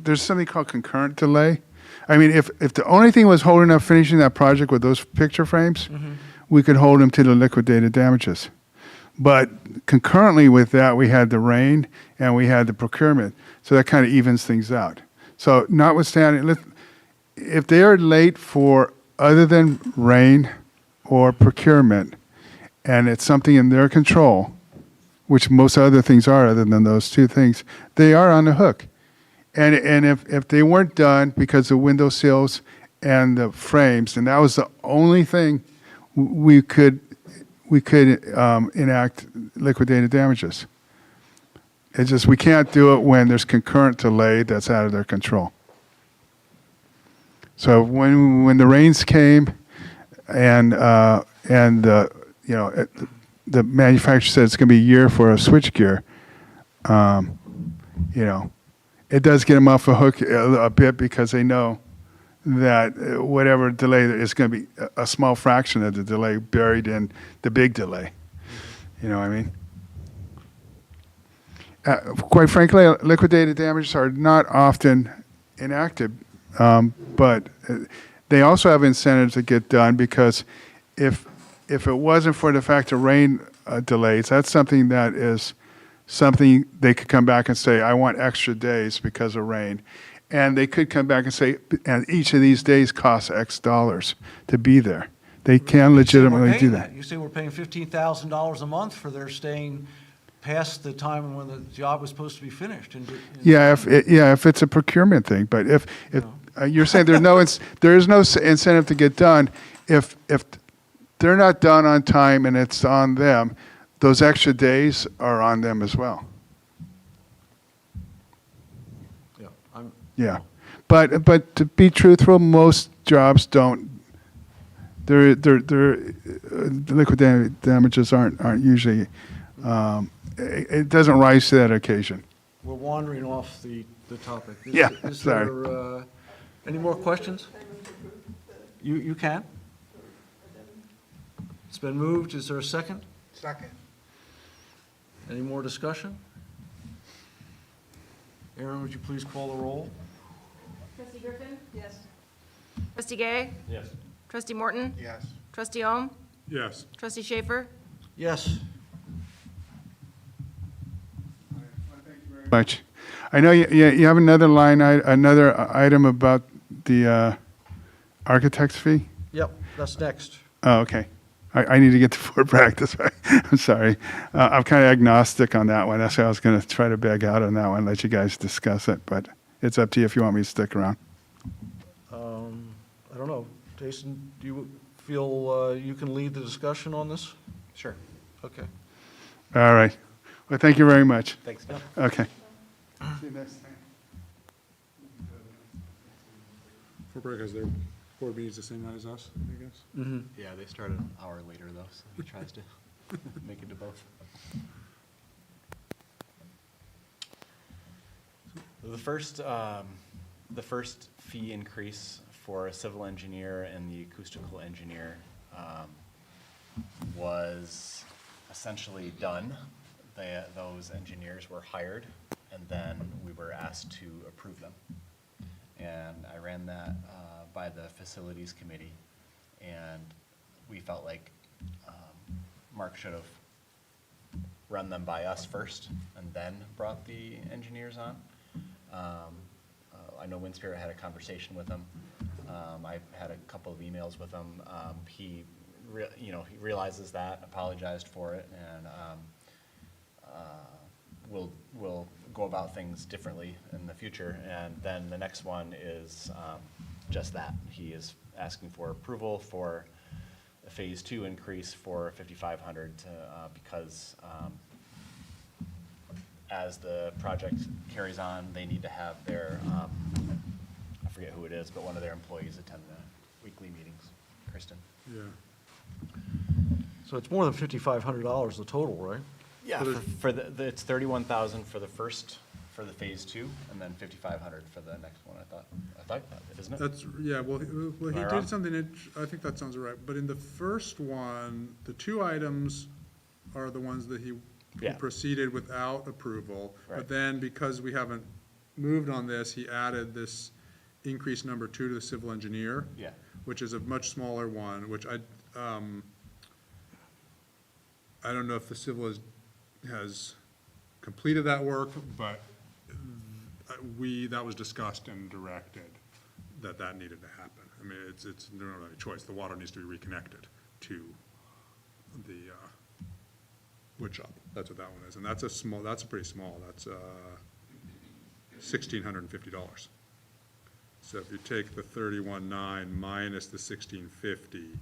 there's something called concurrent delay. I mean, if the only thing was holding up finishing that project with those picture frames, we could hold them to the liquidated damages. But concurrently with that, we had the rain and we had the procurement, so that kind of evens things out. So notwithstanding, if they are late for other than rain or procurement, and it's something in their control, which most other things are other than those two things, they are on the hook. And if they weren't done because of window sills and the frames, and that was the only thing we could enact liquidated damages. It's just we can't do it when there's concurrent delay that's out of their control. So when the rains came and the manufacturer said it's going to be a year for a switchgear, it does get them off the hook a bit because they know that whatever delay there is going to be a small fraction of the delay buried in the big delay. You know what I mean? Quite frankly, liquidated damages are not often enacted, but they also have incentives to get done because if it wasn't for the fact of rain delays, that's something that is something they could come back and say, I want extra days because of rain. And they could come back and say, and each of these days costs X dollars to be there. They can legitimately do that. You say we're paying $15,000 a month for their staying past the time when the job was supposed to be finished. Yeah, if it's a procurement thing, but if you're saying there is no incentive to get done, if they're not done on time and it's on them, those extra days are on them as well. Yeah, but to be truthful, most jobs don't. The liquidated damages aren't usually. It doesn't rise to that occasion. We're wandering off the topic. Is sorry. there any more questions? You can. It's been moved. Is there a second? Second. Any more discussion? Aaron, would you please call the roll? Trustee Griffin? Yes. Trustee Gay? Yes. Trustee Morton? Yes. Trustee Ohm? Yes. Trustee Schaefer? Yes. Much. I know you have another another item about the architect's fee. Yep, that's next. Oh, okay. I need to get to board practice. I'm sorry. I'm kind of agnostic on that one. That's why I was going to try to beg out on that one, let you guys discuss it. But it's up to you if you want me to stick around. I don't know. Jason, do you feel you can lead the discussion on this? Sure. Okay. All right. Well, thank you very much. Thanks. Okay. See you next time. For breakers, their board meeting's the same night as us, I guess. Mm-hmm. Yeah, they started an hour later though, so he tries to make it to both. The first fee increase for a civil engineer and the acoustical engineer was essentially done. Those engineers were hired, and then we were asked to approve them. And I ran that by the facilities committee, and we felt like Mark should have run them by us first and then brought the engineers on. I know WindSpirit had a conversation with him. I've had a couple of emails with him. He realizes that, apologized for it, and we'll go about things differently in the future. And then the next one is just that. He is asking for approval for a Phase 2 increase for 5,500 because as the project carries on, they need to have their, I forget who it is, but one of their employees attend the weekly meetings. Kristen? Yeah. So it's more than $5,500 the total, right? Yeah, for the, it's 31,000 for the first, for the Phase 2, and then 5,500 for the next one, I thought, isn't it? That's, yeah, well, he Am I wrong? did something, I think that sounds right, but in the first one, the two items are the ones that he Yeah. proceeded without approval. But Right. then, because we haven't moved on this, he added this increase number 2 to the civil engineer. Yeah. Which is a much smaller one, which I don't know if the civil has completed that work, but that was discussed and directed that needed to happen. I mean, it's no other choice. The water needs to be reconnected to the wood shop. That's what that one is. And that's a pretty small, that's $1,650. So if you take the 31,900 minus the 1,650,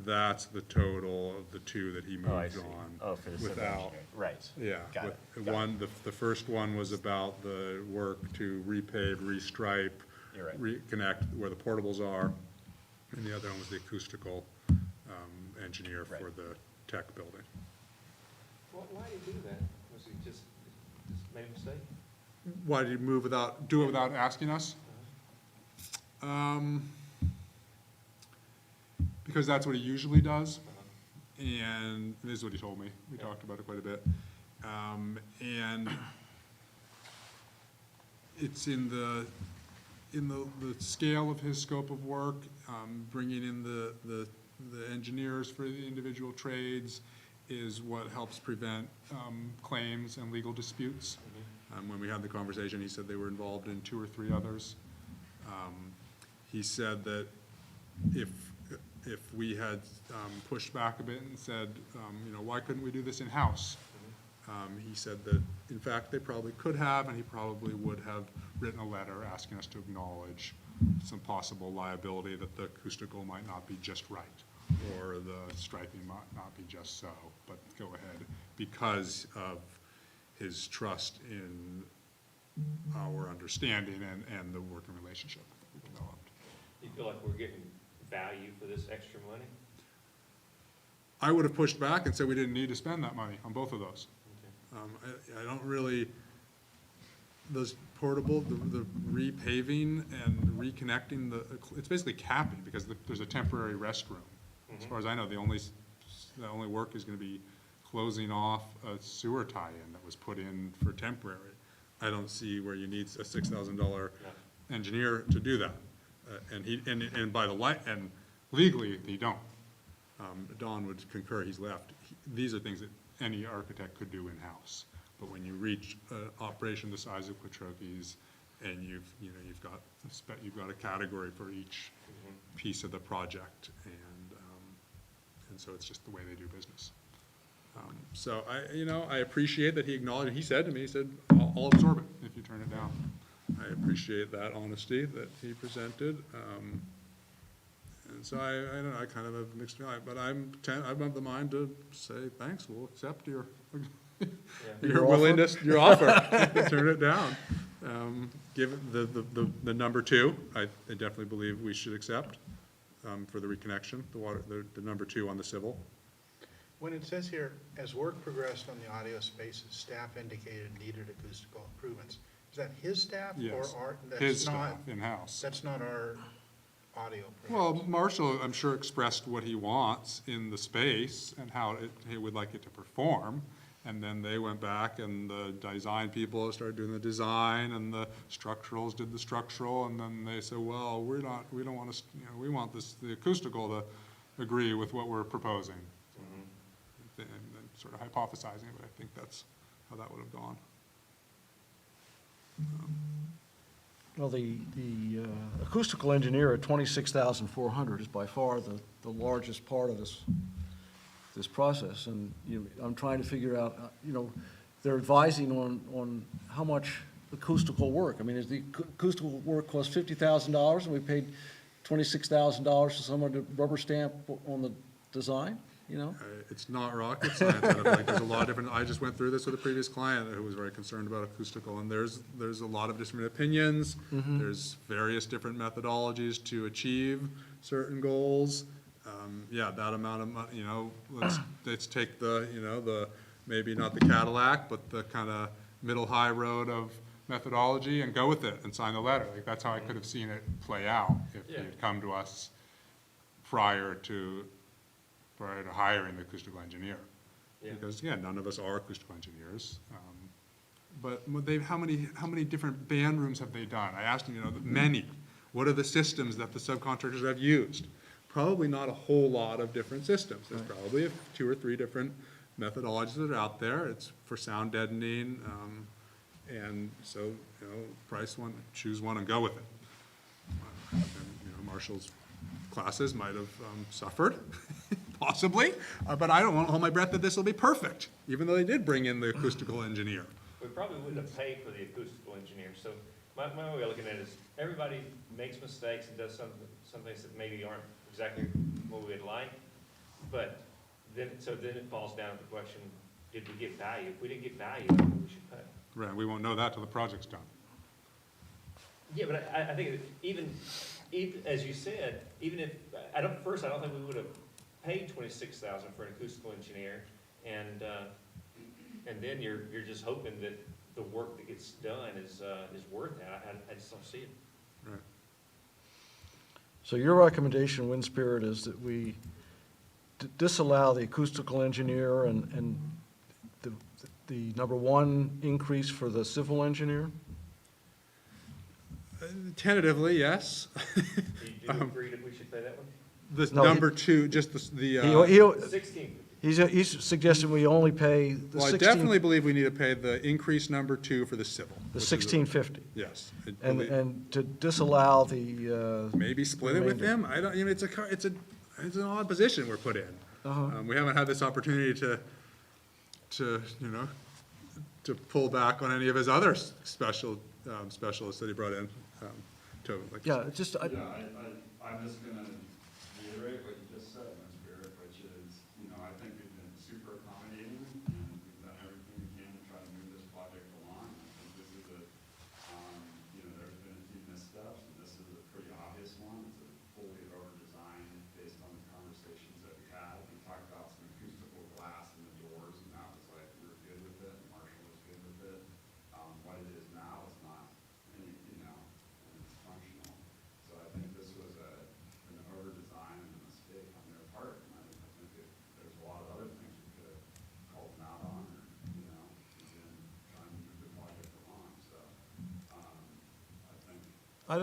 that's the total of the two that he moved Oh, I see. on. Oh, for the civil without- engineering, right. Yeah. Got with it, got One, the first one was about the work to repave, restripe, You're right. reconnect where the portables are, and the other one was the acoustical engineer for Right. the tech building. Why did he do that? Was he just made a mistake? Why did he do it without asking us? Because that's what he usually does, and this is what he told me. We talked about it quite a bit. And it's in the scale of his scope of work, bringing in the engineers for the individual trades is what helps prevent claims and legal disputes. When we had the conversation, he said they were involved in 2 or 3 others. He said that if we had pushed back a bit and said, why couldn't we do this in-house? He said that, in fact, they probably could have, and he probably would have written a letter asking us to acknowledge some possible liability, that the acoustical might not be just right, or the striping might not be just so, but go ahead, because of his trust in our understanding and the working relationship that we developed. You feel like we're getting value for this extra money? I would have pushed back and said we didn't need to spend that money on both of those. I don't really, those portable, the repaving and reconnecting it's basically capping, because there's a temporary restroom. As far as I know, the only work is gonna be closing off a sewer tie-in that was put in for temporary. I don't see where you need a $6,000 engineer to do that. And by the light, and legally, they don't. Don would concur, he's left. These are things that any architect could do in-house. But when you reach an operation the size of Quattrochi's, and you've got a category for each piece of the project, and so it's just the way they do business. So I appreciate that he acknowledged, he said to me, he said, I'll absorb it if you turn it down. I appreciate that honesty that he presented. And so I don't know, I kind of have mixed feelings, but I'm of the mind to say, thanks, we'll accept your willingness, your offer, turn it down. Give it the number 2, I definitely believe we should accept for the reconnection, the number 2 on the civil. When it says here, as work progressed on the audio spaces, staff indicated needed acoustical improvements, is that his staff? Yes, Or our? his staff in-house. That's not our audio. Well, Marshall, I'm sure, expressed what he wants in the space and how he would like it to perform. And then they went back, and the design people started doing the design, and the structurals did the structural, and then they said, well, we don't want to, we want the acoustical to agree with what we're proposing. And then sort of hypothesizing, but I think that's how that would have gone. Well, the acoustical engineer at $26,400 is by far the largest part of this process. And I'm trying to figure out, they're advising on how much acoustical work. I mean, is the acoustical work cost $50,000 and we paid $26,000 to someone to rubber stamp on the design, you know? It's not rocket science. I don't feel like there's a lot of different, I just went through this with a previous client who was very concerned about acoustical, and there's a lot of different opinions. There's various different methodologies to achieve certain goals. Yeah, that amount of money, you know, let's take the maybe not the Cadillac, but the kind of middle high road of methodology and go with it and sign the letter. Like, that's how I could have seen it play out if you'd come to us prior to hiring the acoustical engineer. Yeah. Because, yeah, none of us are acoustical engineers. But how many different band rooms have they done? I asked them, you know, many. What are the systems that the subcontractors have used? Probably not a whole lot of different systems. There's probably 2 or 3 different methodologies that are out there. It's for sound deadening, and so, you know, price one, choose one and go with it. And, you know, Marshall's classes might have suffered, possibly, but I don't want to hold my breath that this will be perfect, even though they did bring in the acoustical engineer. We probably wouldn't have paid for the acoustical engineer, so my way of looking at it is, everybody makes mistakes and does some things that maybe aren't exactly what we'd like, but then it falls down to the question, did we get value? If we didn't get value, I think we should pay. Right, we won't know that till the project's done. Yeah, but I think that even, as you said, even if, I don't think we would have paid $26,000 for an acoustical engineer, and then you're just hoping that the work that gets done is worth it. I just don't see it. Right. So your recommendation, Wind Spirit, is that we disallow the acoustical engineer and the number 1 increase for the civil engineer? Tentatively, yes. Do you agree that we should pay that one? This No, he- number 2, just the He's suggesting we only pay the well, I 16, definitely believe we need to pay the increase number 2 for the civil. the which is- 1650, Yes. I and, believe- and to disallow the, Maybe split it with remainder. them. I don't, you know, it's an odd position we're put in. We haven't had this opportunity to, you know, to pull back on any of his other specialists that he brought in, to, like. yeah, it's just, I'm just gonna reiterate what you just said, Mr. Spirit, which is, you know, I think we've been super accommodating, and we've done everything we can to try to move this project along. I think this is you know, there's been a few missteps, and this is a pretty obvious one. It's a fully over-designed based on the conversations that we had. We talked about some acoustical glass in the doors, and that was like, we were good with it, and Marshall was good with it. What it is now is not any, you know, and it's functional. So I think this was an over-design and a mistake on their part, and I think there's a lot of other things we could have called them out on, or, you know, and trying to move the project along, so, I think.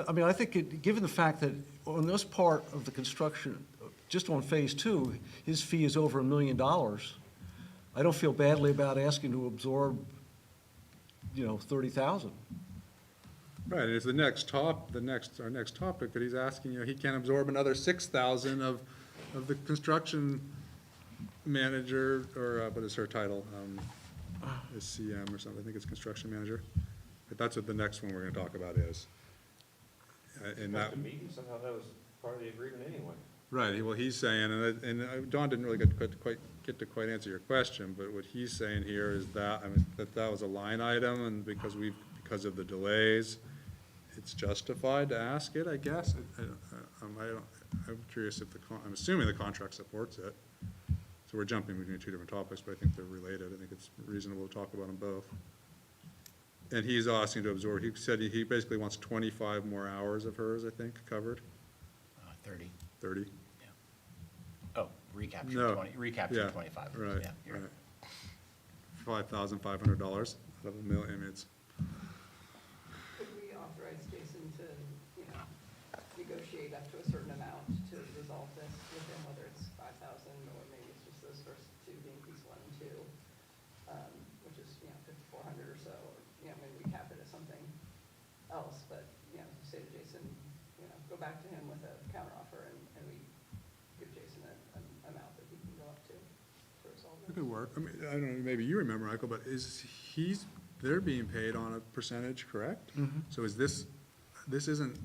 I mean, I think, given the fact that on this part of the construction, just on Phase 2, his fee is over $1 million, I don't feel badly about asking to absorb, you know, 30,000. Right, and it's our next topic, but he's asking, you know, he can't absorb another 6,000 of the construction manager, or, what is her title? Is CM or something, I think it's construction manager. But that's what the next one we're gonna talk about is. And that, To me, somehow that was part of the agreement anyway. right, well, he's saying, and Don didn't really get to quite answer your question, but what he's saying here is that, I mean, that was a line item, and because of the delays, it's justified to ask it, I guess. I'm curious if I'm assuming the contract supports it. So we're jumping between 2 different topics, but I think they're related. I think it's reasonable to talk about them both. And he's asking to absorb, he said he basically wants 25 more hours of hers, I think, covered, 30. 30. Oh, recapture No. 20, recapture Yeah, 25. Right, Yeah, you're right. $5,500 out of $1 million, I mean, it's, Could we authorize Jason to, you know, negotiate up to a certain amount to resolve this with him, whether it's 5,000 or maybe it's just those first 2, the increase 1 and 2, which is, you know, 5,400 or so, or, you know, maybe we cap it as something else, but, you know, say to Jason, you know, go back to him with a counteroffer and we give Jason an amount that he can go up to resolve That could work. I mean, I don't know, maybe you remember, Michael, but they're being paid on a percentage, correct? So is this isn't,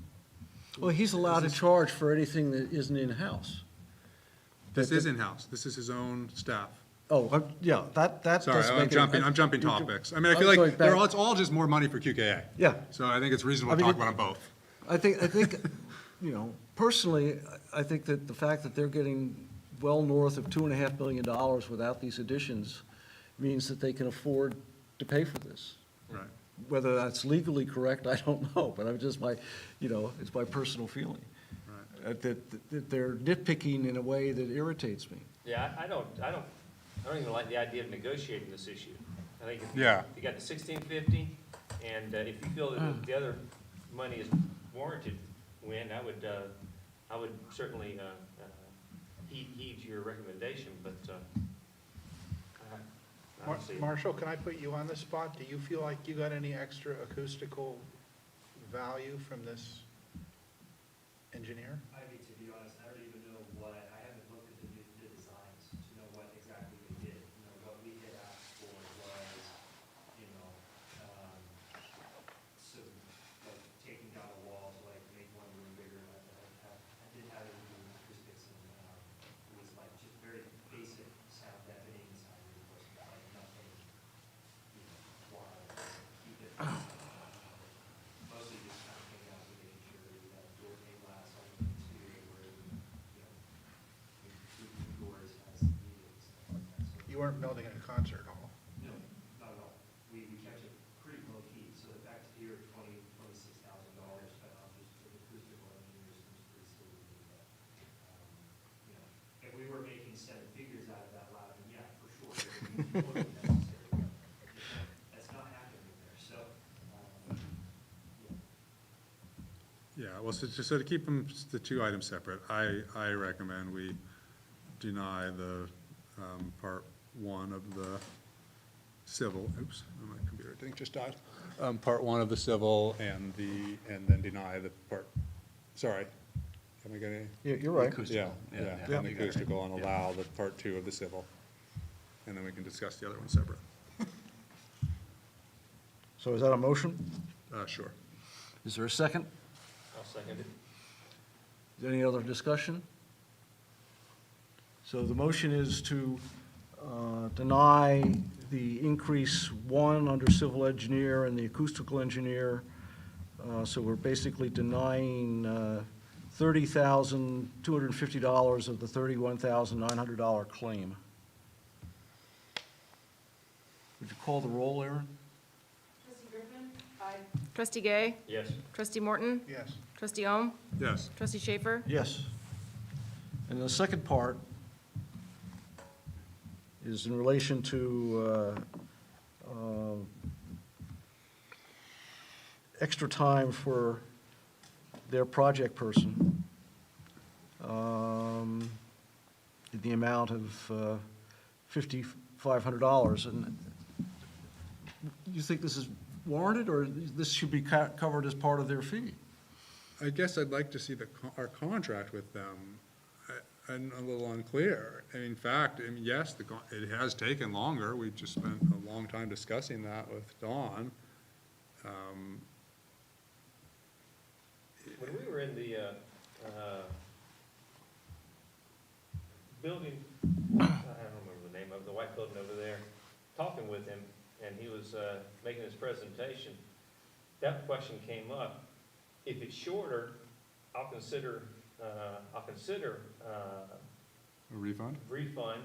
Well, he's allowed to charge for anything that isn't in-house. this is in-house, this is his own staff. Oh, yeah, that Sorry, does I'm make it. jumping topics. I mean, I feel I'm going like back- it's all just more money for QKA. Yeah. So I think it's reasonable I to mean, talk about them both. I think, you know, personally, I think that the fact that they're getting well north of $2.5 million without these additions means that they can afford to pay for this. Right. Whether that's legally correct, I don't know, but I'm just it's my personal feeling. Right. That they're nitpicking in a way that irritates me. Yeah, I don't even like the idea of negotiating this issue. I think if Yeah. you got the 1650, and if you feel that the other money is warranted, I would certainly heed your recommendation, but I don't see it. Marshall, can I put you on the spot? Do you feel like you got any extra acoustical value from this engineer? I mean, to be honest, I don't even know I haven't looked at the designs to know what exactly they did. You know, what we had asked for was, some, like, taking down a wall to like make one room bigger. I did have it do acoustics and, it was like just very basic sound deadening sound reinforcement, like nothing, wild, keep it. Mostly just kind of hanging out with making sure that we have door pane glass on the exterior where, doors as needed and stuff like that. So, You weren't building a concert hall. no, not at all. We kept it pretty low key, so the fact that here, $26,000 spent on just the acoustical engineers seems pretty silly to me, but, if we were making 7 figures out of that loud, then yeah, for sure, it would be totally necessary. That's not happening there, so, Yeah, well, so to keep the two items separate, I recommend we deny the part one of the civil, oops, my computer, I think just died. Part one of the civil and then deny the part, sorry. Am I getting? Yeah, you're right. Yeah, and the acoustical and allow the part two of the civil. And then we can discuss the other one separate. So is that a motion? Sure. Is there a second? I'll second it. Is there any other discussion? So the motion is to deny the increase one under civil engineer and the acoustical engineer. So we're basically denying $30,250 of the $31,900 claim. Would you call the roll, Aaron? Trustee Griffin? Aye. Trustee Gay? Yes. Trustee Morton? Yes. Trustee Ohm? Yes. Trustee Schaefer? Yes. And the second part is in relation to extra time for their project person, in the amount of $5,500. And you think this is warranted, or this should be covered as part of their fee? I guess I'd like to see our contract with them. I'm a little unclear. And in fact, yes, it has taken longer. We've just spent a long time discussing that with Dawn. When we were in the building, I don't remember the name of the white building over there, talking with him, and he was making his presentation, that question came up. If it's shorter, I'll consider A refund? refund,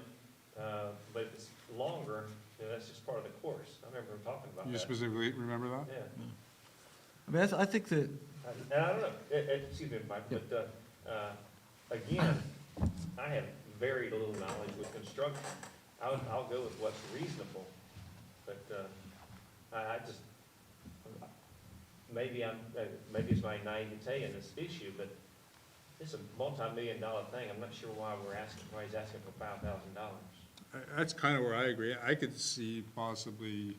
but if it's longer, that's just part of the course. I remember him talking about that. You specifically remember that? Yeah. I mean, I think that, And I don't know, excuse me, Mike, but, again, I have very little knowledge with construction. I'll go with what's reasonable, but, I just, maybe it's my naivete in this issue, but it's a multi-million-dollar thing. I'm not sure why he's asking for $5,000. That's kind of where I agree. I could see possibly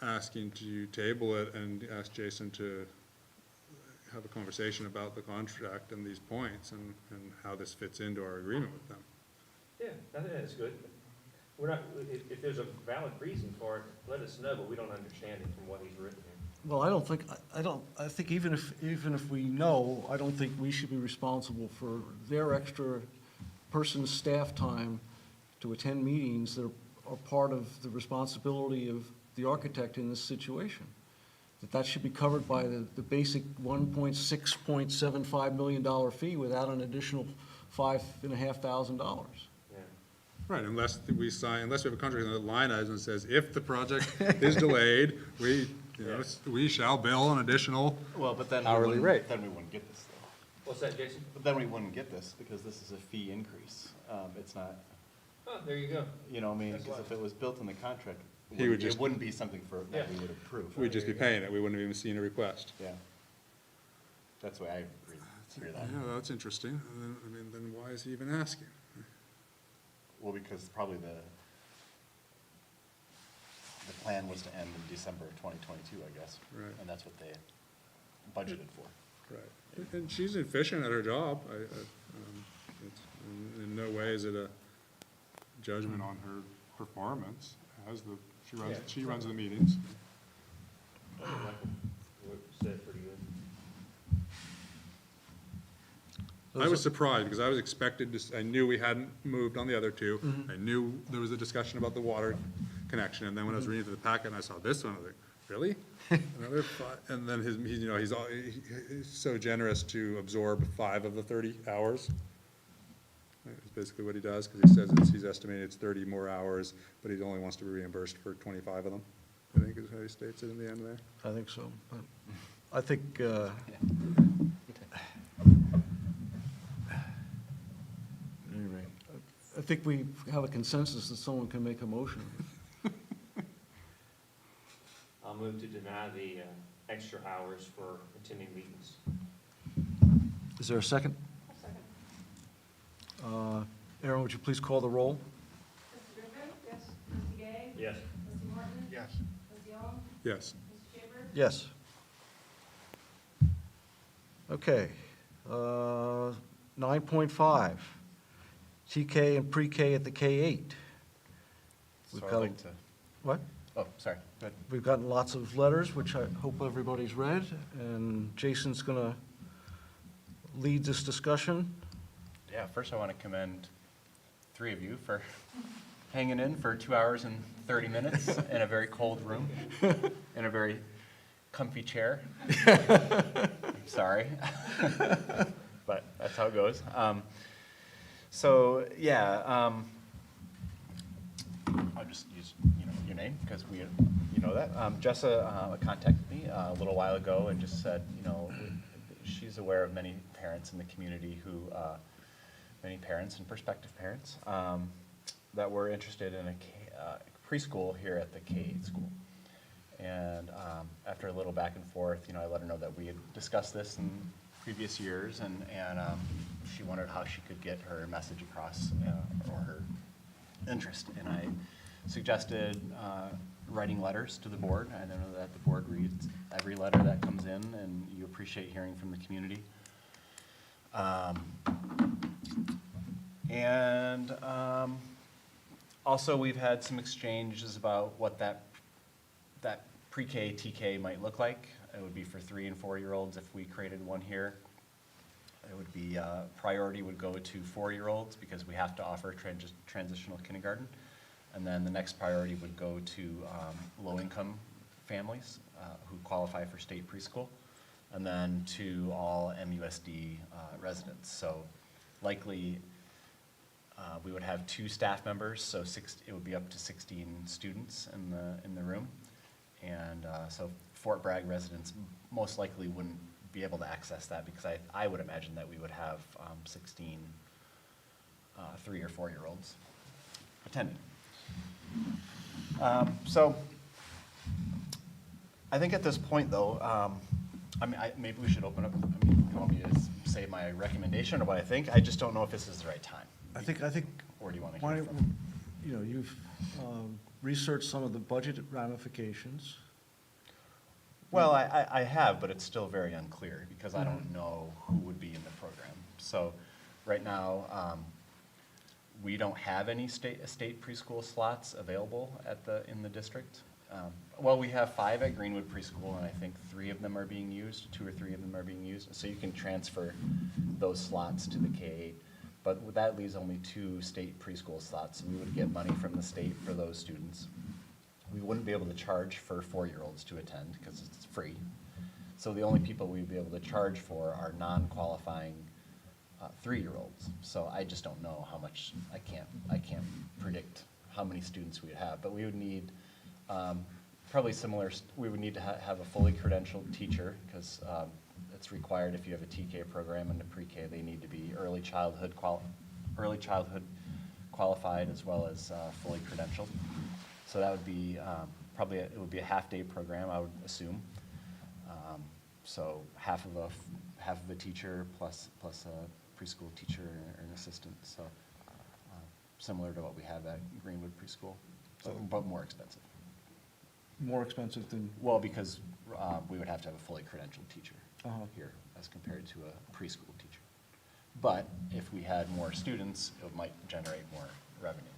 asking to table it and ask Jason to have a conversation about the contract and these points and how this fits into our agreement with them. Yeah, I think that's good. We're not, if there's a valid reason for it, let us know, but we don't understand it from what he's written here. Well, I think even if we know, I don't think we should be responsible for their extra person's staff time to attend meetings that are part of the responsibility of the architect in this situation. That should be covered by the basic $1.75 million fee without an additional $5,500. Yeah. Right, unless we have a contract that line items and says, if the project is delayed, we shall bill an additional Well, but then. hourly rate. Then we wouldn't get this though. What's that, Jason? But then we wouldn't get this because this is a fee increase. It's not, Oh, there you go. you know, I mean, That's because why. if it was built in the contract, He would just- it wouldn't be something that we Yeah. would approve. We'd just be paying it, we wouldn't have even seen a request. Yeah. That's the way I hear that. Yeah, that's interesting. And then, then why is he even asking? Well, because probably the plan was to end in December of 2022, I guess. Right. And that's what they budgeted for. Right. And she's efficient at her job. In no way is it a judgment on her performance. She runs the meetings. I think Michael said pretty good. I was surprised because I was expected to, I knew we hadn't moved on the other two. I knew there was a discussion about the water connection, and then when I was reading through the packet and I saw this one, I was like, really? Another five? And then he's so generous to absorb 5 of the 30 hours. That's basically what he does, because he says he's estimated it's 30 more hours, but he only wants to be reimbursed for 25 of them, I think is how he states it in the end there. I think so. But I think, anyway, I think we have a consensus that someone can make a motion. I'll move to deny the extra hours for attending meetings. Is there a second? Aaron, would you please call the roll? Mr. Griffin? Yes. Mr. Gay? Yes. Mr. Martin? Yes. Mr. Young? Yes. Mr. Chambers? Yes. Okay. 9.5, TK and pre-K at the K-8. We've So I'd got- like to, What? oh, sorry, go ahead. We've gotten lots of letters, which I hope everybody's read, and Jason's going to lead this discussion. Yeah, first I want to commend 3 of you for hanging in for 2 hours and 30 minutes in a very cold room, in a very comfy chair. I'm sorry, but that's how it goes. So, yeah, I'll just use, your name, because you know that. Jessa contacted me a little while ago and just said, she's aware of many parents in the community who, many parents and prospective parents, that were interested in a preschool here at the K-8 school. And after a little back and forth, I let her know that we had discussed this in previous years, and she wondered how she could get her message across, or her interest. And I suggested writing letters to the board. I know that the board reads every letter that comes in, and you appreciate hearing from the community. Also, we've had some exchanges about what that pre-K, TK might look like. It would be for 3 and 4-year-olds if we created one here. It would be, priority would go to 4-year-olds because we have to offer transitional kindergarten. And then the next priority would go to low-income families who qualify for state preschool. And then to all MUSD residents. So likely, we would have 2 staff members, so it would be up to 16 students in the room. And so Fort Bragg residents most likely wouldn't be able to access that because I would imagine that we would have 16 3 or 4-year-olds attending. So I think at this point, though, maybe we should open up. You want me to say my recommendation or what I think? I just don't know if this is the right time. I think, Or do you want to why hear don't- from? you've researched some of the budget ramifications. Well, I have, but it's still very unclear because I don't know who would be in the program. So right now, we don't have any state preschool slots available in the district. Well, we have 5 at Greenwood Preschool, and I think 3 of them are being used, 2 or 3 of them are being used. So you can transfer those slots to the K-8. But that leaves only 2 state preschool slots. We would get money from the state for those students. We wouldn't be able to charge for 4-year-olds to attend because it's free. So the only people we'd be able to charge for are non-qualifying 3-year-olds. So I just don't know how much, I can't predict how many students we'd have, but we would need probably similar, we would need to have a fully credentialed teacher because it's required if you have a TK program and a pre-K, they need to be early childhood qualified as well as fully credentialed. So that would be probably, it would be a half-day program, I would assume. So half of a teacher plus a preschool teacher or an assistant. So similar to what we have at Greenwood Preschool, but more expensive. More expensive than, Well, because we would have to have a fully credentialed teacher here as compared to a preschool teacher. But if we had more students, it might generate more revenue.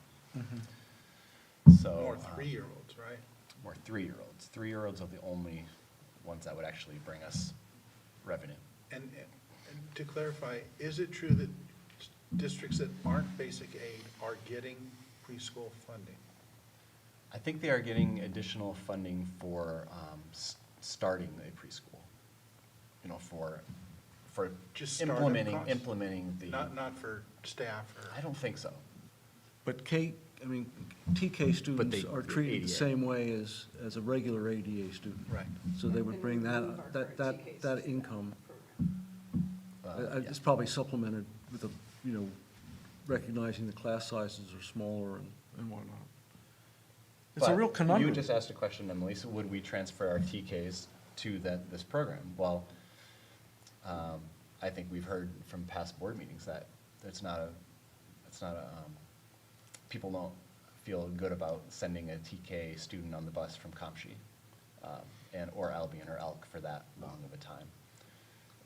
So More 3-year-olds, right? more 3-year-olds. 3-year-olds are the only ones that would actually bring us revenue. And to clarify, is it true that districts that aren't basic aid are getting preschool funding? I think they are getting additional funding for starting a preschool, you know, for Just startup costs? implementing the. Not for staff or? I don't think so. but TK students they- are treated ADA. the same way as a regular ADA student. Right. So they would bring that income. Yeah. It's probably supplemented with recognizing the class sizes are smaller and whatnot. It's a But real conundrum. You just asked a question, Emily, so would we transfer our TKs to this program? Well, I think we've heard from past board meetings that people don't feel good about sending a TK student on the bus from Comshi, or Albion or Elk for that long of a time.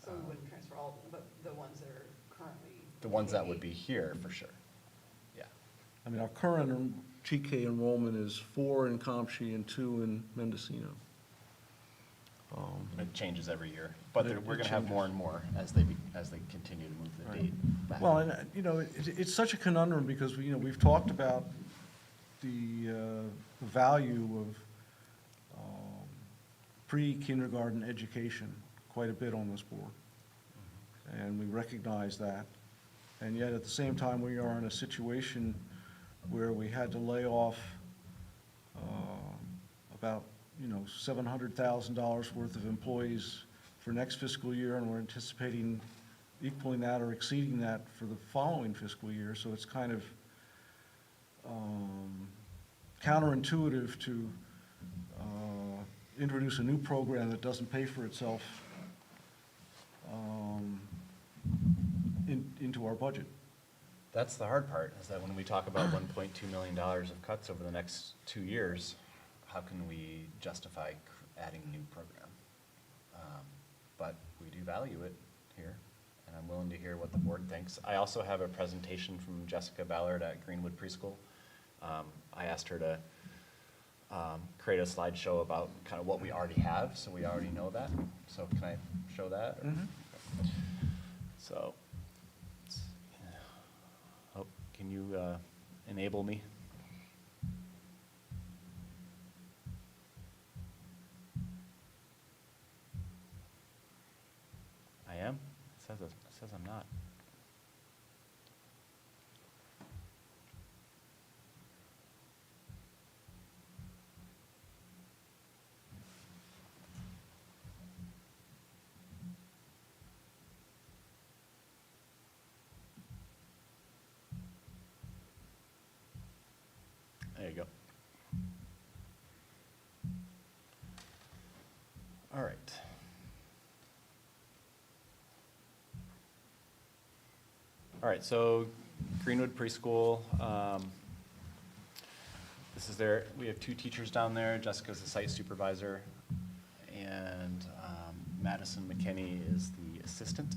So we wouldn't transfer all of them, but the ones that are currently. The ones that would be here, for sure, yeah. I mean, our current TK enrollment is 4 in Comshi and 2 in Mendocino. It changes every year, but It we're gonna have changes. more and more as they continue to move the Right. date back. Well, and, it's such a conundrum because, we've talked about the value of pre-kindergarten education quite a bit on this board. And we recognize that. And yet, at the same time, we are in a situation where we had to lay off about, $700,000 worth of employees for next fiscal year, and we're anticipating equaling that or exceeding that for the following fiscal year. So it's kind of counterintuitive to introduce a new program that doesn't pay for itself into our budget. That's the hard part, is that when we talk about $1.2 million of cuts over the next 2 years, how can we justify adding a new program? But we do value it here, and I'm willing to hear what the board thinks. I also have a presentation from Jessica Ballard at Greenwood Preschool. I asked her to create a slideshow about kind of what we already have, so we already know that. So can I show that? or- So, oh, can you enable me? I am? It says I'm not. There you go. All right. All right, so Greenwood Preschool, this is we have 2 teachers down there. Jessica's the site supervisor, and Madison McKinney is the assistant.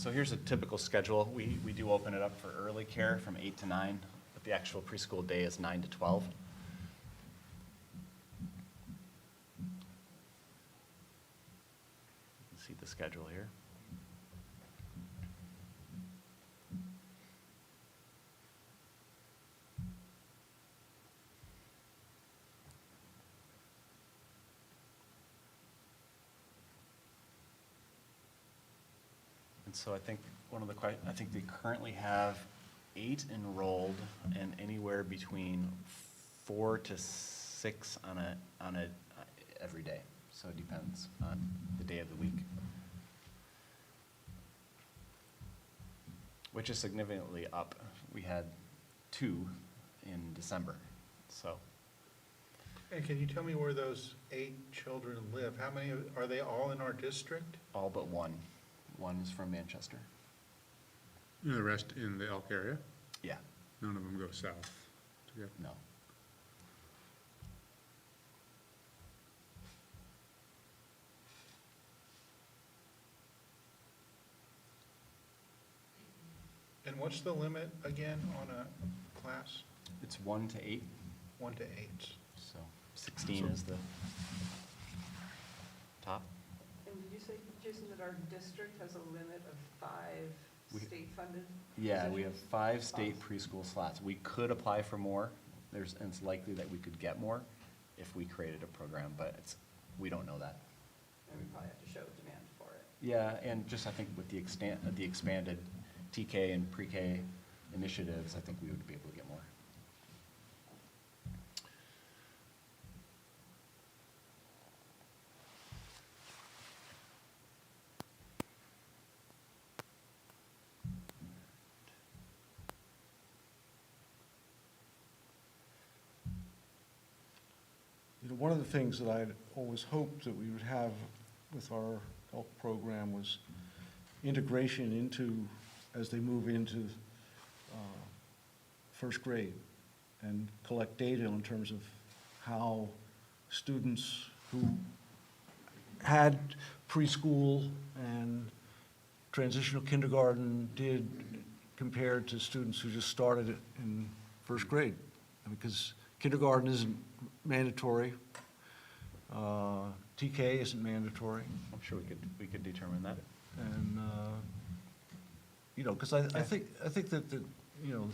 So here's a typical schedule. We do open it up for early care from 8 to 9, but the actual preschool day is 9 to 12. You can see the schedule here. And so I think I think they currently have 8 enrolled and anywhere between 4 to 6 on a every day. So it depends on the day of the week. Which is significantly up. We had 2 in December, so. And can you tell me where those 8 children live? How many, are they all in our district? All but one. One is from Manchester. And the rest in the Elk area? Yeah, None of them go south to get. no. And what's the limit again on a class? It's 1 to 8, 1 to 8? so 16 is the top. And did you say, Jason, that our district has a limit of 5 We- state-funded? Yeah, we have positions? 5 state preschool slots. We could apply for more. And it's likely that we could get more if we created a program, but we don't know that. And we probably have to show demand for it. Yeah, and just I think with the expanded TK and pre-K initiatives, I think we would be able to get more. You know, one of the things that I'd always hoped that we would have with our ELK program was integration into, as they move into first grade, and collect data in terms of how students who had preschool and transitional kindergarten did compared to students who just started it in first grade. Because kindergarten isn't mandatory, TK isn't mandatory, I'm sure we could determine that. and, you know, because I think that, you know,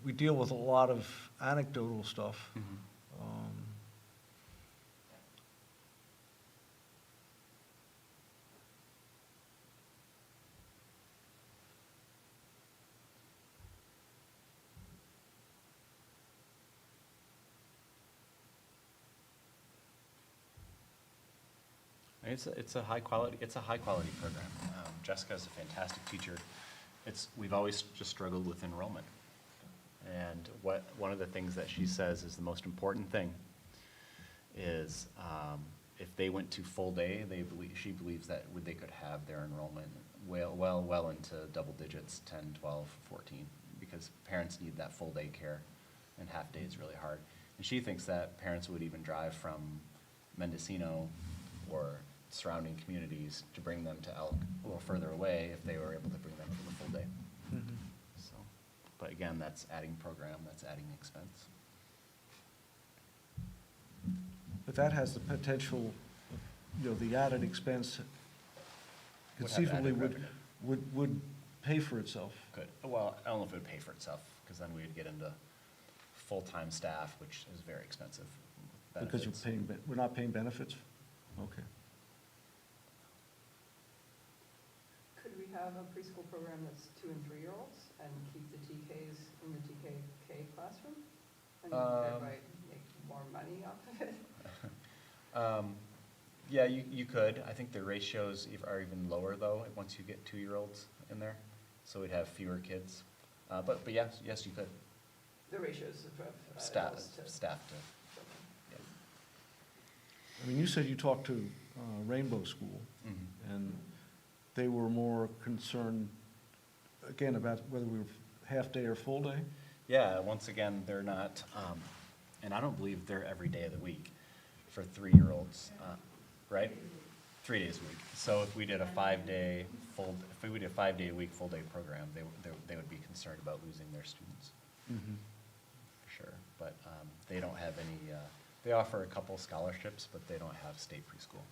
we deal with a lot of anecdotal stuff. Um, It's a high quality program. Jessica's a fantastic teacher. We've always just struggled with enrollment. And one of the things that she says is the most important thing is if they went to full day, she believes that they could have their enrollment well into double digits, 10, 12, 14, because parents need that full day care, and half day is really hard. And she thinks that parents would even drive from Mendocino or surrounding communities to bring them to Elk a little further away if they were able to bring them for the full day. So, but again, that's adding program, that's adding expense. But that has the potential, you know, the added expense Would have conceivably added would pay for itself. Good. Well, I don't know if it would pay for itself, because then we'd get into full-time staff, which is very expensive. Because you're Benefits. we're not paying benefits? Okay. Could we have a preschool program that's 2- and 3-year-olds and keep the TKs in the TKK classroom? And thereby make more money off of it? Yeah, you could. I think the ratios are even lower, though, once you get 2-year-olds in there. So we'd have fewer kids. But yes, you could. The ratios of Staff adults to, children. yeah. I mean, you said you talked to Rainbow School, Mhm. and they were more concerned, again, about whether we were half-day or full-day? Yeah, once again, they're not, and I don't believe they're every day of the week for 3-year-olds, right? 3 days a week. So if we did a 5-day if we did a 5-day-a-week, full-day program, they would be concerned about losing their students. For sure. But they don't have any, they offer a couple scholarships, but they don't have state preschool.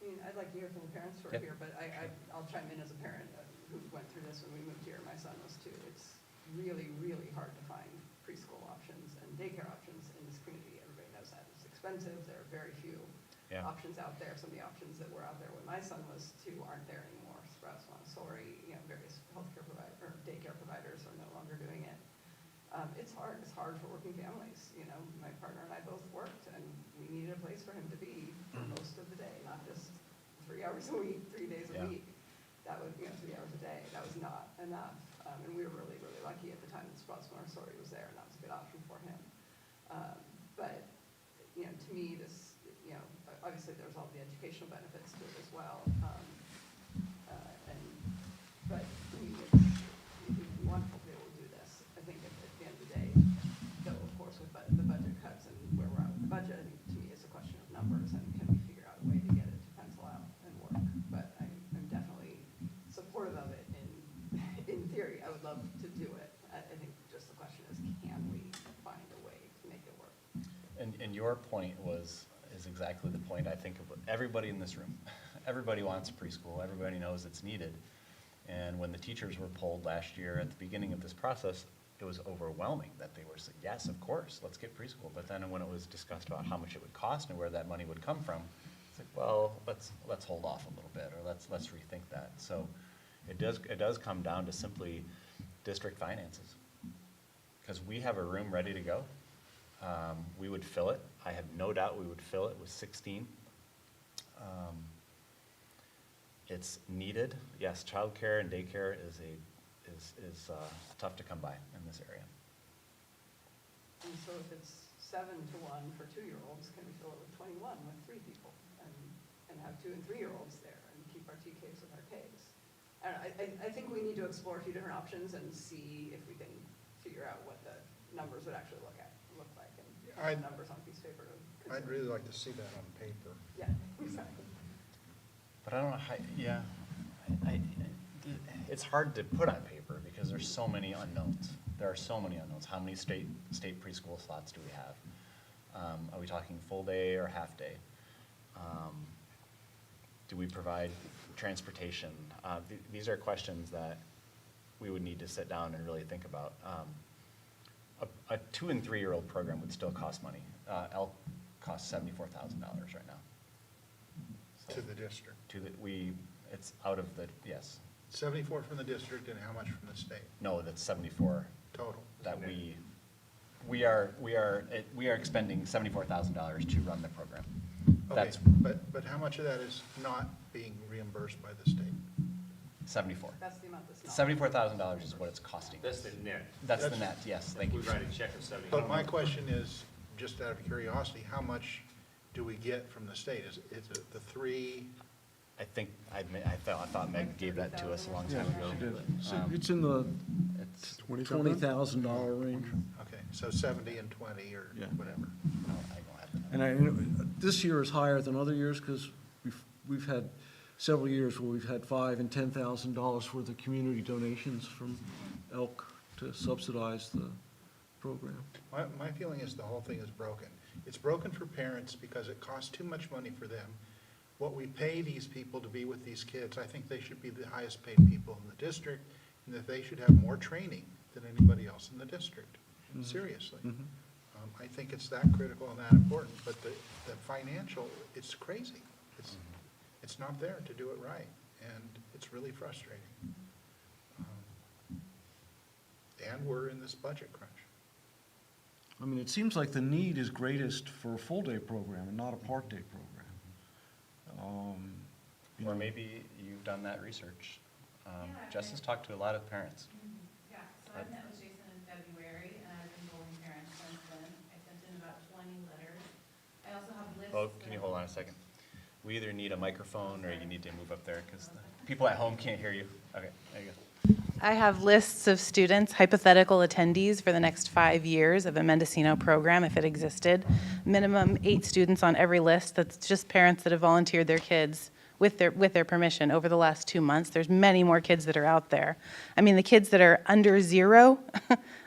I mean, I'd like to hear from the parents who are Yep. here, but I'll chime in as a parent who went through this when we moved here. My son was too. It's really, really hard to find preschool options and daycare options in this community. Everybody knows that. It's expensive. There are very few Yeah. options out there. Some of the options that were out there when my son was two aren't there anymore. Sprouts Montessori, various healthcare providers or daycare providers are no longer doing it. It's hard. It's hard for working families. My partner and I both worked, and we needed a place for him to be for most of the day, not just 3 hours a week, 3 days a Yeah. week. That was, 3 hours a day. That was not enough. And we were really, really lucky at the time that Sprouts Montessori was there, and that was a good option for him. But, to me, this, obviously there's all the educational benefits to it as well. But to me, it'd be wonderful to be able to do this. I think at the end of the day, though, of course, with the budget cuts and where we're at with the budget, I think to me it's a question of numbers and can we figure out a way to get it to pencil out and work. But I'm definitely supportive of it in theory. I would love to do it. I think just the question is, can we find a way to make it work? And your point is exactly the point I think of everybody in this room. Everybody wants preschool, everybody knows it's needed. And when the teachers were polled last year at the beginning of this process, it was overwhelming that they were saying, yes, of course, let's get preschool. But then when it was discussed about how much it would cost and where that money would come from, it's like, well, let's hold off a little bit, or let's rethink that. So it does come down to simply district finances. Because we have a room ready to go. We would fill it. I have no doubt we would fill it with 16. It's needed. Yes, childcare and daycare is tough to come by in this area. And so if it's 7 to 1 for 2-year-olds, can we fill it with 21 with 3 people and have 2 and 3-year-olds there and keep our TKs with our Ks? I think we need to explore a few different options and see if we can figure out what the numbers would actually look like and I'd- numbers on a piece of paper to I'd consider. really like to see that on paper. Yeah, exactly. But I don't know how, yeah, it's hard to put on paper because there's so many unknowns. There are so many unknowns. How many state preschool slots do we have? Are we talking full day or half day? Do we provide transportation? These are questions that we would need to sit down and really think about. A 2 and 3-year-old program would still cost money. Elk costs $74,000 right now. So- To the district. It's out of the, yes. 74 from the district and how much from the state? No, that's 74 Total. that we are expending $74,000 to run the program. Okay, That's but how much of that is not being reimbursed by the state? 74. That's the amount that's not. $74,000 is what it's costing. That's the net. That's the net, yes, thank you. We write a check of 70. But my question is, just out of curiosity, how much do we get from the state? Is it the 3? I think, I thought Meg gave that to us a long time ago. It's in the It's, $20,000 range. Okay, so 70 and 20 or Yeah. whatever. no, I don't have the number. And this year is higher than other years because we've had several years where we've had $5,000 and $10,000 worth of community donations from Elk to subsidize the program. My feeling is the whole thing is broken. It's broken for parents because it costs too much money for them. What we pay these people to be with these kids, I think they should be the highest paid people in the district, and that they should have more training than anybody else in the district. Seriously. I think it's that critical and that important, but the financial, it's crazy. It's not there to do it right, and it's really frustrating. And we're in this budget crunch. I mean, it seems like the need is greatest for a full-day program and not a part-day program. You Or know, maybe you've done that research. Jess has talked to a lot of parents. Yeah, so I met with Jason in February, and I've been enrolling parents since then. I sent in about 20 letters. I also have lists. Oh, can you hold on a second? We either need a microphone or you need to move up there because the people at home can't hear you. Okay, there you go. I have lists of students, hypothetical attendees for the next 5 years of a Mendocino program, if it existed. Minimum 8 students on every list. That's just parents that have volunteered their kids with their permission over the last 2 months. There's many more kids that are out there. I mean, the kids that are under 0,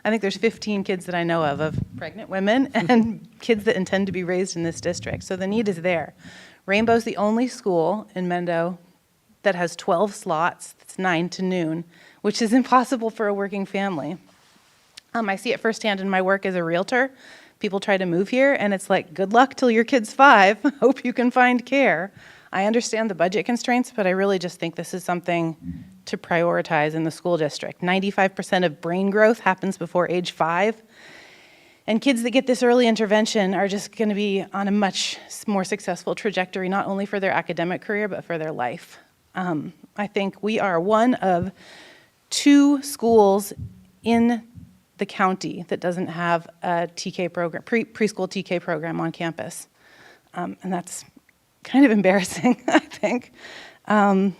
I think there's 15 kids that I know of pregnant women and kids that intend to be raised in this district. So the need is there. Rainbow's the only school in Mendo that has 12 slots. It's 9 to noon, which is impossible for a working family. I see it firsthand in my work as a realtor. People try to move here, and it's like, good luck till your kid's 5. Hope you can find care. I understand the budget constraints, but I really just think this is something to prioritize in the school district. 95% of brain growth happens before age 5. And kids that get this early intervention are just going to be on a much more successful trajectory, not only for their academic career, but for their life. I think we are one of 2 schools in the county that doesn't have a TK program, preschool TK program on campus. And that's kind of embarrassing, I think. I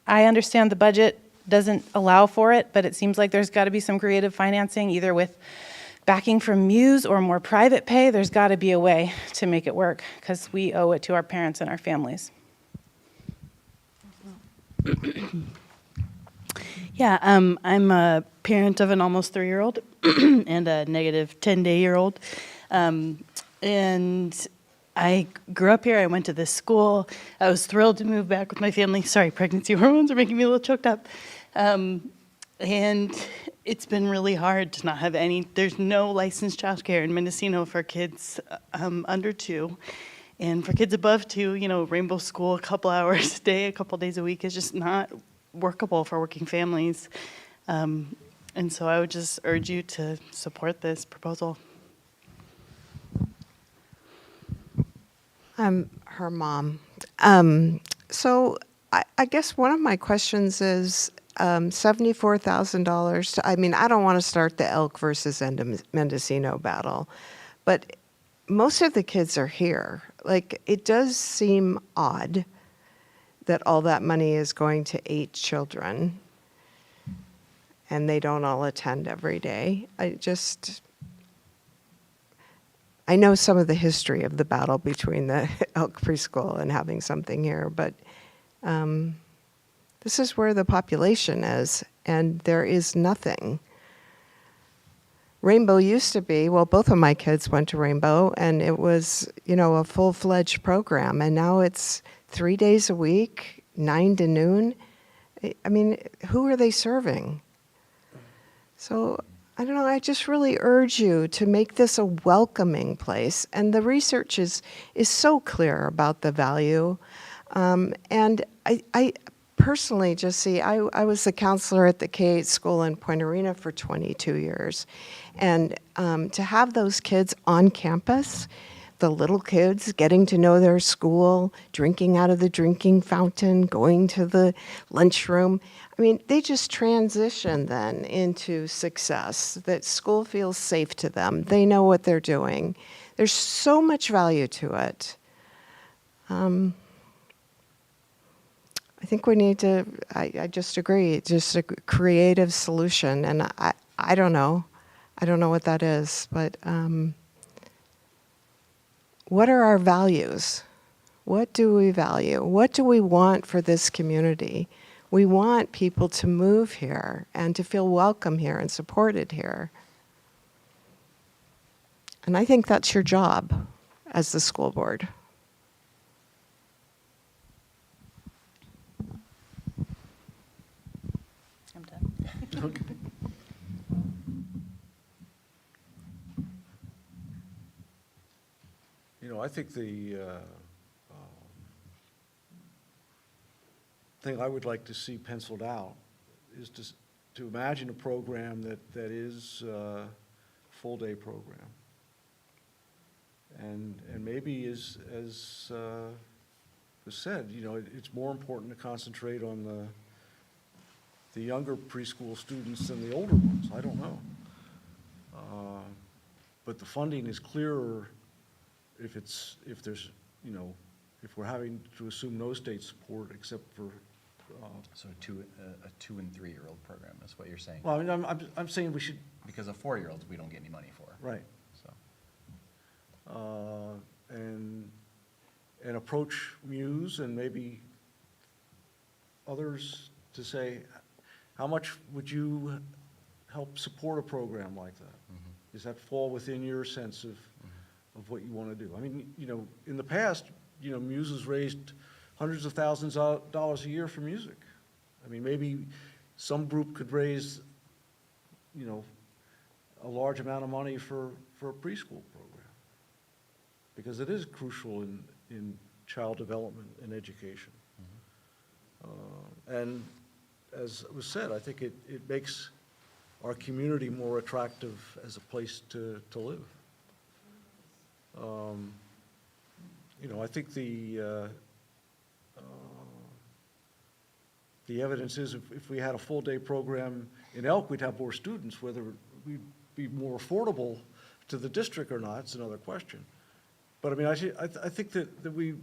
understand the budget doesn't allow for it, but it seems like there's got to be some creative financing, either with backing from Muse or more private pay. There's got to be a way to make it work, because we owe it to our parents and our families. Yeah, I'm a parent of an almost 3-year-old and a negative 10-day-year-old. And I grew up here. I went to this school. I was thrilled to move back with my family. Sorry, pregnancy hormones are making me a little choked up. And it's been really hard to not have any. There's no licensed childcare in Mendocino for kids under 2. And for kids above 2, Rainbow School, a couple hours a day, a couple days a week is just not workable for working families. And so I would just urge you to support this proposal. I'm her mom. So I guess one of my questions is $74,000. I don't want to start the Elk versus Mendocino battle, but most of the kids are here. Like, it does seem odd that all that money is going to 8 children and they don't all attend every day. I know some of the history of the battle between the Elk Preschool and having something here, but this is where the population is, and there is nothing. Rainbow used to be, well, both of my kids went to Rainbow, and it was, a full-fledged program, and now it's 3 days a week, 9 to noon. I mean, who are they serving? So, I don't know, I just really urge you to make this a welcoming place, and the research is so clear about the value. And I personally just see, I was the counselor at the K-8 school in Point Arena for 22 years. And to have those kids on campus, the little kids getting to know their school, drinking out of the drinking fountain, going to the lunchroom, they just transition then into success, that school feels safe to them. They know what they're doing. There's so much value to it. I think we need to, I just agree, just a creative solution. And I don't know. I don't know what that is, but what are our values? What do we value? What do we want for this community? We want people to move here and to feel welcome here and supported here. And I think that's your job as the school board. I'm done. Okay. I think the thing I would like to see penciled out is to imagine a program that is a full-day program. And maybe as was said, it's more important to concentrate on the younger preschool students than the older ones. I don't know. But the funding is clearer if there's, if we're having to assume no state support except for So a 2 and 3-year-old program is what you're saying? well, I mean, I'm saying we should, Because of 4-year-olds, we don't get any money for. right. So, And approach Muse and maybe others to say, how much would you help support a program like that? Does that fall within your sense of what you want to do? I mean, you know, in the past, you know, Muse has raised hundreds of thousands of dollars a year for music. I mean, maybe some group could raise, you know, a large amount of money for a preschool program. Because it is crucial in child development and education. And as was said, I think it makes our community more attractive as a place to live. You know, I think the evidence is if we had a full-day program in Elk, we'd have more students. Whether we'd be more affordable to the district or not, it's another question. But I mean, I think that we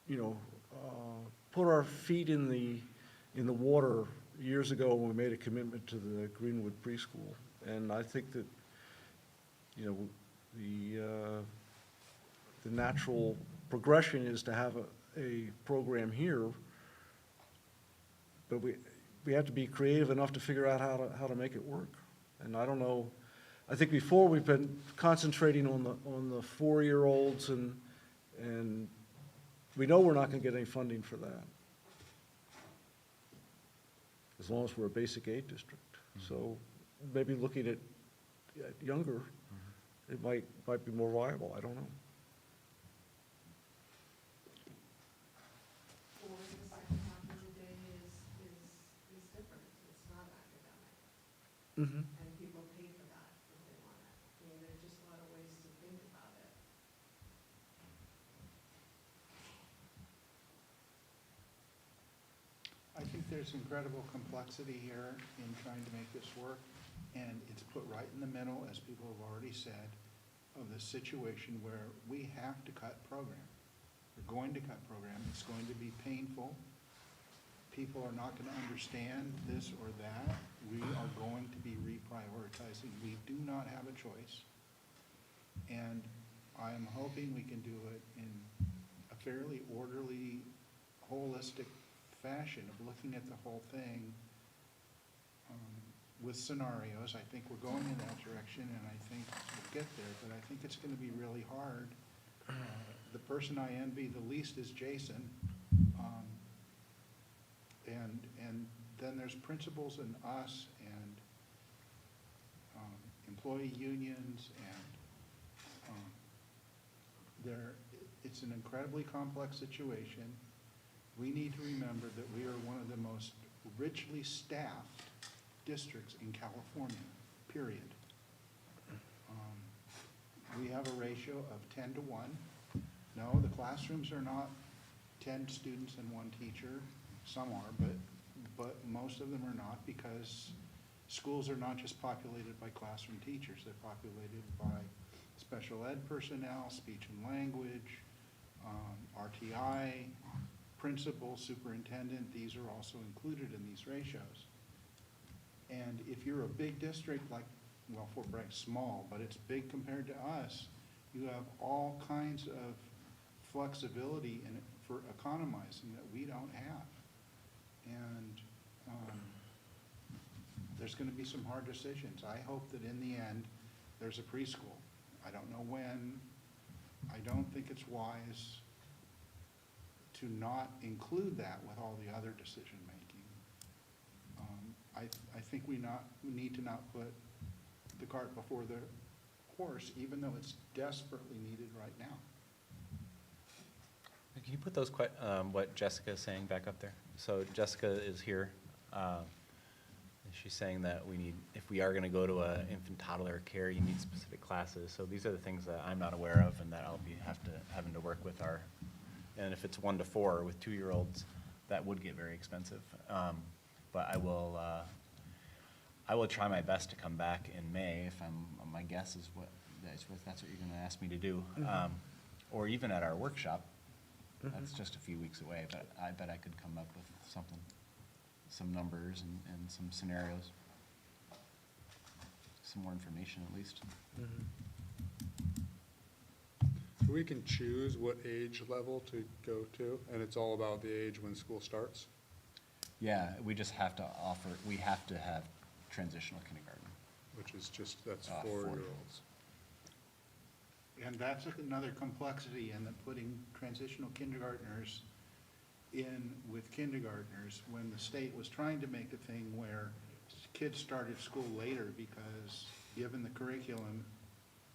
you know, put our feet in the water years ago when we made a commitment to the Greenwood preschool. And I think that, you know, the natural progression is to have a program here, but we have to be creative enough to figure out how to make it work. And I don't know, I think before we've been concentrating on the 4-year-olds and we know we're not going to get any funding for that, as long as we're a basic aid district. So maybe looking at younger, it might be more viable, I don't know. Or the second half of the day is different, it's not academic. And people pay for that if they want it. I mean, there's just a lot of ways to think about it. I think there's incredible complexity here in trying to make this work, and it's put right in the middle, as people have already said, of the situation where we have to cut program. We're going to cut program. It's going to be painful. People are not going to understand this or that. We are going to be reprioritizing. We do not have a choice. And I'm hoping we can do it in a fairly orderly, holistic fashion of looking at the whole thing with scenarios. I think we're going in that direction, and I think we'll get there, but I think it's going to be really hard. The person I envy the least is Jason. And then there's principals and us and employee unions, and it's an incredibly complex situation. We need to remember that we are one of the most richly staffed districts in California, period. We have a ratio of 10 to 1. No, the classrooms are not 10 students and 1 teacher. Some are, but most of them are not, because schools are not just populated by classroom teachers. They're populated by special ed personnel, speech and language, RTI, principal, superintendent. These are also included in these ratios. And if you're a big district like, well, Fort Bragg's small, but it's big compared to us, you have all kinds of flexibility for economizing that we don't have. And there's going to be some hard decisions. I hope that in the end, there's a preschool. I don't know when. I don't think it's wise to not include that with all the other decision making. I think we need to not put the cart before the horse, even though it's desperately needed right now. Can you put those, what Jessica is saying back up there? So Jessica is here. She's saying that we need, if we are going to go to a infant toddler care, you need specific classes. So these are the things that I'm not aware of and that I'll be having to work with our, and if it's 1 to 4 with 2-year-olds, that would get very expensive. But I will try my best to come back in May if my guess is that's what you're going to ask me to do. Or even at our workshop, That's just a few weeks away, but I bet I could come up with something, some numbers and some scenarios. Some more information at least. So we can choose what age level to go to, and it's all about the age when school starts? Yeah, we just have to offer, we have to have transitional kindergarten. Which is just, that's 4. four-year-olds. And that's another complexity in that putting transitional kindergartners in with kindergartners, when the state was trying to make a thing where kids started school later because, given the curriculum,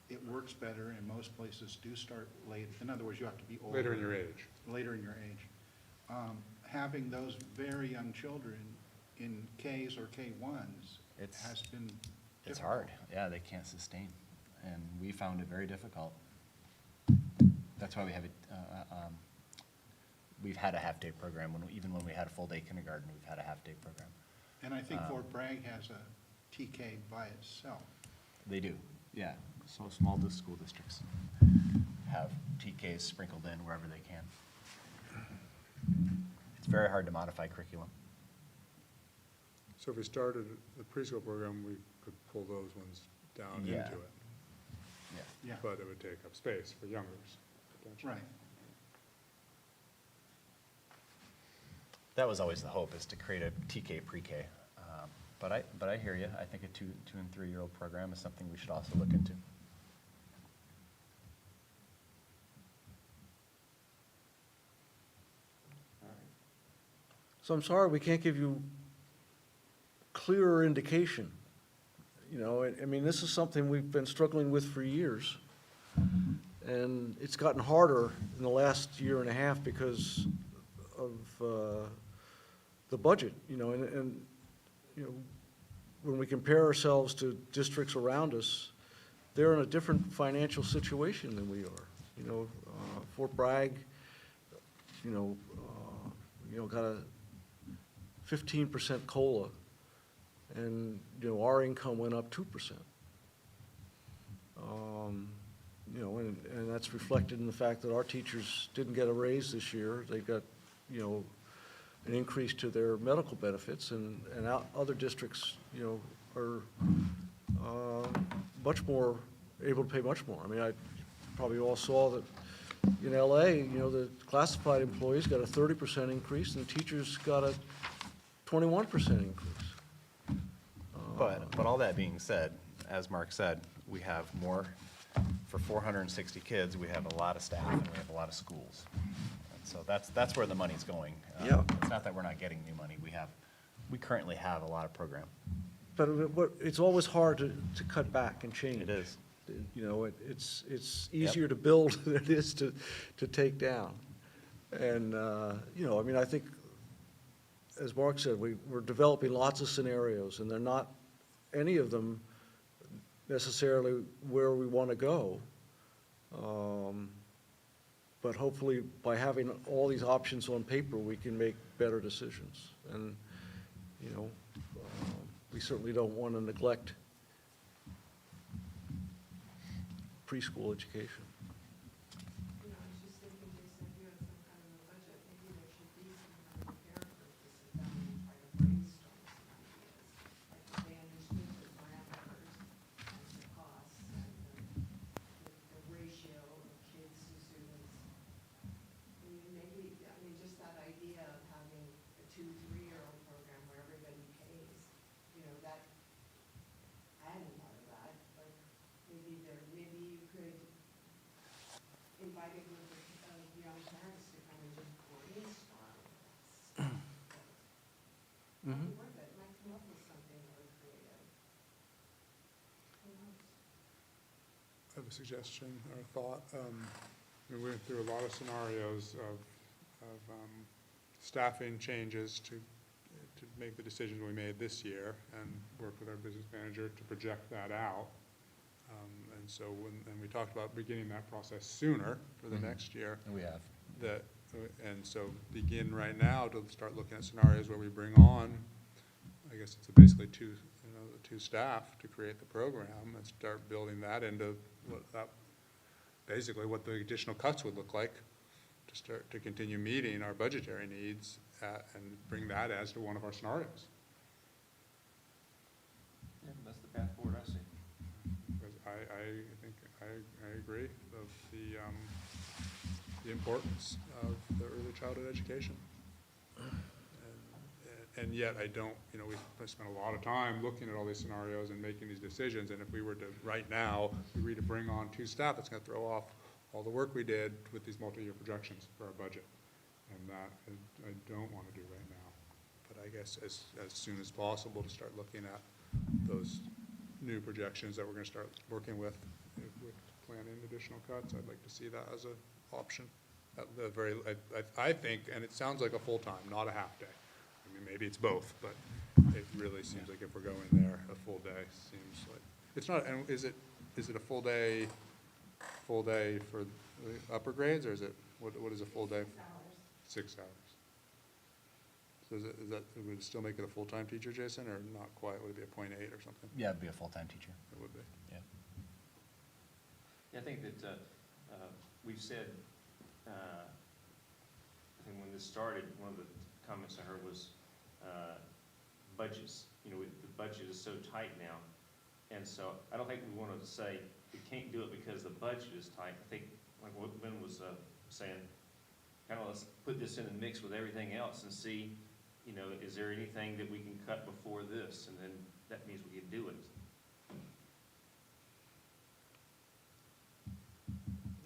it works better, and most places do start late. In other words, you have to be older. Later in your age. Later in your age. Having those very young children in Ks or K1s has been It's difficult. hard, yeah, they can't sustain, and we found it very difficult. That's why we have we've had a half-day program, even when we had a full-day kindergarten, we've had a half-day program. And I think Fort Bragg has a TK by itself. They do, yeah, so small school districts have TKs sprinkled in wherever they can. It's very hard to modify curriculum. So if we started the preschool program, we could pull those ones down into Yeah. it. Yeah. Yeah. But it would take up space for youngers, potentially. Right. That was always the hope, is to create a TK pre-K. But I hear you. I think a 2 and 3-year-old program is something we should also look into. So I'm sorry, we can't give you clearer indication. You know, I mean, this is something we've been struggling with for years. And it's gotten harder in the last year and a half because of the budget, you know, and, you know, when we compare ourselves to districts around us, they're in a different financial situation than we are. You know, Fort Bragg, you know, got a 15% COLA, and, you know, our income went up 2%. You know, and that's reflected in the fact that our teachers didn't get a raise this year. They got, you know, an increase to their medical benefits, and other districts, you know, are much more, able to pay much more. I mean, I probably all saw that in LA, you know, the classified employees got a 30% increase, and the teachers got a 21% increase. But all that being said, as Mark said, we have more, for 460 kids, we have a lot of staff and we have a lot of schools. And so that's where the money's going. Yeah. It's not that we're not getting new money. We currently have a lot of program. But it's always hard to cut back and change. It is. You know, it's easier to build than it is to take down. And, you know, I mean, I think, as Mark said, we're developing lots of scenarios, and they're not, any of them necessarily where we want to go. But hopefully, by having all these options on paper, we can make better decisions. And, you know, we certainly don't want to neglect preschool education. You know, I was just thinking, Jason, if you had some kind of a budget, maybe there should be some kind of a parent group to sit down and try to brainstorm some ideas. Like, if they understood the parameters and the costs and the ratio of kids to students. I mean, maybe, just that idea of having a 2-3-year-old program where everybody pays, you know, that, I hadn't thought of that, but maybe you could invite a group of young parents to come and just brainstorm. Might be worth it, might come up with something really creative. Who knows? I have a suggestion or a thought. We went through a lot of scenarios of staffing changes to make the decisions we made this year, and work with our business manager to project that out. And so and we talked about beginning that process sooner for the next year. And we have. And so begin right now to start looking at scenarios where we bring on, I guess it's basically two staff to create the program, and start building that into basically what the additional cuts would look like to start, to continue meeting our budgetary needs and bring that as to one of our scenarios. Yeah, that's the path forward I see. Because I think, I agree of the importance of the early childhood education. And yet I don't, you know, we spent a lot of time looking at all these scenarios and making these decisions, and if we were to, right now, we were to bring on 2 staff, it's gonna throw off all the work we did with these multi-year projections for our budget. And that I don't wanna do right now. But I guess as soon as possible to start looking at those new projections that we're gonna start working with planning additional cuts, I'd like to see that as an option. At the very, I think, and it sounds like a full-time, not a half-day. I mean, maybe it's both, but it really seems like if we're going there, a full day seems like, it's not, and is it a full day for the upper grades, or is it, what is a full day? 6 hours. So is that, would it still make it a full-time teacher, Jason, or not quite? Would it be a .8 or something? Yeah, it'd be a full-time teacher. It would be. Yeah. Yeah, I think that we've said, I think when this started, one of the comments I heard was budgets. You know, the budget is so tight now, and so I don't think we wanted to say we can't do it because the budget is tight. I think, like what Ben was saying, kind of let's put this in the mix with everything else and see, you know, is there anything that we can cut before this, and then that means we can do it.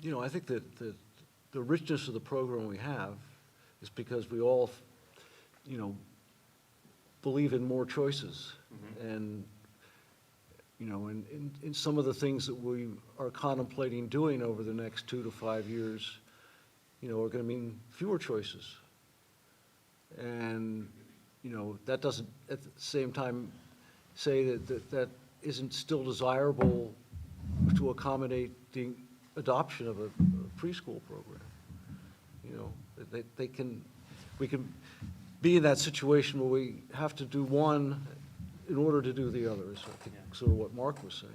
You know, I think that the richness of the program we have is because we all, you know, believe in more choices. And, you know, in some of the things that we are contemplating doing over the next 2 to 5 years, you know, are going to mean fewer choices. And, you know, that doesn't at the same time say that isn't still desirable to accommodate the adoption of a preschool program. You know, we can be in that situation where we have to do one in order to do the other, is I think sort of what Mark was saying.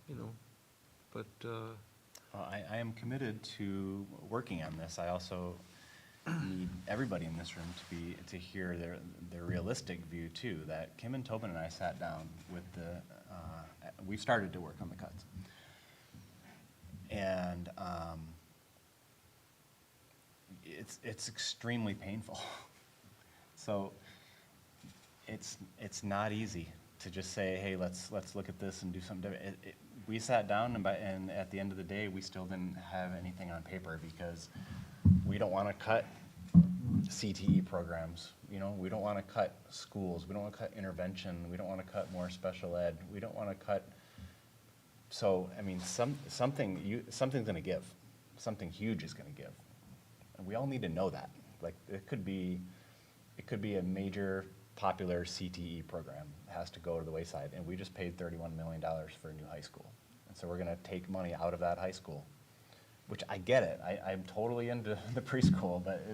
You know, but, Well, I am committed to working on this. I also need everybody in this room to hear their realistic view too, that Kim and Tobin and I sat down with we started to work on the cuts. And it's extremely painful. So it's not easy to just say, hey, let's look at this and do something different. We sat down and at the end of the day, we still didn't have anything on paper because we don't want to cut CTE programs. You know, we don't want to cut schools. We don't want to cut intervention. We don't want to cut more special ed. We don't want to cut. So, I mean, something's going to give. Something huge is going to give. And we all need to know that. Like, it could be a major popular CTE program has to go to the wayside, and we just paid $31 million for a new high school. And so we're going to take money out of that high school, which I get it. I'm totally into the preschool, but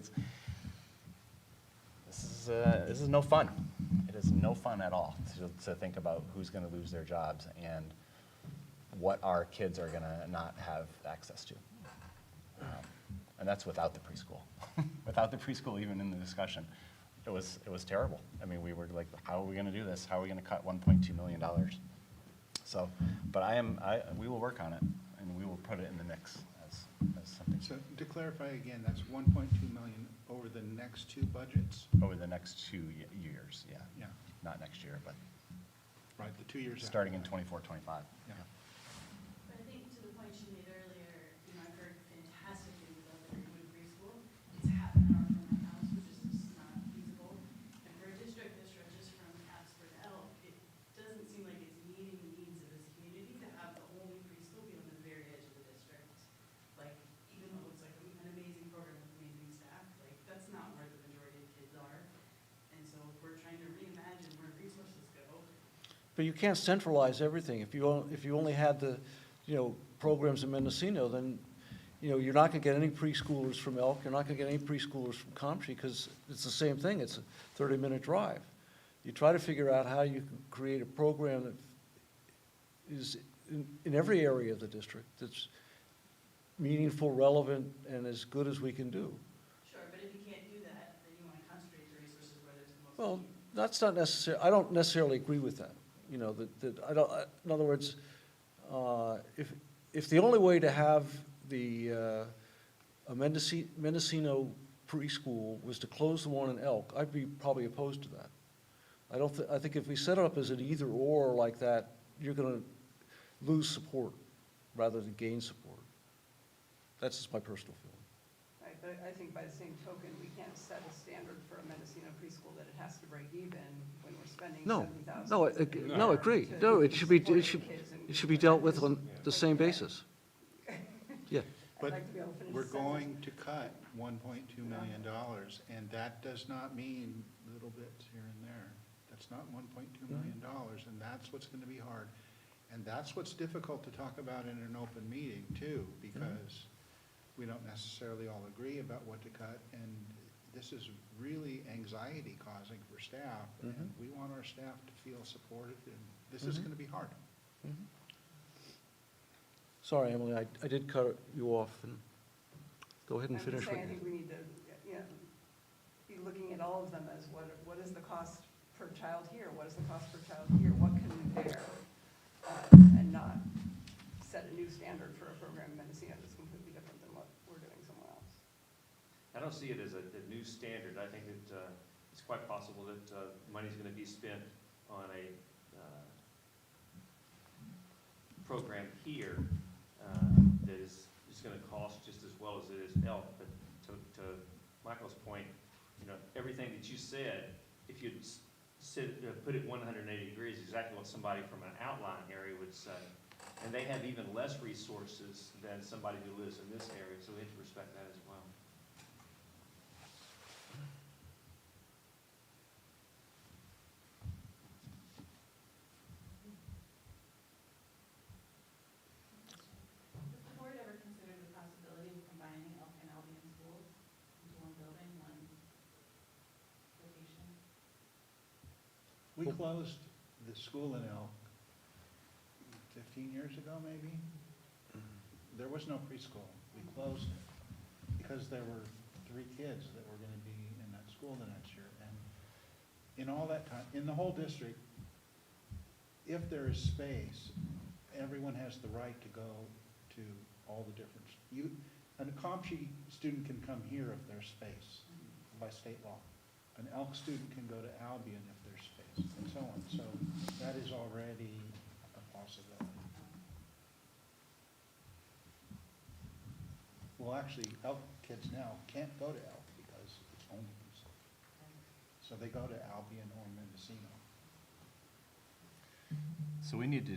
this is no fun. It is no fun at all to think about who's going to lose their jobs and what our kids are going to not have access to. And that's without the preschool. Without the preschool even in the discussion. It was terrible. I mean, we were like, how are we going to do this? How are we going to cut $1.2 million? So, but we will work on it, and we will put it in the mix as something. So to clarify again, that's 1.2 million over the next 2 budgets? Over the next 2 years, yeah. Yeah. Not next year, but Right, the 2 years after starting in that. 24, 25. Yeah. But I think to the point she made earlier, you know, I've heard fantastic things about the Greenwood preschool. It's half an hour from my house, which is just not feasible. And for a district that stretches from Casper to Elk, it doesn't seem like it's meeting the needs of this community to have the only preschool be on the very edge of the district. Like, even though it looks like an amazing program with amazing staff, like, that's not where the majority of kids are. And so if we're trying to reimagine where resources go, but you can't centralize everything. If you only had the, you know, programs in Mendocino, then, you know, you're not going to get any preschoolers from Elk. You're not going to get any preschoolers from Comtree because it's the same thing. It's a 30-minute drive. You try to figure out how you can create a program that is in every area of the district that's meaningful, relevant, and as good as we can do. Sure, but if you can't do that, then you want to concentrate the resources where there's the most Well, need. that's not necessary, I don't necessarily agree with that. You know, I don't, in other words, if the only way to have a Mendocino preschool was to close the one in Elk, I'd be probably opposed to that. I think if we set it up as an either-or like that, you're gonna lose support rather than gain support. That's just my personal feeling. Right, but I think by the same token, we can't set a standard for a Mendocino preschool that it has to break even when we're spending No, $70,000. no, agree. No, it should be dealt with on the same basis. Yeah. But like to be able to finish we're the sentence. going to cut $1.2 million, and that does not mean little bits here and there. That's not $1.2 million, and that's what's gonna be hard. And that's what's difficult to talk about in an open meeting too, because we don't necessarily all agree about what to cut, and this is really anxiety causing for staff, and we want our staff to feel supported, and this is gonna be hard. Sorry, Emily, I did cut you off, and go ahead and I'm finish. just saying, I what you- think we need to, you know, be looking at all of them as what is the cost per child here? What is the cost per child here? What can we bear? And not set a new standard for a program in Mendocino that's completely different than what we're doing somewhere else. I don't see it as a new standard. I think that it's quite possible that money's going to be spent on a program here that is going to cost just as well as it is Elk. But to Michael's point, you know, everything that you said, if you'd put it 180 degrees, exactly what somebody from an outlying area would say. And they have even less resources than somebody who lives in this area, so we have to respect that as well. Has the board ever considered the possibility of combining Elk and Albion schools into one building, one location? We closed the school in Elk 15 years ago, maybe. There was no preschool. We closed it because there were 3 kids that were gonna be in that school the next year. And in all that time, in the whole district, if there is space, everyone has the right to go to all the different, a COMSHE student can come here if there's space by state law. An Elk student can go to Albion if there's space, and so on. So that is already a possibility. Well, actually, Elk kids now can't go to Elk because it's only preschool. So they go to Albion or Mendocino. So we need to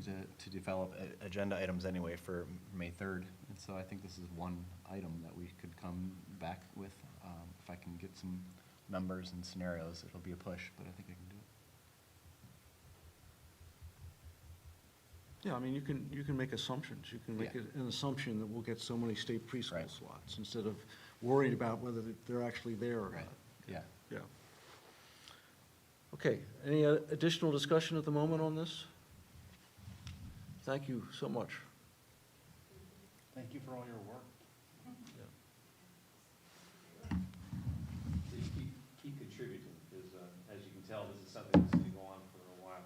develop agenda items anyway for May 3rd, and so I think this is one item that we could come back with. If I can get some numbers and scenarios, it'll be a push, but I think I can do it. Yeah, I mean, you can make assumptions. You can make Yeah. an assumption that we'll get so many state preschool Right. slots instead of worried about whether they're actually there or Right. not. Yeah. Yeah. Okay, any additional discussion at the moment on this? Thank you so much. Thank you for all your work. Please keep contributing, because as you can tell, this is something that's going to go on for a while.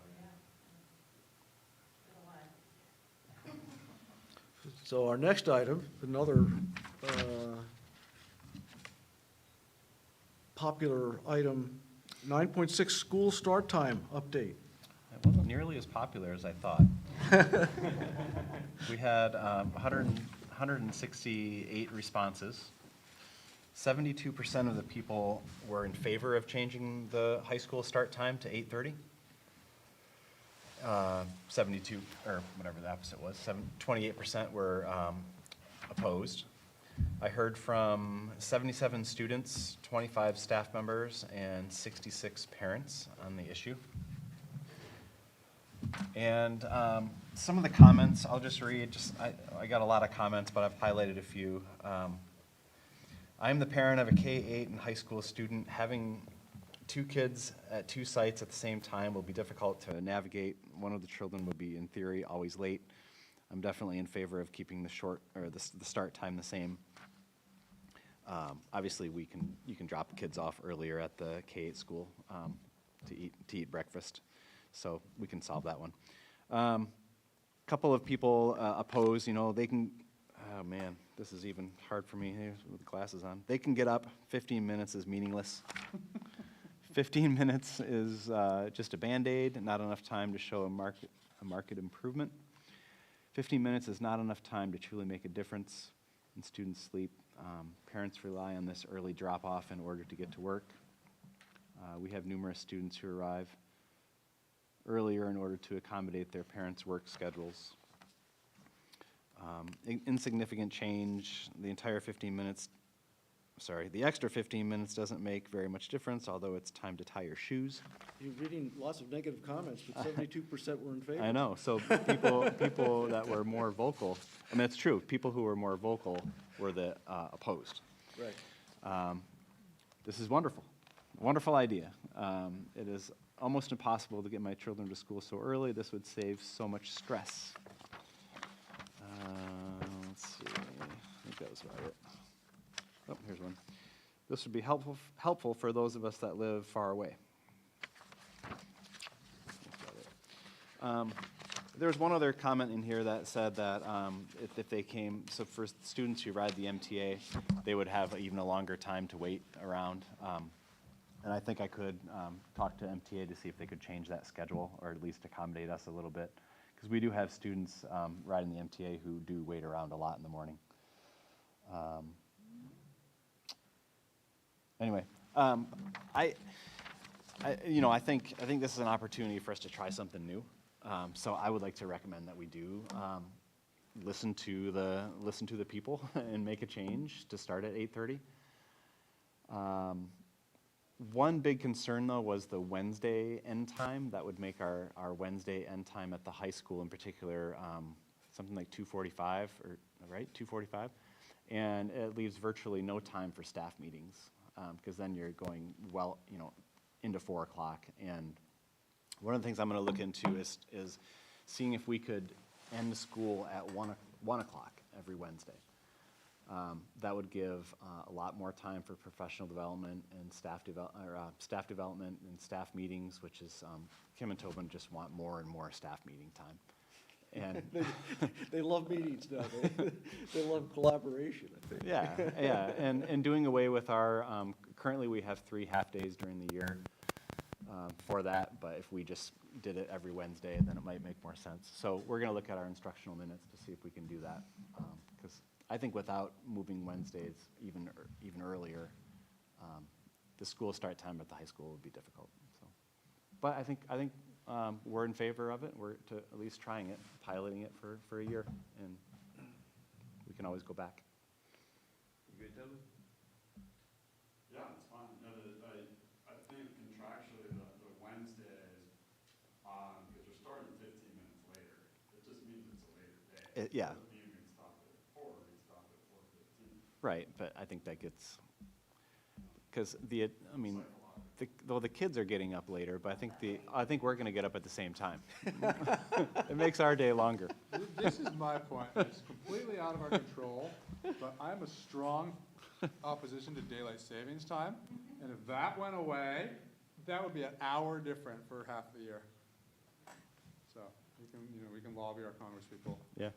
So our next item, another popular item, 9.6 school start time update. It wasn't nearly as popular as I thought. We had 168 responses. 72% of the people were in favor of changing the high school start time to 8:30. 72, or whatever the opposite was, 28% were opposed. I heard from 77 students, 25 staff members, and 66 parents on the issue. And some of the comments, I'll just read, I got a lot of comments, but I've highlighted a few. I'm the parent of a K-8 and high school student. Having 2 kids at 2 sites at the same time will be difficult to navigate. One of the children would be, in theory, always late. I'm definitely in favor of keeping the start time the same. Obviously, you can drop the kids off earlier at the K-8 school to eat breakfast, so we can solve that one. Couple of people oppose, they can, oh man, this is even hard for me here with the glasses on. They can get up, 15 minutes is meaningless. 15 minutes is just a Band-Aid, not enough time to show a market improvement. 15 minutes is not enough time to truly make a difference in students' sleep. Parents rely on this early drop-off in order to get to work. We have numerous students who arrive earlier in order to accommodate their parents' work schedules. Insignificant change, the extra 15 minutes doesn't make very much difference, although it's time to tie your shoes. You're reading lots of negative comments, but 72% were in favor. I know, so people that were more vocal, I mean, it's true, people who were more vocal were the opposed. Right. This is wonderful, wonderful idea. It is almost impossible to get my children to school so early. This would save so much stress. Let's see, I think that was about it. Oh, here's one. This would be helpful for those of us that live far away. There was one other comment in here that said that if they came, so for students who ride the MTA, they would have even a longer time to wait around. And I think I could talk to MTA to see if they could change that schedule, or at least accommodate us a little bit. Because we do have students riding the MTA who do wait around a lot in the morning. Anyway, I think this is an opportunity for us to try something new. So I would like to recommend that we do listen to the people and make a change to start at 8:30. One big concern, though, was the Wednesday end time. That would make our Wednesday end time at the high school in particular something like 2:45, or right, 2:45, and it leaves virtually no time for staff meetings because then you're going into 4 o'clock. And one of the things I'm going to look into is seeing if we could end school at 1 o'clock every Wednesday. That would give a lot more time for professional development and staff development and staff meetings, which is Kim and Tobin just want more and more staff meeting time. And they love meetings now. They love collaboration, I think. Yeah, and doing away with our currently we have 3 half-days during the year for that, but if we just did it every Wednesday, then it might make more sense. So we're going to look at our instructional minutes to see if we can do that, because I think without moving Wednesdays even earlier, the school start time at the high school would be difficult. So, but I think we're in favor of it. We're at least trying it, piloting it for a year, and we can always go back. You good, Toby? Yeah, it's fine. I think contractually the Wednesdays, because we're starting 15 minutes later, it just means it's a later day. Yeah. It doesn't mean we stop at 4, we stop at 4:15. Right, but I think that gets, because though the kids are getting up later, but I think we're going to get up at the same time. It makes our day longer. This is my point. It's completely out of our control, but I'm a strong opposition to daylight savings time. And if that went away, that would be an hour different for half the year. So we can lobby our Congress people. Yeah.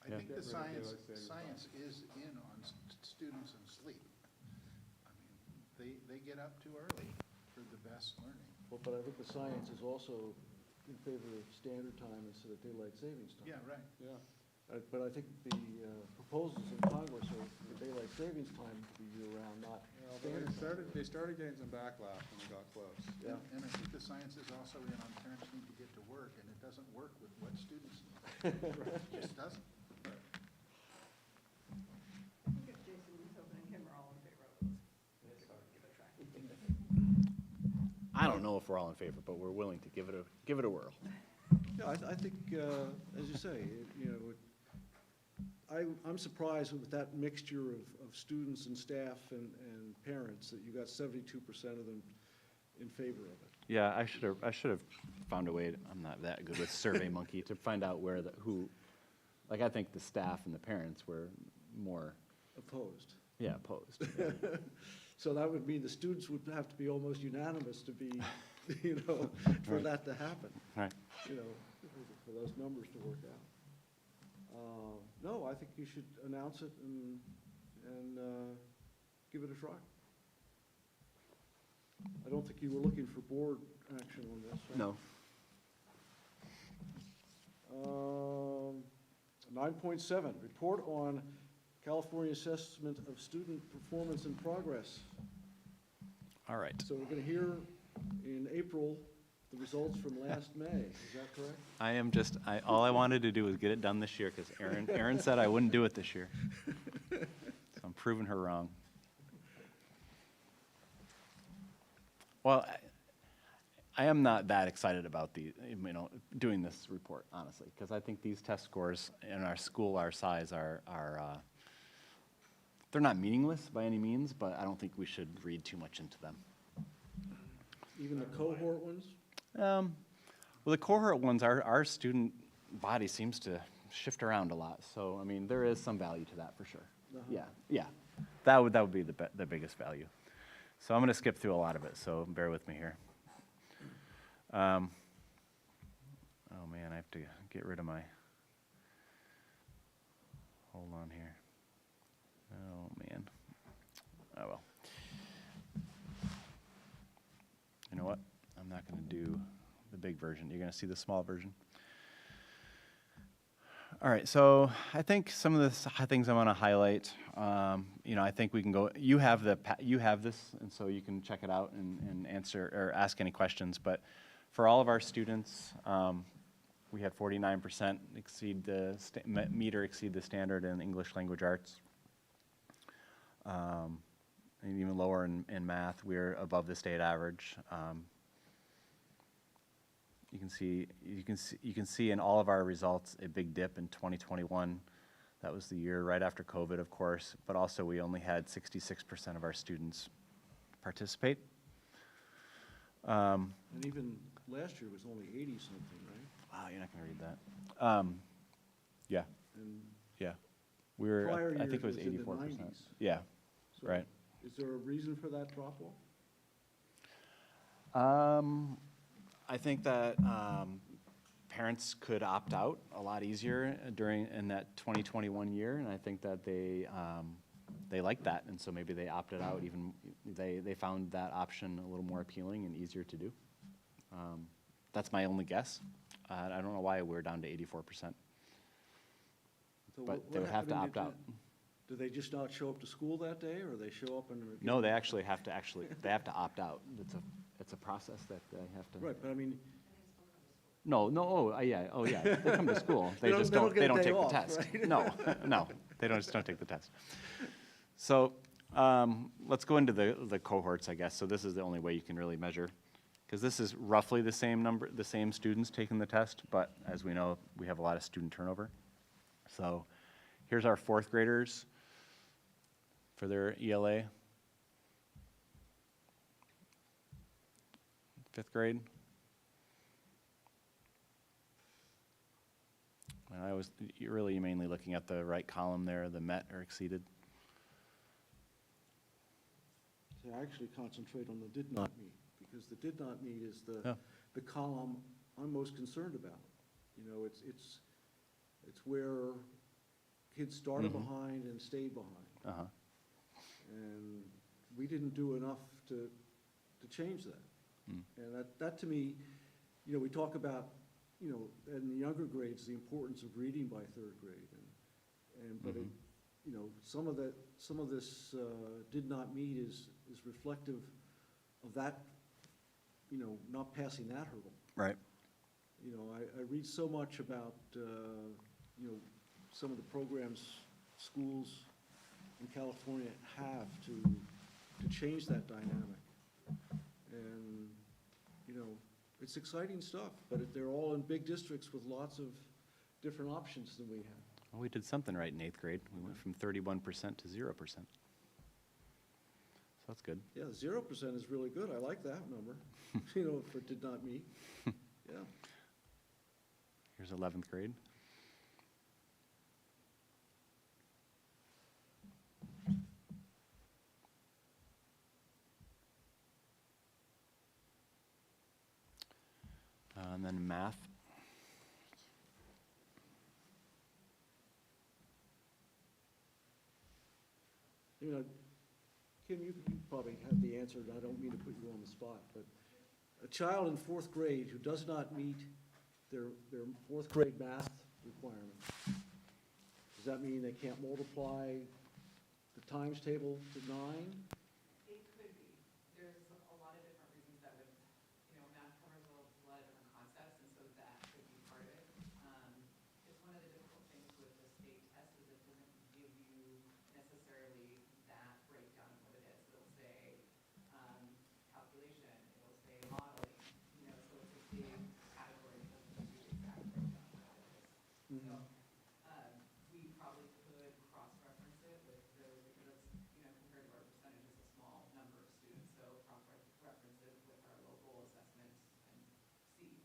I think the science is in on students and sleep. I mean, they get up too early for the best learning. Well, but I think the science is also in favor of standard time instead of daylight savings time. Yeah, right. Yeah. But I think the proposals in Congress are for daylight savings time to be year-round, not standard time. They started getting some backlash when we got close. Yeah. And I think the science is also in on parents need to get to work, and it doesn't work with what students need. It just doesn't. I think if Jason, Tobin, and Kim are all in favor of this, give it a try. I don't know if we're all in favor, but we're willing to give it a whirl. Yeah, I think, as you say, I'm surprised with that mixture of students and staff and parents that you got 72% of them in favor of it. Yeah, I should have found a way. I'm not that good with SurveyMonkey to find out who Like, I think the staff and the parents were more, Opposed. yeah, opposed. So that would mean the students would have to be almost unanimous to be, for Right. that to happen, Right. For those numbers to work out. No, I think you should announce it and give it a try. I don't think you were looking for board action on this, right? No. 9.7, report on California Assessment of Student Performance and Progress. All right. So we're going to hear in April the results from last May, is that correct? I am just, all I wanted to do was get it done this year, because Erin said I wouldn't do it this year. So I'm proving her wrong. Well, I am not that excited about doing this report, honestly, because I think these test scores in our school our size are they're not meaningless by any means, but I don't think we should read too much into them. Even the cohort ones? Well, the cohort ones, our student body seems to shift around a lot, so, I mean, there is some value to that for sure. Uh-huh. Yeah. That would be the biggest value. So I'm going to skip through a lot of it, so bear with me here. Oh man, I have to get rid of my, hold on here. Oh man. Oh well. You know what? I'm not going to do the big version. You're going to see the small version. All right, so I think some of the things I want to highlight, I think we can go, you have this, and so you can check it out and answer or ask any questions, but for all of our students, we had 49% meet or exceed the standard in English language arts. And even lower in math, we're above the state average. You can see in all of our results a big dip in 2021. That was the year right after COVID, of course, but also we only had 66% of our students participate. And even last year was only 80-something, right? Wow, you're not going to read that. Yeah, And yeah. We were, prior I think it years was in the 84%. 90s. Yeah, So right. Is there a reason for that drop-off? I think that parents could opt out a lot easier in that 2021 year, and I think that they liked that, and so maybe they opted out. Even they found that option a little more appealing and easier to do. That's my only guess. I don't know why we're down to 84%, So but they would have to opt out. Do they just not show up to school that day, or they show up and? No, they have to opt out. It's a process that they have to. Right, but I mean, No, yeah, they come to school. They They just don't don't get a day take the off, test. right? No, they just don't take the test. So, let's go into the cohorts, I guess. So this is the only way you can really measure, because this is roughly the same students taking the test, but as we know, we have a lot of student turnover. So, here's our fourth graders for their ELA. Fifth grade. And you're really mainly looking at the right column there, the met or exceeded. see, I actually concentrate on the did not meet, because the did not meet is Yeah. the column I'm most concerned about. It's where kids started Mhm. behind and stayed behind. Uh-huh. And we didn't do enough to change that. Mm. And that to me, we talk about, in the younger grades, the importance of reading by third grade. But Mhm. some of this did not meet is reflective of that, not passing that hurdle. Right. I read so much about, some of the programs schools in California have to change that dynamic. And, it's exciting stuff, but they're all in big districts with lots of different options than we have. Well, we did something right in eighth grade. We went from 31% to 0%. So that's good. Yeah, 0% is really good. I like that number, for did not meet. Yeah. Here's 11th grade. You know, Kim, you probably have the answer, and I don't mean to put you on the spot, but a child in fourth grade who does not meet their fourth grade math requirements, does that mean they can't multiply the times table to 9? It could be. There's a lot of different reasons that would, math covers a lot of different concepts, and so that could be part of it. It's one of the difficult things with the state test is it doesn't give you necessarily that breakdown of what it is. It'll say calculation, it'll say modeling, so it's a big category that doesn't give you the exact breakdown of what it is. So we probably could cross-reference it with those, because it's, compared to our percentage, it's a small number of students, so cross-reference it with our local assessments and see,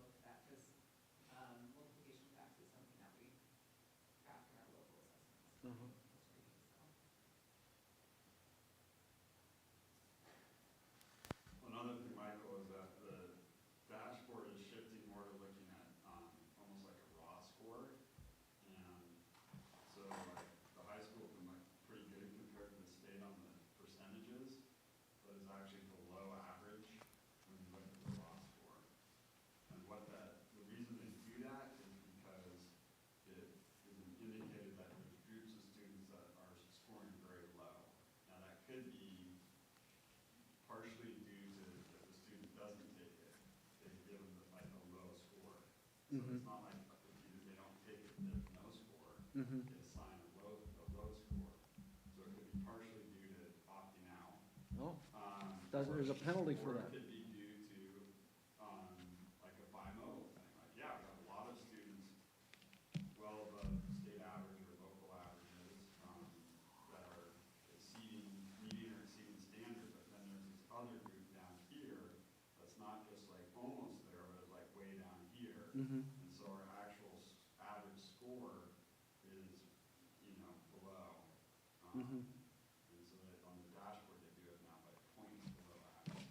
look at that, because multiplication facts is something that we track in our local assessments. Another thing, Michael, is that the dashboard is shifting more to looking at almost like a raw score. And so like the high school can look pretty good compared to the state on the percentages, but is actually below average when you look at the raw score. And the reason they do that is because it is indicated that there's groups of students that are scoring very low. Now that could be partially due to if the student doesn't take it, they've given like a low score. So it's not like if they don't take it, there's no score. They assign a low score. So it could be partially due to opting out. Oh, there's a penalty for Or that. it could be due to like a bimodal thing. Like, yeah, we have a lot of students well above state average or local averages that are meeting or exceeding standard, but then there's this other group down here that's not just like almost there, but is like way down here. And so our actual average score is, below. And so that on the dashboard, they do it now by points below average.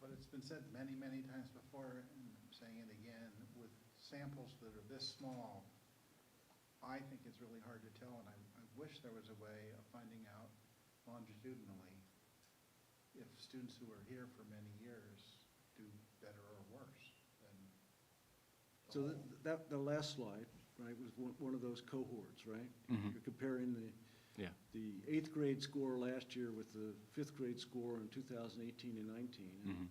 But it's been said many, many times before, and I'm saying it again, with samples that are this small, I think it's really hard to tell, and I wish there was a way of finding out longitudinally if students who are here for many years do better or worse than the So whole. the last slide, right, was one of those cohorts, right? You're comparing the 8th grade score last year with the 5th grade score in 2018 and 19. And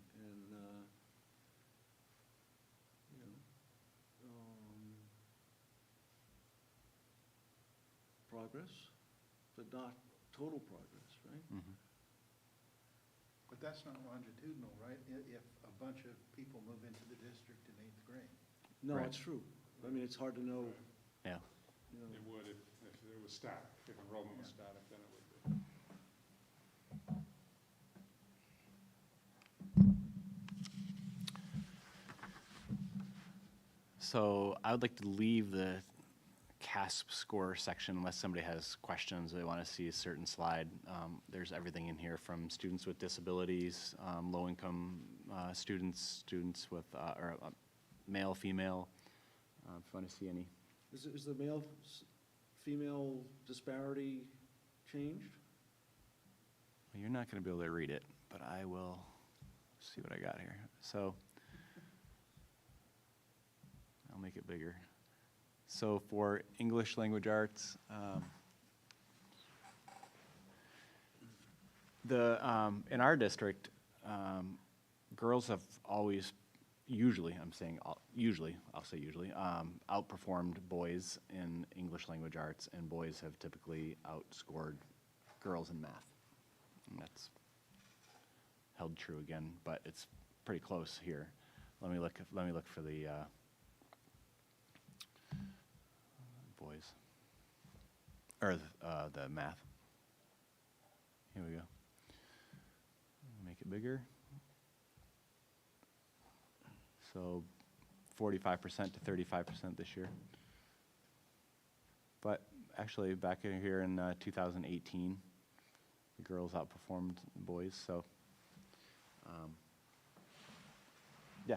progress, but not total progress, right? But that's not longitudinal, right? If a bunch of people move into the district in 8th grade. No, Right. it's true. I mean, it's hard to know. Yeah. It would if it was static, if enrollment was static, then it would be. So I would like to leave the CASP score section unless somebody has questions, they want to see a certain slide. There's everything in here from students with disabilities, low-income students, students with, male, female, if you want to see any. Is the male-female disparity changed? Well, you're not going to be able to read it, but I will see what I got here. So I'll make it bigger. So for English language arts, in our district, girls have always usually, I'll say usually, outperformed boys in English language arts, and boys have typically outscored girls in math. And that's held true again, but it's pretty close here. Let me look for the boys, or the math. Here we go. Make it bigger. So 45% to 35% this year. But actually, back in here in 2018, the girls outperformed the boys. So, yeah,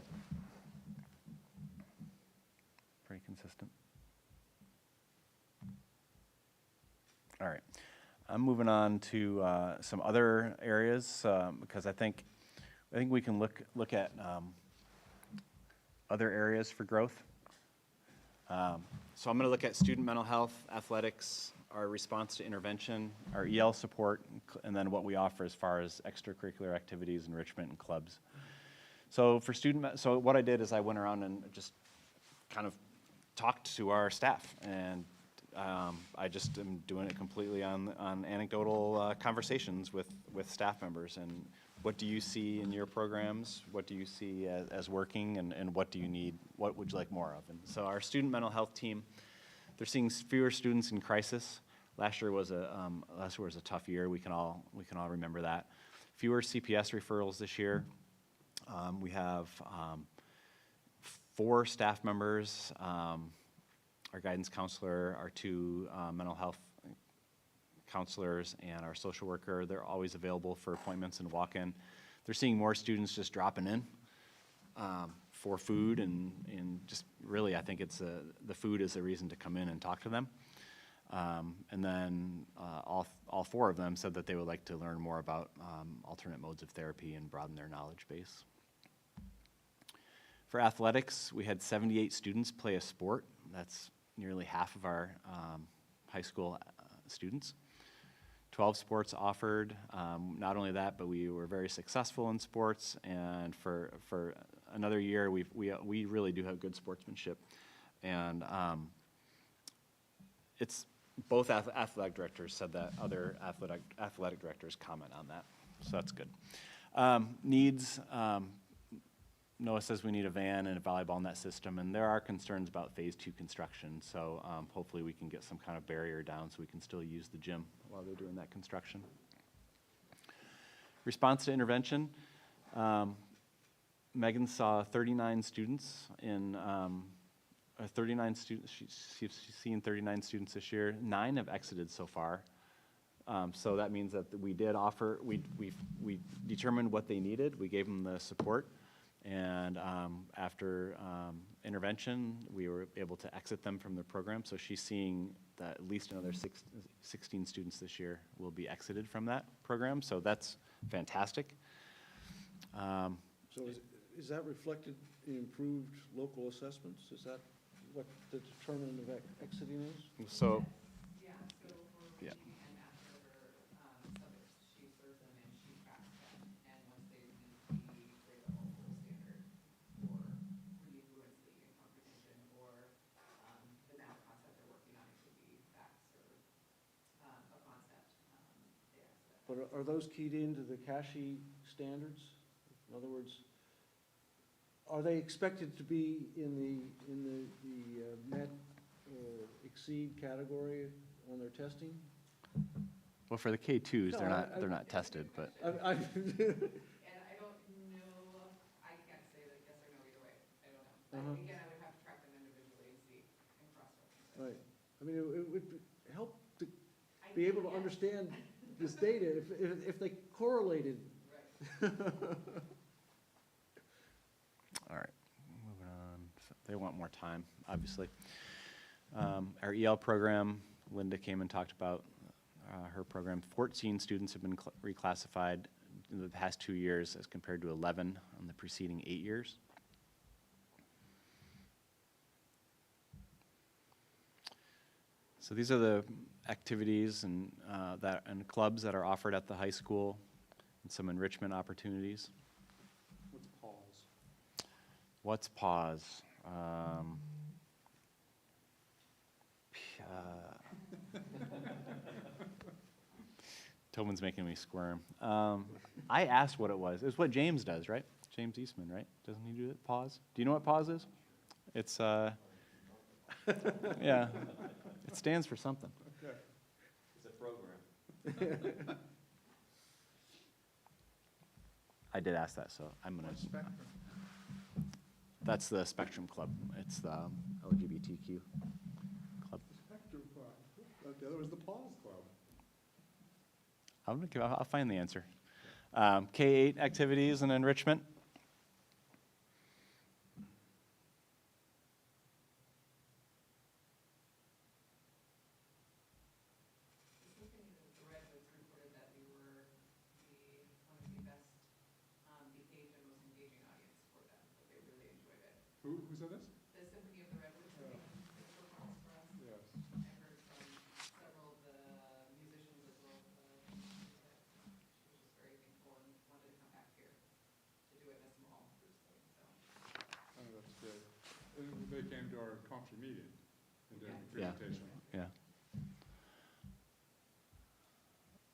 pretty consistent. All right. I'm moving on to some other areas because I think we can look at other areas for growth. So I'm going to look at student mental health, athletics, our response to intervention, our EL support, and then what we offer as far as extracurricular activities, enrichment, and clubs. So so what I did is I went around and just kind of talked to our staff, and I just am doing it completely on anecdotal conversations with staff members. And what do you see in your programs? What do you see as working, and what do you need? What would you like more of? And so our student mental health team, they're seeing fewer students in crisis. Last year was a tough year. We can all remember that. Fewer CPS referrals this year. We have 4 staff members. Our guidance counselor, our 2 mental health counselors, and our social worker. They're always available for appointments and walk-in. They're seeing more students just dropping in for food, and just really, I think it's the food is a reason to come in and talk to them. And then all 4 of them said that they would like to learn more about alternate modes of therapy and broaden their knowledge base. For athletics, we had 78 students play a sport. That's nearly half of our high school students. 12 sports offered. Not only that, but we were very successful in sports, and for another year, we really do have good sportsmanship. And it's both athletic directors said that. Other athletic directors comment on that, so that's good. Needs. Noah says we need a van and a volleyball net system, and there are concerns about phase 2 construction, so hopefully we can get some kind of barrier down so we can still use the gym while they're doing that construction. Response to intervention. Megan saw 39 students in 39 students. She's seen 39 students this year. 9 have exited so far. So that means that we did offer. We determined what they needed. We gave them the support. And after intervention, we were able to exit them from the program. So she's seeing that at least another 16 students this year will be exited from that program. So that's fantastic. So is that reflected in improved local assessments? Is that what the determinant of exiting is? So, Yeah, so we're yeah. reading and after, so she serves them and she tracks them, and once they meet the grade level full standard for reading fluency and comprehension, or the math concept they're working on, it could be facts or a concept, they exit. But are those keyed into the CASHI standards? In other words, are they expected to be in the met or exceed category on their testing? Well, for the K2s, No, they're not tested, but And I don't know, I can't say that yes or no either way, I don't know. But again, I would have to track them individually and see and cross-reference. right. I mean, it would help to be able to understand this data if they correlated. Right. all right, moving on. So they want more time, obviously. Our EL program, Linda came and talked about her program. 14 students have been reclassified in the past 2 years as compared to 11 on the preceding 8 years. So these are the activities and clubs that are offered at the high school, and some enrichment opportunities. What's pause? What's pause? Tobin's making me squirm. I asked what it was. It's what James does, right? James Eastman, right? Doesn't he do it? Pause? Do you know what pause is? It's, yeah. It stands for something. It's a program. I did ask that, so I'm going to. Spectrum. That's the Spectrum Club. It's the LGBTQ club. Spectrum Club. The other was the Pause Club. I'll find the answer. K-8 activities and enrichment. said this? The Symphony of the Redwoods, I think, is performance for us. Yes. I heard from several of the musicians as well as the music. She was just very thankful and wanted to come back here to do it in a small group setting, so. Oh, that's great. And they came to our conference meeting and did a Yeah. presentation. Yeah.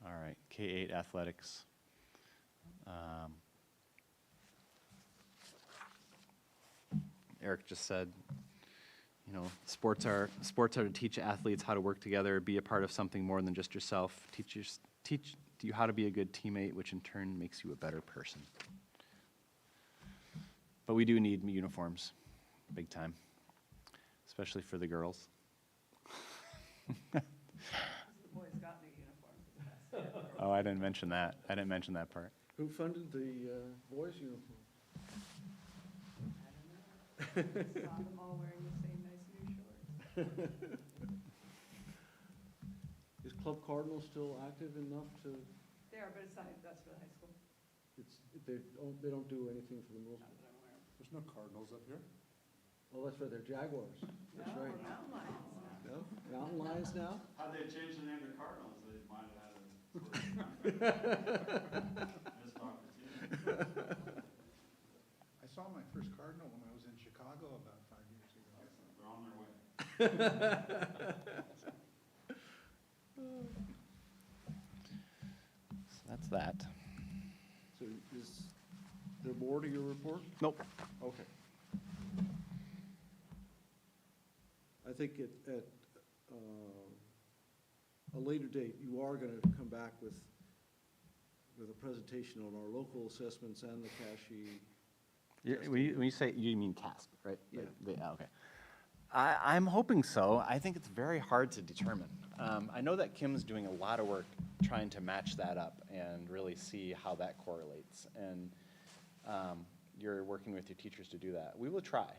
All right, K-8 athletics. Eric just said, you know, sports are to teach athletes how to work together, be a part of something more than just yourself, teach you how to be a good teammate, which in turn makes you a better person. But we do need uniforms, big time, especially for the girls. The boys got new uniforms this past year. Oh, I didn't mention that. I didn't mention that part. Who funded the boys' uniform? I don't know. Saw them all wearing the same nice new shorts. Is Club Cardinal still active enough to, They are, but it's not, that's for the high school. they don't do anything for the middle Not school? that I'm aware of. There's no Cardinals up here. Oh, that's right, they're Jaguars. That's No, right. we're mountain lions now. No? Mountain Lions now? How'd they change the name to Cardinals? They might have had a missed opportunity. I saw my first cardinal when I was in Chicago about 5 years ago. They're on their way. So that's that. So is there more to your report? Nope. Okay. I think at a later date, you are going to come back with a presentation on our local assessments and the CASHE. When you say, you mean CASP, right? Yeah. Okay. I'm hoping so. I think it's very hard to determine. I know that Kim's doing a lot of work trying to match that up and really see how that correlates. And you're working with your teachers to do that. We will try.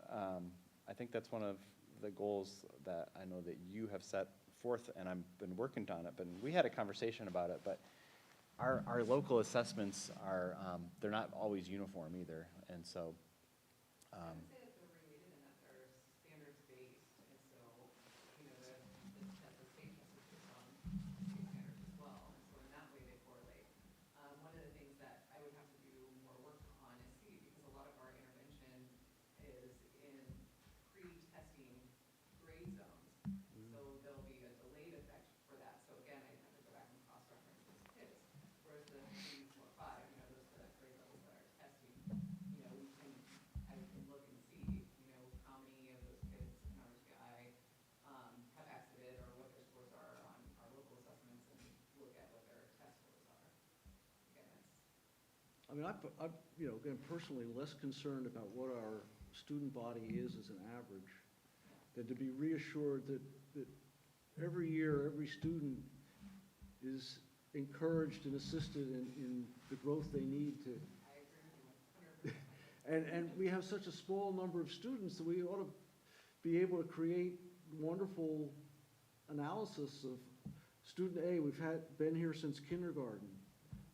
I think that's one of the goals that I know that you have set forth, and I've been working on it. But we had a conversation about it, but our local assessments are, they're not always uniform either. And so, I would say that they're related in that they're standards-based, and so, you know, the state test is based on state standards as well, and so in that way they correlate. One of the things that I would have to do more work on is see, because a lot of our intervention is in pre-testing grade zones, so there'll be a delayed effect for that. So again, I have to go back and cross-reference those kids, whereas the 3, 4, 5, you know, those are the grade levels that are testing, you know, I can look and see, you know, how many of those kids in our TI have exited or what their scores are on our local assessments and look at what their test scores are. Again, that's, I mean, I'm, you know, again, personally less concerned about what our student body is as an average than to be reassured that every year, every student is encouraged and assisted in the growth they need to. I agree with you 100%. And we have such a small number of students that we ought to be able to create wonderful analysis of student A, been here since kindergarten.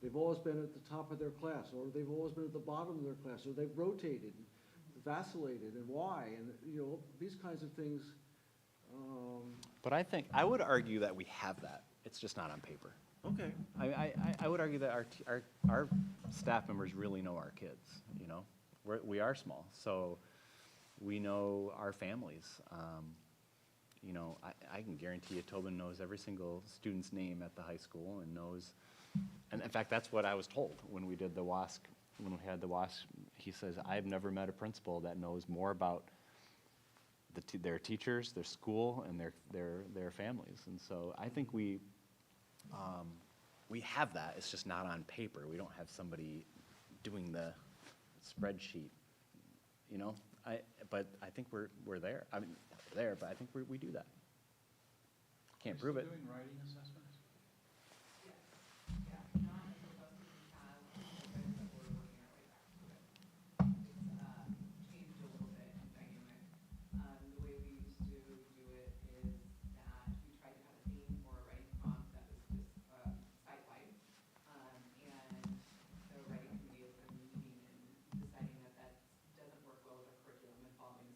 They've always been at the top of their class, or they've always been at the bottom of their class, or they've rotated, vacillated, and why, and, you know, these kinds of things. but I would argue that we have that. It's just not on paper. Okay. I would argue that our staff members really know our kids, you know? We are small, so we know our families. You know, I can guarantee you Tobin knows every single student's name at the high school and knows, and in fact, that's what I was told when we did the WASC, when we had the WASC. He says, I've never met a principal that knows more about their teachers, their school, and their families. And so I think we have that. It's just not on paper. We don't have somebody doing the spreadsheet, you know? But I think we're there. I mean, not there, but I think we do that. Can't prove it. Doing writing assessments? Yes, yeah, not as robust as we have, but we're working our way back to it. It's changed a little bit in dynamic. The way we used to do it is that we tried to have a theme or a writing prompt that was just site-wide. And the writing committee has been meeting and deciding that that doesn't work well with our curriculum and following the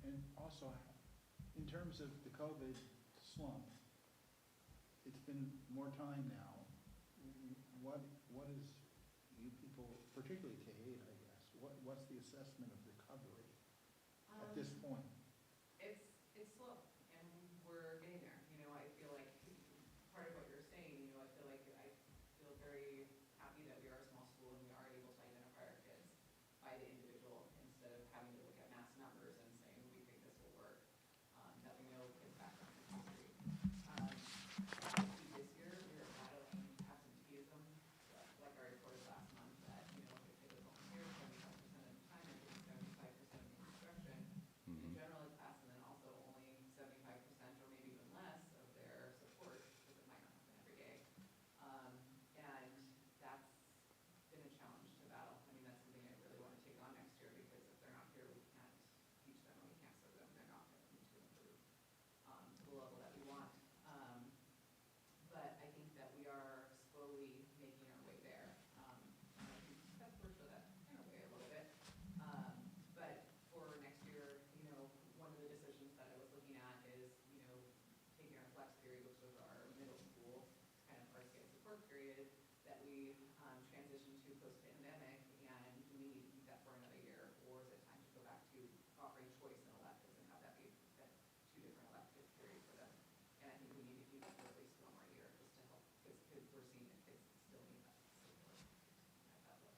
And also, in terms of the COVID slump, it's been more time now. What is, you people, particularly K-8, I guess, what's the assessment of recovery at this point? It's slow, and we're getting there. You know, I feel like part of what you're saying, you know, I feel very happy that we are a small school and we are able to identify our kids by the individual instead of having to look at mass numbers and saying, we think this will work, that we know kids' background and history. This year, we are battling absenteeism, like I reported last month, that, you know, if a kid is only here 75% of the time, they're getting 75% of the instruction in general class, and then also only 75% or maybe even less of their support, because it might not happen every day. And that's been a challenge to battle. I mean, that's something I really want to take on next year, because if they're not here, we can't teach them and we can't serve them. They're not going to improve to the level that we want. But I think that we are slowly making our way there. And I think that's we're sure that in a way a little bit. But for next year, you know, one of the decisions that I was looking at is, you know, taking our flex period, which was our middle school, kind of our scale support period, that we transitioned to post-pandemic, and do we need to keep that for another year, or is it time to go back to offering choice in electives and have that be that 2 different elective periods for them? And I think we need to keep it for at least 1 more year, just to help, because we're seeing that kids still need that support at that level.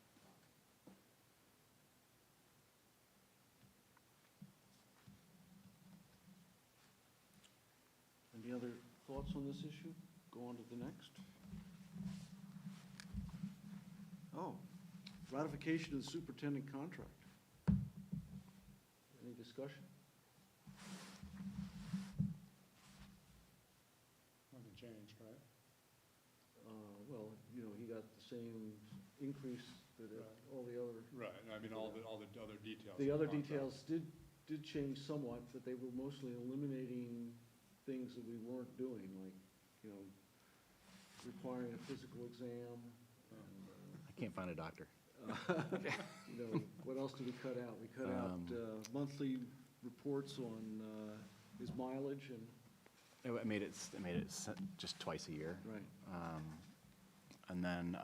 Any other thoughts on this issue? Go on to the next. Oh, ratification of the superintendent contract. Any discussion? Nothing changed, right? Well, you know, he got the same increase that Right. all the other. Right, I mean, all the other details. The of other contract. details did change somewhat, but they were mostly eliminating things that we weren't doing, like, you know, requiring a physical exam. I can't find a doctor. You know, what else did we cut out? We cut out monthly reports on his mileage and. I made it just twice a year. Right. And then,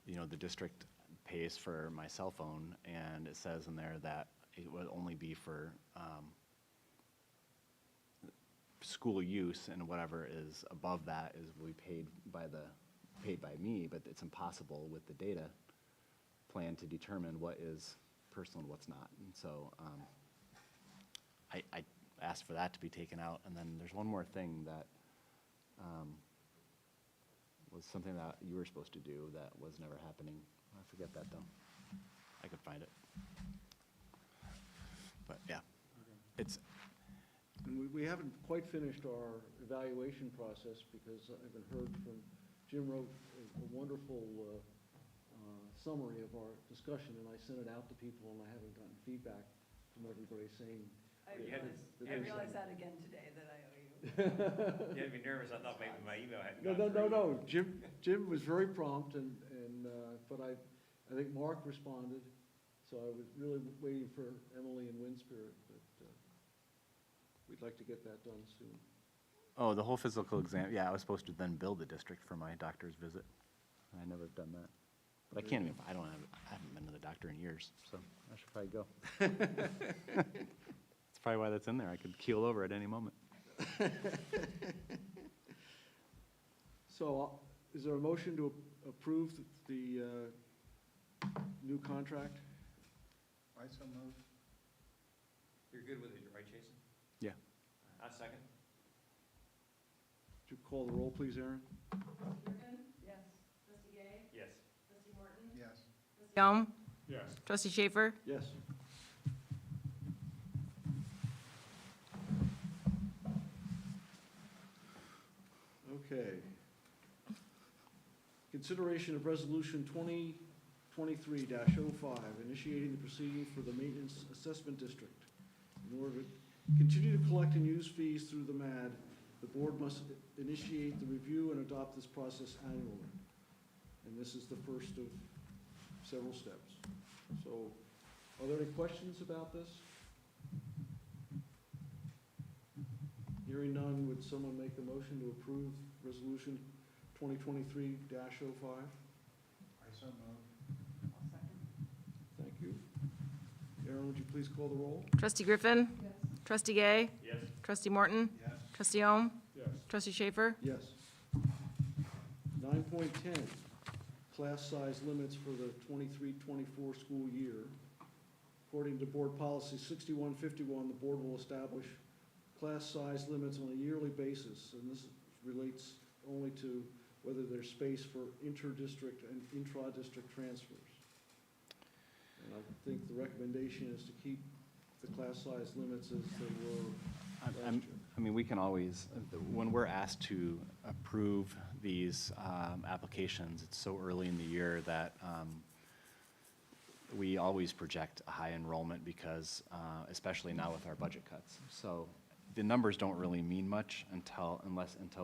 you know, the district pays for my cell phone, and it says in there that it would only be for school use, and whatever is above that is will be paid by me, but it's impossible with the data plan to determine what is personal and what's not. And so I asked for that to be taken out. And then there's one more thing that was something that you were supposed to do that was never happening. I forget that though. I could find it. But yeah, it's. And we haven't quite finished our evaluation process, because I haven't heard from, Jim wrote a wonderful summary of our discussion, and I sent it out to people, and I haven't gotten feedback from everybody saying. I realized that again today, that I owe you. You had me nervous. I thought maybe my email hadn't No, gone no, through. no. Jim was very prompt, but I think Mark responded, so I was really waiting for Emily and Winspirit, but we'd like to get that done soon. Oh, the whole physical exam. Yeah, I was supposed to then bill the district for my doctor's visit. I never have done that. But I can't even, I haven't been to the doctor in years, so I should probably go. That's probably why that's in there. I could keel over at any moment. So is there a motion to approve the new contract? I so move. You're good with it, right, Jason? Yeah. I second. Would you call the roll, please, Aaron? Griffin? Yes. Trustee Gay? Yes. Trustee Morton? Yes. Trustee Helm? Yes. Trustee Schaefer? Yes. Okay. Consideration of Resolution 2023-05, initiating the proceeding for the Maintenance Assessment District. In order to continue to collect and use fees through the MAD, the board must initiate the review and adopt this process annually. And this is the first of several steps. So, are there any questions about this? Hearing none, would someone make the motion to approve Resolution 2023-05? I so moved. I'll second. Thank you. Aaron, would you please call the roll? Trustee Griffin? Yes. Trustee Gay? Yes. Trustee Morton? Yes. Trustee Ohm? Yes. Trustee Schaefer? Yes. 9.10, class size limits for the 23-24 school year. According to Board Policy 6151, the board will establish class size limits on a yearly basis, and this relates only to whether there's space for inter-district and intra-district transfers. And I think the recommendation is to keep the class size limits as they were last year. I mean, we can always, when we're asked to approve these applications, it's so early in the year that we always project a high enrollment because, especially now with our budget cuts. So the numbers don't really mean much until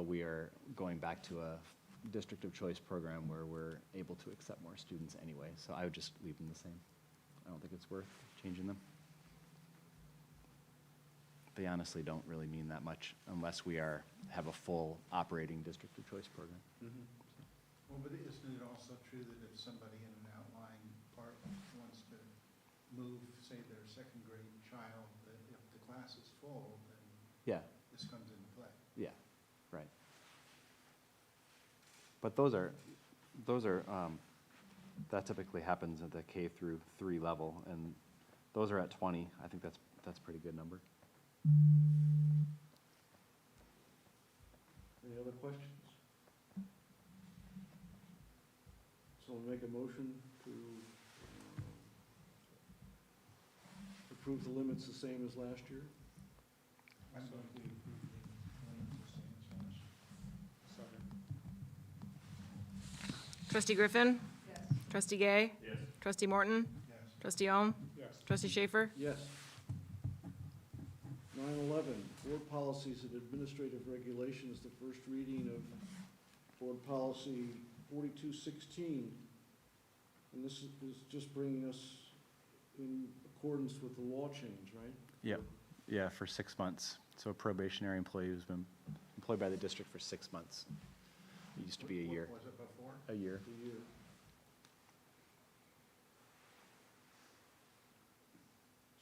we are going back to a district of choice program where we're able to accept more students anyway. So I would just leave them the same. I don't think it's worth changing them. They honestly don't really mean that much unless we have a full operating district of choice program. Well, but isn't it also true that if somebody in an outlying part wants to move, say, their second grade child, that if the class is full, then Yeah, this comes into play? yeah, right. But those are, that typically happens at the K through 3 level, and those are at 20. I think that's a pretty good number. Any other questions? Someone make a motion to approve the limits the same as last year? I'm going to approve the limits the same as last. Second. Trustee Griffin? Yes. Trustee Gay? Yes. Trustee Morton? Yes. Trustee Ohm? Yes. Trustee Schaefer? Yes. 9:11, board policies and administrative regulations, the first reading of board policy 4216. And this is just bringing us in accordance with the law change, right? Yep, yeah, for 6 months. So a probationary employee who's been employed by the district for 6 months. It used to be a year. What was it before? A year. The year.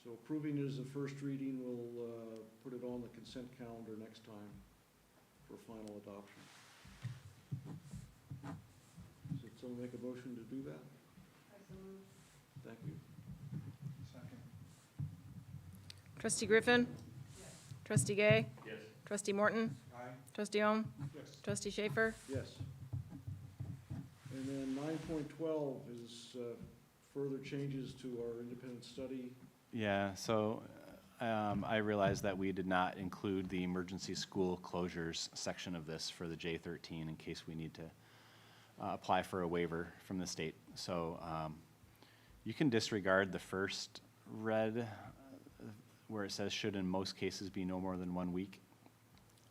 So approving it as a first reading, we'll put it on the consent calendar next time for final adoption. Should someone make a motion to do that? I so moved. Thank you. Second. Trustee Griffin? Yes. Trustee Gay? Yes. Trustee Morton? Aye. Trustee Ohm? Yes. Trustee Schaefer? Yes. And then 9.12 is further changes to our independent study. Yeah, so I realized that we did not include the emergency school closures section of this for the J13 in case we need to apply for a waiver from the state. So you can disregard the first red where it says should in most cases be no more than 1 week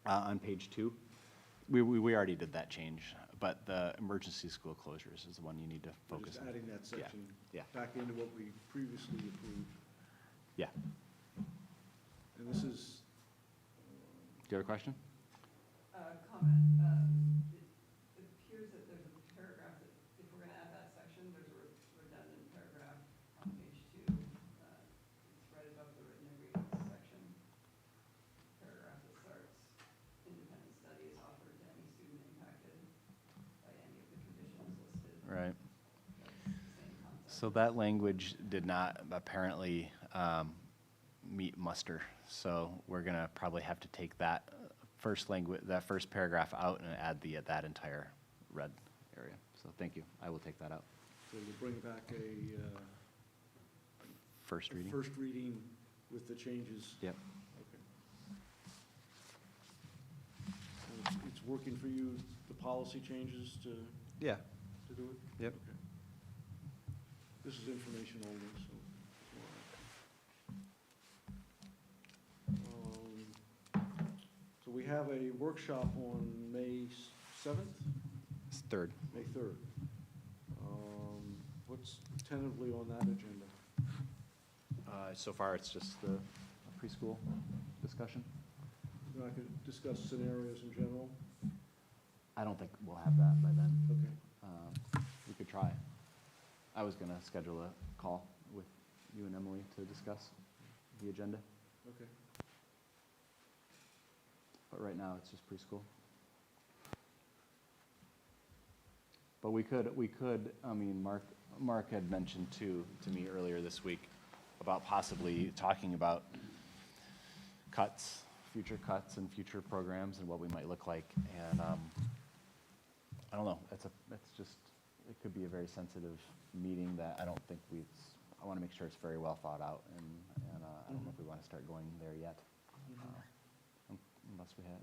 on page 2. We already did that change, but the emergency school closures is the one you need to We're focus just on. adding that section Yeah. back into what we previously approved. Yeah. And this is, Do you have a question? Comment. It appears that there's a paragraph that, if we're going to add that section, there's a redundant paragraph on page 2. It's right above the written agreements section. Paragraph that starts, independent study is offered to any student impacted by any of the conditions listed. Right. That's the same concept. So that language did not apparently meet muster. So we're gonna probably have to take that first paragraph out and add that entire red area. So thank you. I will take that out. so we'll bring back a First reading. first reading with the changes. Yep. Okay. And it's working for you, the policy changes to Yeah. do it? Yep. Okay. This is information only, so. So we have a workshop on May 7th, It's third. May 3rd. What's tentatively on that agenda? So far, it's just the preschool discussion. And I could discuss scenarios in general. I don't think we'll have that by then. Okay. We could try. I was gonna schedule a call with you and Emily to discuss the agenda, Okay. but right now it's just preschool. But we could, I mean, Mark had mentioned to me earlier this week about possibly talking about cuts, future cuts and future programs and what we might look like. And, I don't know, it's just, it could be a very sensitive meeting that I don't think I want to make sure it's very well thought out, and I don't know if we want to start going there yet.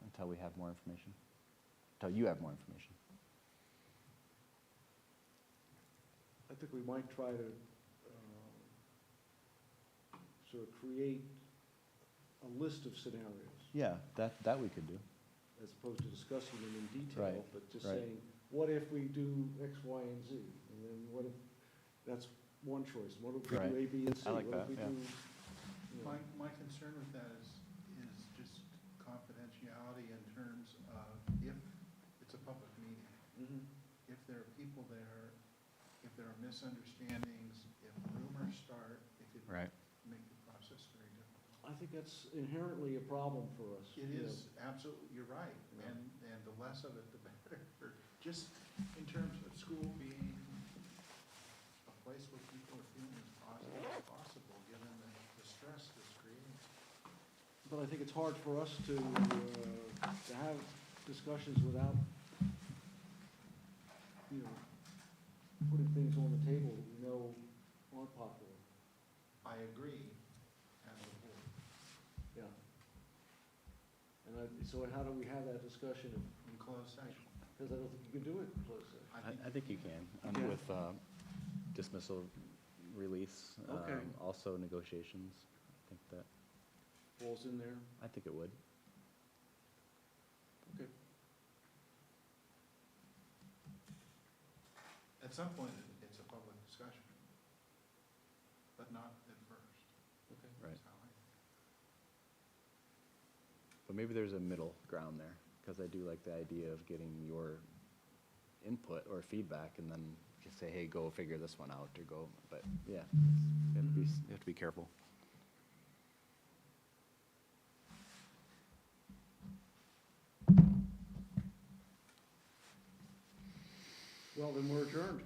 Until we have more information, until you have more information. I think we might try to sort of create a list of scenarios, Yeah, that we could do. as opposed to discussing them in detail, Right, but just right. saying, what if we do X, Y, and Z? And then what if, that's one choice. What if we Right. do A, B, and C? I like What if that, we yeah. do, you know, My concern with that is just confidentiality in terms of if it's a public meeting, Mhm. if there are people there, if there are misunderstandings, if rumors start, it could Right. make the process very difficult. I think that's inherently a problem for us. It you know. is, absolutely, you're right, Yeah. and the less of it, the better, just in terms of school being a place where people are feeling as possible, given the stress that's created. But I think it's hard for us to have discussions without, you know, putting things on the table that we know aren't popular. I agree, as a board. Yeah. And so how do we have that discussion? In closed session. Because I don't think you can do it in closed session. I think you can, can? with dismissal, release, Okay. also negotiations. I think that, Falls in there? I think it would. Okay. At some point, it's a public discussion, but not at first. Okay. Right. That's how I- But maybe there's a middle ground there, because I do like the idea of getting your input or feedback, and then just say, hey, go figure this one out, or go, but yeah, you have to be careful. Well, then we're adjourned.